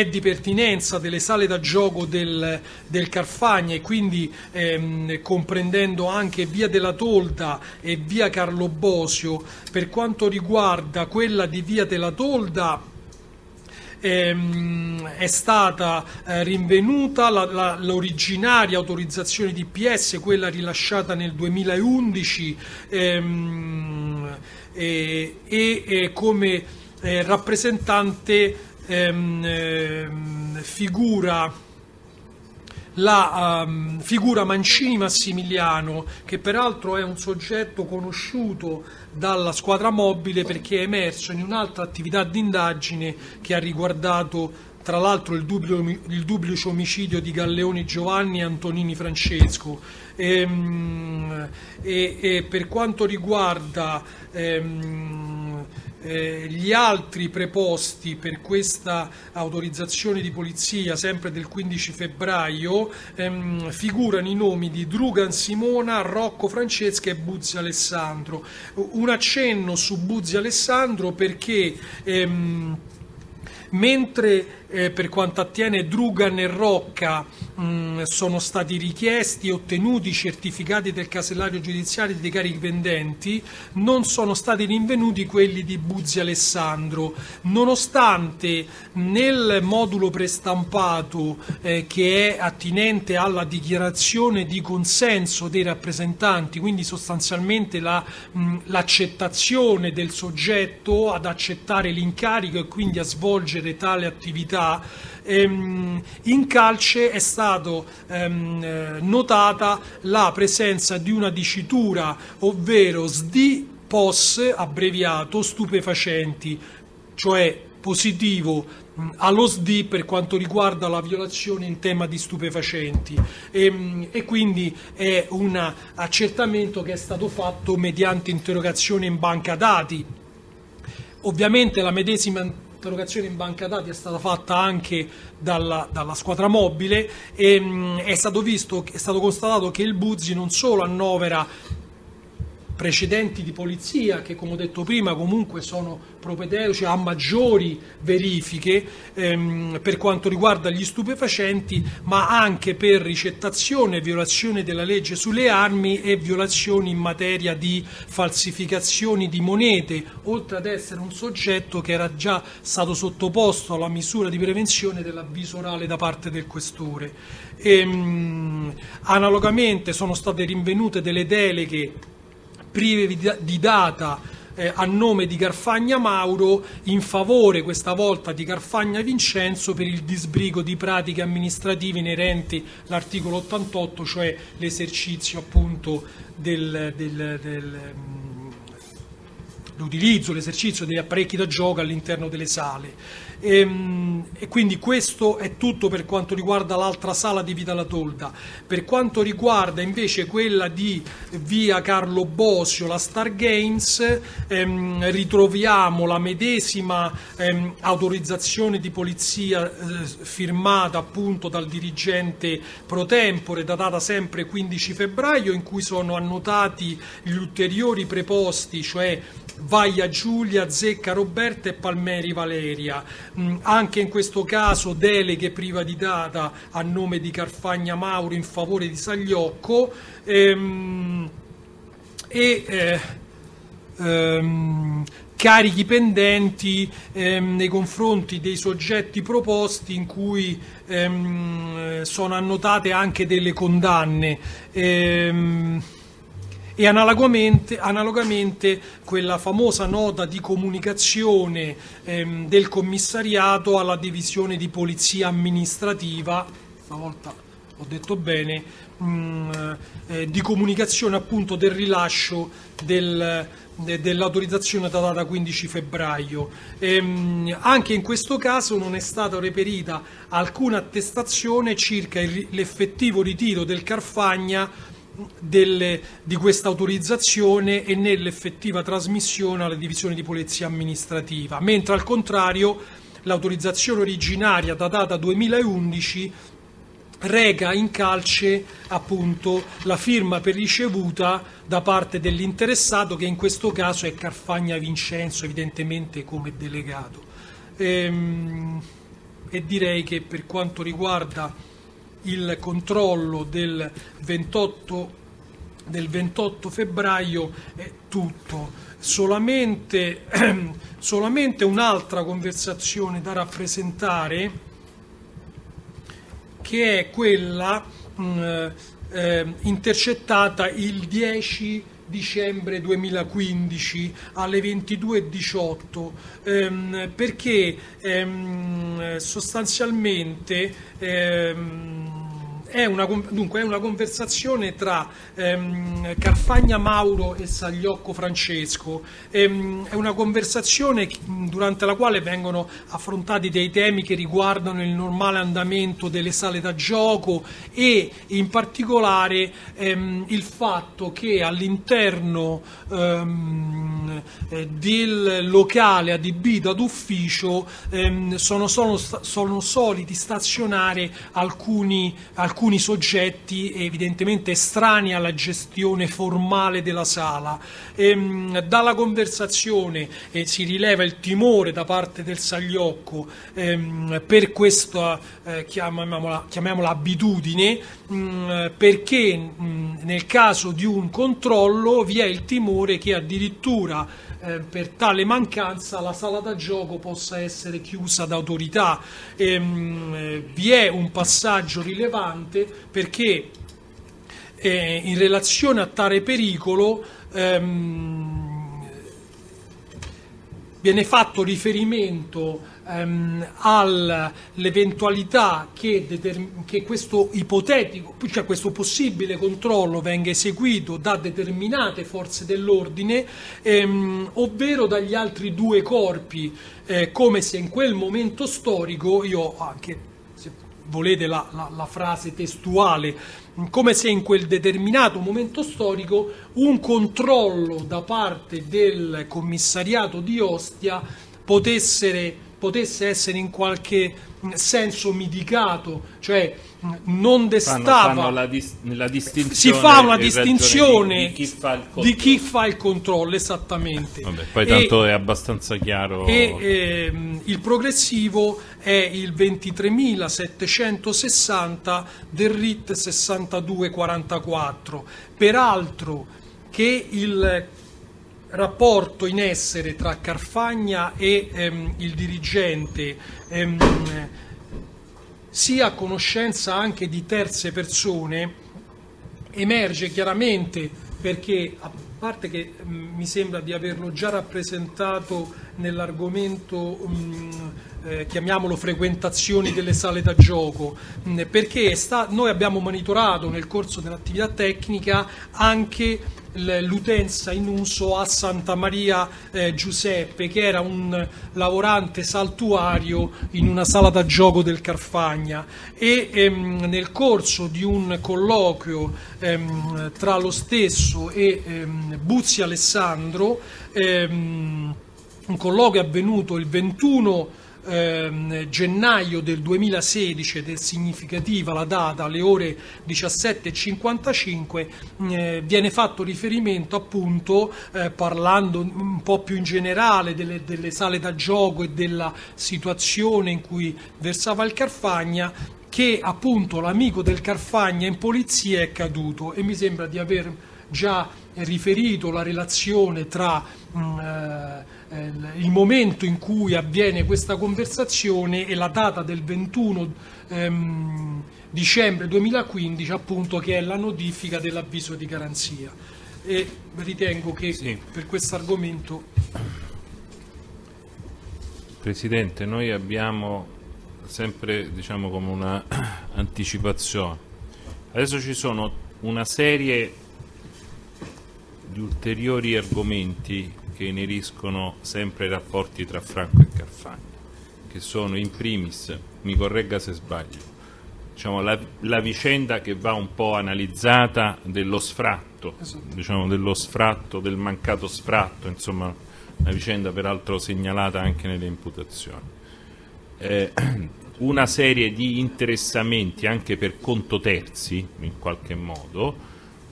di pertinenza delle sale da gioco del Carfagna e quindi comprendendo anche via della Tolda e via Carlo Bosio, per quanto riguarda quella di via della Tolda è stata rinvenuta l'originaria autorizzazione di DPS, quella rilasciata nel 2011 e come rappresentante figura la figura Mancini Massimiliano, che peraltro è un soggetto conosciuto dalla squadra mobile perché è emerso in un'altra attività di indagine che ha riguardato tra l'altro il duplice omicidio di Galleoni Giovanni e Antonini Francesco. E per quanto riguarda gli altri preposti per questa autorizzazione di polizia, sempre del 15 febbraio, figurano i nomi di Drugan Simona, Rocco Francesca e Buzzi Alessandro. Un accenno su Buzzi Alessandro perché mentre per quanto attiene Drugan e Rocca sono stati richiesti e ottenuti certificati del casellario giudiziario dei carichi pendenti, non sono stati rinvenuti quelli di Buzzi Alessandro, nonostante nel modulo prestampato che è attinente alla dichiarazione di consenso dei rappresentanti, quindi sostanzialmente l'accettazione del soggetto ad accettare l'incarico e quindi a svolgere tale attività, in calce è stato notata la presenza di una dicitura, ovvero SDI-POS abbreviato stupefacenti, cioè positivo allo SDI per quanto riguarda la violazione in tema di stupefacenti e quindi è un accertamento che è stato fatto mediante interrogazione in banca dati. Ovviamente la medesima interrogazione in banca dati è stata fatta anche dalla squadra mobile e è stato constatato che il Buzzi non solo annovera precedenti di polizia che, come ho detto prima, comunque sono propedeutici a maggiori verifiche per quanto riguarda gli stupefacenti, ma anche per ricettazione e violazione della legge sulle armi e violazioni in materia di falsificazioni di monete, oltre ad essere un soggetto che era già stato sottoposto alla misura di prevenzione dell'avviso orale da parte del questore. Analogamente sono state rinvenute delle deleghe prive di data a nome di Carfagna Mauro in favore questa volta di Carfagna Vincenzo per il disbrigo di pratiche amministrative inerenti all'articolo 88, cioè l'esercizio appunto l'utilizzo, l'esercizio degli apparecchi da gioco all'interno delle sale. E quindi questo è tutto per quanto riguarda l'altra sala di Via Della Tolda. Per quanto riguarda invece quella di via Carlo Bosio, la Star Games, ritroviamo la medesima autorizzazione di polizia firmata appunto dal dirigente pro tempore, datata sempre 15 febbraio, in cui sono annotati gli ulteriori preposti, cioè Vaglia Giulia, Zecca Roberta e Palmeri Valeria. Anche in questo caso deleghe priva di data a nome di Carfagna Mauro in favore di Sagliocco carichi pendenti nei confronti dei soggetti proposti, in cui sono annotate anche delle condanne. E analogamente quella famosa nota di comunicazione del commissariato alla divisione di polizia amministrativa, stavolta ho detto bene, di comunicazione appunto del rilascio dell'autorizzazione datata 15 febbraio. Anche in questo caso non è stata reperita alcuna attestazione circa l'effettivo ritiro del Carfagna di questa autorizzazione e nell'effettiva trasmissione alla divisione di polizia amministrativa, mentre al contrario l'autorizzazione originaria datata 2011 reca in calce appunto la firma per ricevuta da parte dell'interessato, che in questo caso è Carfagna Vincenzo, evidentemente come delegato. E direi che per quanto riguarda il controllo del 28 febbraio è tutto. Solamente un'altra conversazione da rappresentare, che è quella intercettata il 10 dicembre 2015 alle 22:18, perché sostanzialmente è una conversazione tra Carfagna Mauro e Sagliocco Francesco. È una conversazione durante la quale vengono affrontati dei temi che riguardano il normale andamento delle sale da gioco e in particolare il fatto che all'interno del locale adibito ad ufficio sono soliti stazionare alcuni soggetti evidentemente estranei alla gestione formale della sala. Dalla conversazione si rileva il timore da parte del Sagliocco per questa chiamiamola abitudine, perché nel caso di un controllo vi è il timore che addirittura per tale mancanza la sala da gioco possa essere chiusa da autorità. Vi è un passaggio rilevante, perché in relazione a tale pericolo viene fatto riferimento all'eventualità che questo ipotetico, cioè questo possibile controllo venga eseguito da determinate forze dell'ordine, ovvero dagli altri due corpi, come se in quel momento storico, io anche, se volete la frase testuale, come se in quel determinato momento storico un controllo da parte del commissariato di Ostia potesse essere in qualche senso mitigato, cioè non destava, si fa una distinzione di chi fa il controllo, esattamente. Vabbè, poi tanto è abbastanza chiaro. Il progressivo è il 23.760 del RIT 6244. Peraltro che il rapporto in essere tra Carfagna e il dirigente sia a conoscenza anche di terze persone emerge chiaramente, perché a parte che mi sembra di averlo già rappresentato nell'argomento chiamiamolo frequentazioni delle sale da gioco, perché noi abbiamo monitorato nel corso dell'attività tecnica anche l'utenza in uso a Santa Maria Giuseppe, che era un lavorante saltuario in una sala da gioco del Carfagna, e nel corso di un colloquio tra lo stesso e Buzzi Alessandro, un colloquio avvenuto il 21 gennaio del 2016, ed è significativa la data, alle ore 17:55, viene fatto riferimento appunto, parlando un po' più in generale delle sale da gioco e della situazione in cui versava il Carfagna, che appunto l'amico del Carfagna in polizia è caduto, e mi sembra di aver già riferito la relazione tra il momento in cui avviene questa conversazione e la data del 21 dicembre 2015, appunto, che è la notifica dell'avviso di garanzia. E ritengo che sì, per questo argomento... Presidente, noi abbiamo sempre, diciamo, come una anticipazione. Adesso ci sono una serie di ulteriori argomenti che ineriscono sempre i rapporti tra Franco e Carfagna, che sono in primis, mi corregga se sbaglio, diciamo, la vicenda che va un po' analizzata dello sfratto, diciamo, dello sfratto, del mancato sfratto, insomma una vicenda peraltro segnalata anche nelle imputazioni, una serie di interessamenti anche per conto terzi in qualche modo,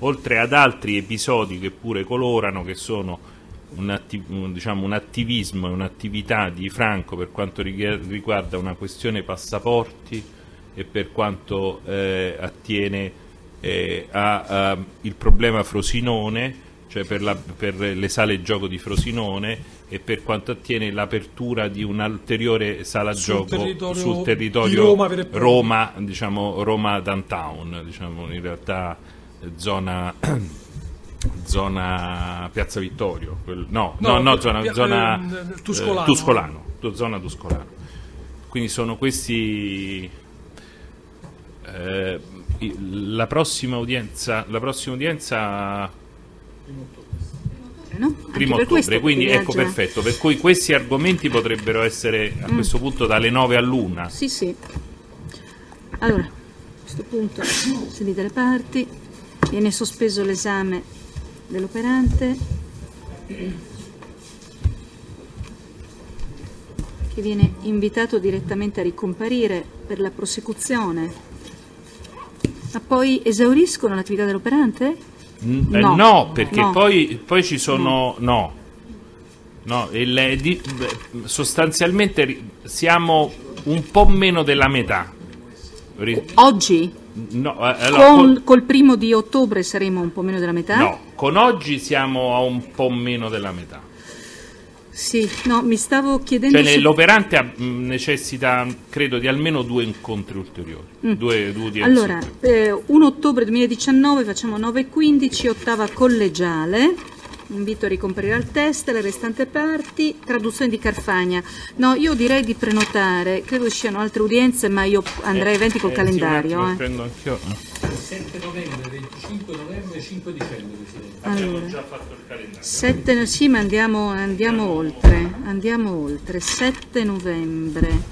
oltre ad altri episodi che pure colorano, che sono un attivismo e un'attività di Franco per quanto riguarda una questione passaporti e per quanto attiene il problema Frosinone, cioè per le sale gioco di Frosinone, e per quanto attiene l'apertura di un'ulteriore sala gioco sul territorio di Roma, diciamo Roma Downtown, diciamo in realtà zona Piazza Vittorio, zona Tuscolano, zona Tuscolano. Quindi sono questi la prossima udienza primo ottobre, quindi ecco, perfetto, per cui questi argomenti potrebbero essere a questo punto dalle 9 all'1. Sì, sì. Allora, a questo punto, sentite le parti, viene sospeso l'esame dell'operante, che viene invitato direttamente a ricomparire per la prosecuzione. Ma poi esauriscono l'attività dell'operante? No, perché no. Poi ci sono sostanzialmente siamo un po' meno della metà. Oggi? No, allora, col 1° di ottobre saremo un po' meno della metà? No, con oggi siamo a un po' meno della metà. Sì, no, mi stavo chiedendo... Cioè l'operante necessita, credo, di almeno 2 incontri ulteriori. Due udienze. Allora, 1 ottobre 2019 facciamo 9:15, ottava collegiale. Invito a ricomparire al test le restanti parti, traduzione di Carfagna. No, io direi di prenotare, credo ci siano altre udienze, ma io andrei avanti col calendario. Sì, prendo anch'io. 7 novembre, 25 novembre e 5 dicembre. Abbiamo già fatto il calendario. 7, sì, ma andiamo oltre. 7 novembre.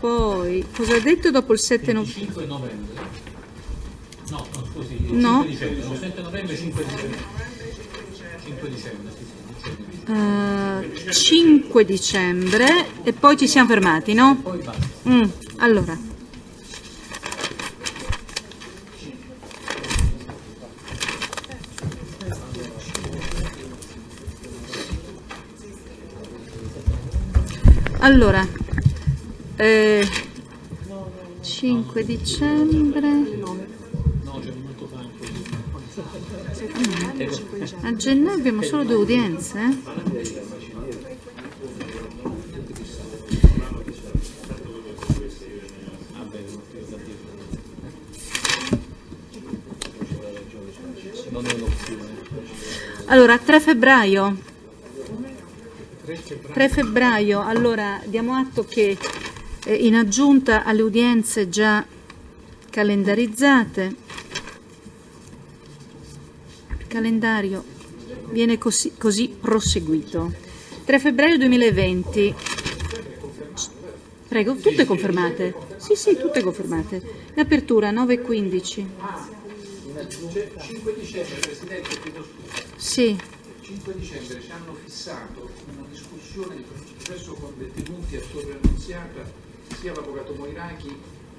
Poi, cosa ha detto dopo il 7 novembre? 5 novembre? No, scusi, no. 5 dicembre, 7 novembre e 5 dicembre. 5 dicembre, sì. 5 dicembre e poi ci siamo fermati, no? Allora, Allora, 5 dicembre, a gennaio abbiamo solo 2 udienze, Allora, 3 febbraio. 3 febbraio, allora diamo atto che in aggiunta alle udienze già calendarizzate calendario viene così proseguito. 3 febbraio 2020. Prego, tutte confermate? Sì, sì, tutte confermate. In apertura 9:15. 5 dicembre, Presidente, chiedo scusa. Sì. 5 dicembre ci hanno fissato una discussione di processo con detenuti a Torre Annunziata, sia l'avvocato Moiraghi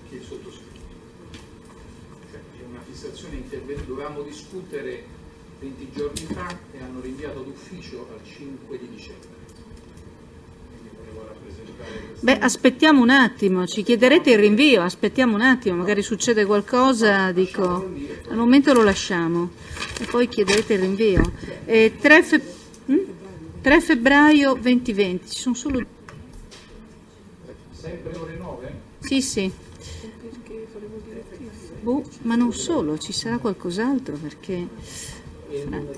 che il sottoscritto. Cioè, è una fissazione intervenuta, dovevamo discutere 20 giorni fa e hanno rinviato d'ufficio al 5 di dicembre. Beh, aspettiamo un attimo, ci chiederete il rinvio, aspettiamo un attimo, magari succede qualcosa, dico, al momento lo lasciamo e poi chiederete il rinvio. 3 febbraio 2020, ci sono solo... Sempre ore 9? Sì, sì. Ma non solo, ci sarà qualcos'altro perché... Franco,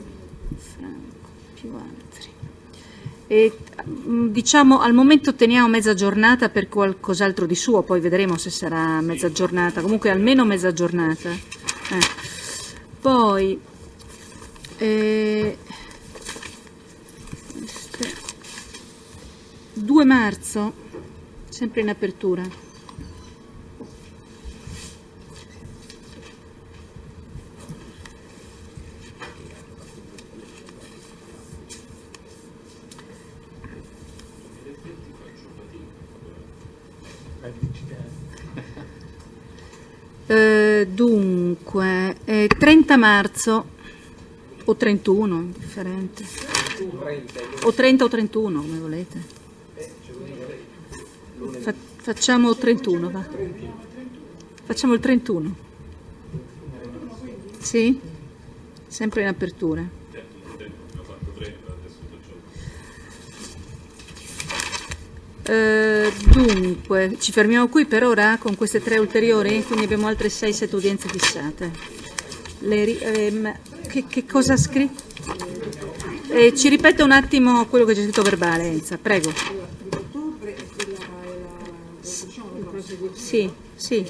più altri. Diciamo al momento teniamo mezza giornata per qualcos'altro di suo, poi vedremo se sarà mezza giornata, comunque almeno mezza giornata. Poi 2 marzo, sempre in apertura. Dunque, 30 marzo o 31, differente. O 30 o 31, come volete. Facciamo 31, va. Facciamo il 31. Sì? Sempre in apertura. Dunque, ci fermiamo qui per ora con queste 3 ulteriori, quindi abbiamo altre 6-7 udienze fissate. Che cosa ha scritto? Ci ripete un attimo quello che c'è scritto verbale, Enza, prego. Sì, sì.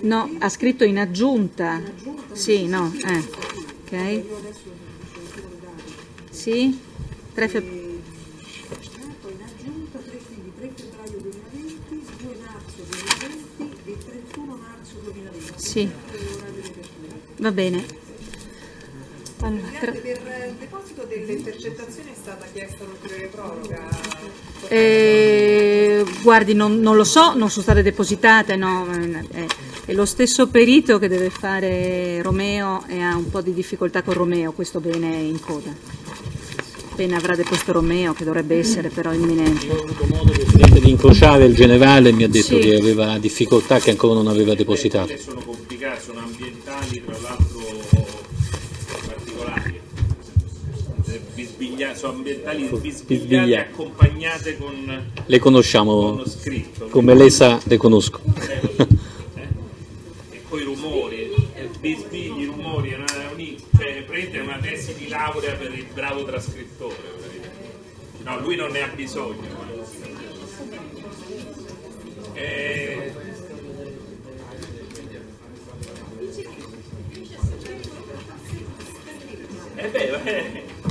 No, ha scritto in aggiunta. Sì, no, ok. Sì. 3 febbraio 2020, 2 marzo 2020 e 31 marzo 2020. Sì, va bene. Allora, per il deposito delle intercettazioni è stata chiesta un'ulteriore proroga? Guardi, non lo so, non sono state depositate, no, è lo stesso perito che deve fare Romeo e ha un po' di difficoltà con Romeo, questo bene è in coda. Appena avrà deposto Romeo, che dovrebbe essere però imminente. Io ho avuto modo, Presidente, di incrociare il generale e mi ha detto che aveva difficoltà, che ancora non aveva depositato. Sono complicate, sono ambientali, tra l'altro particolari. Sono ambientali bisbigliate accompagnate con... Le conosciamo, con scritto, come lei sa, le conosco. E poi i rumori, bisbigli, i rumori, cioè prende una tesi di laurea per il bravo trascrittore. No, lui non ne ha bisogno.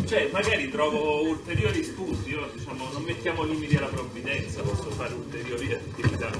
Cioè, magari trovo ulteriori spunti, io, diciamo, non mettiamo limiti alla provvidenza, posso fare ulteriori attività.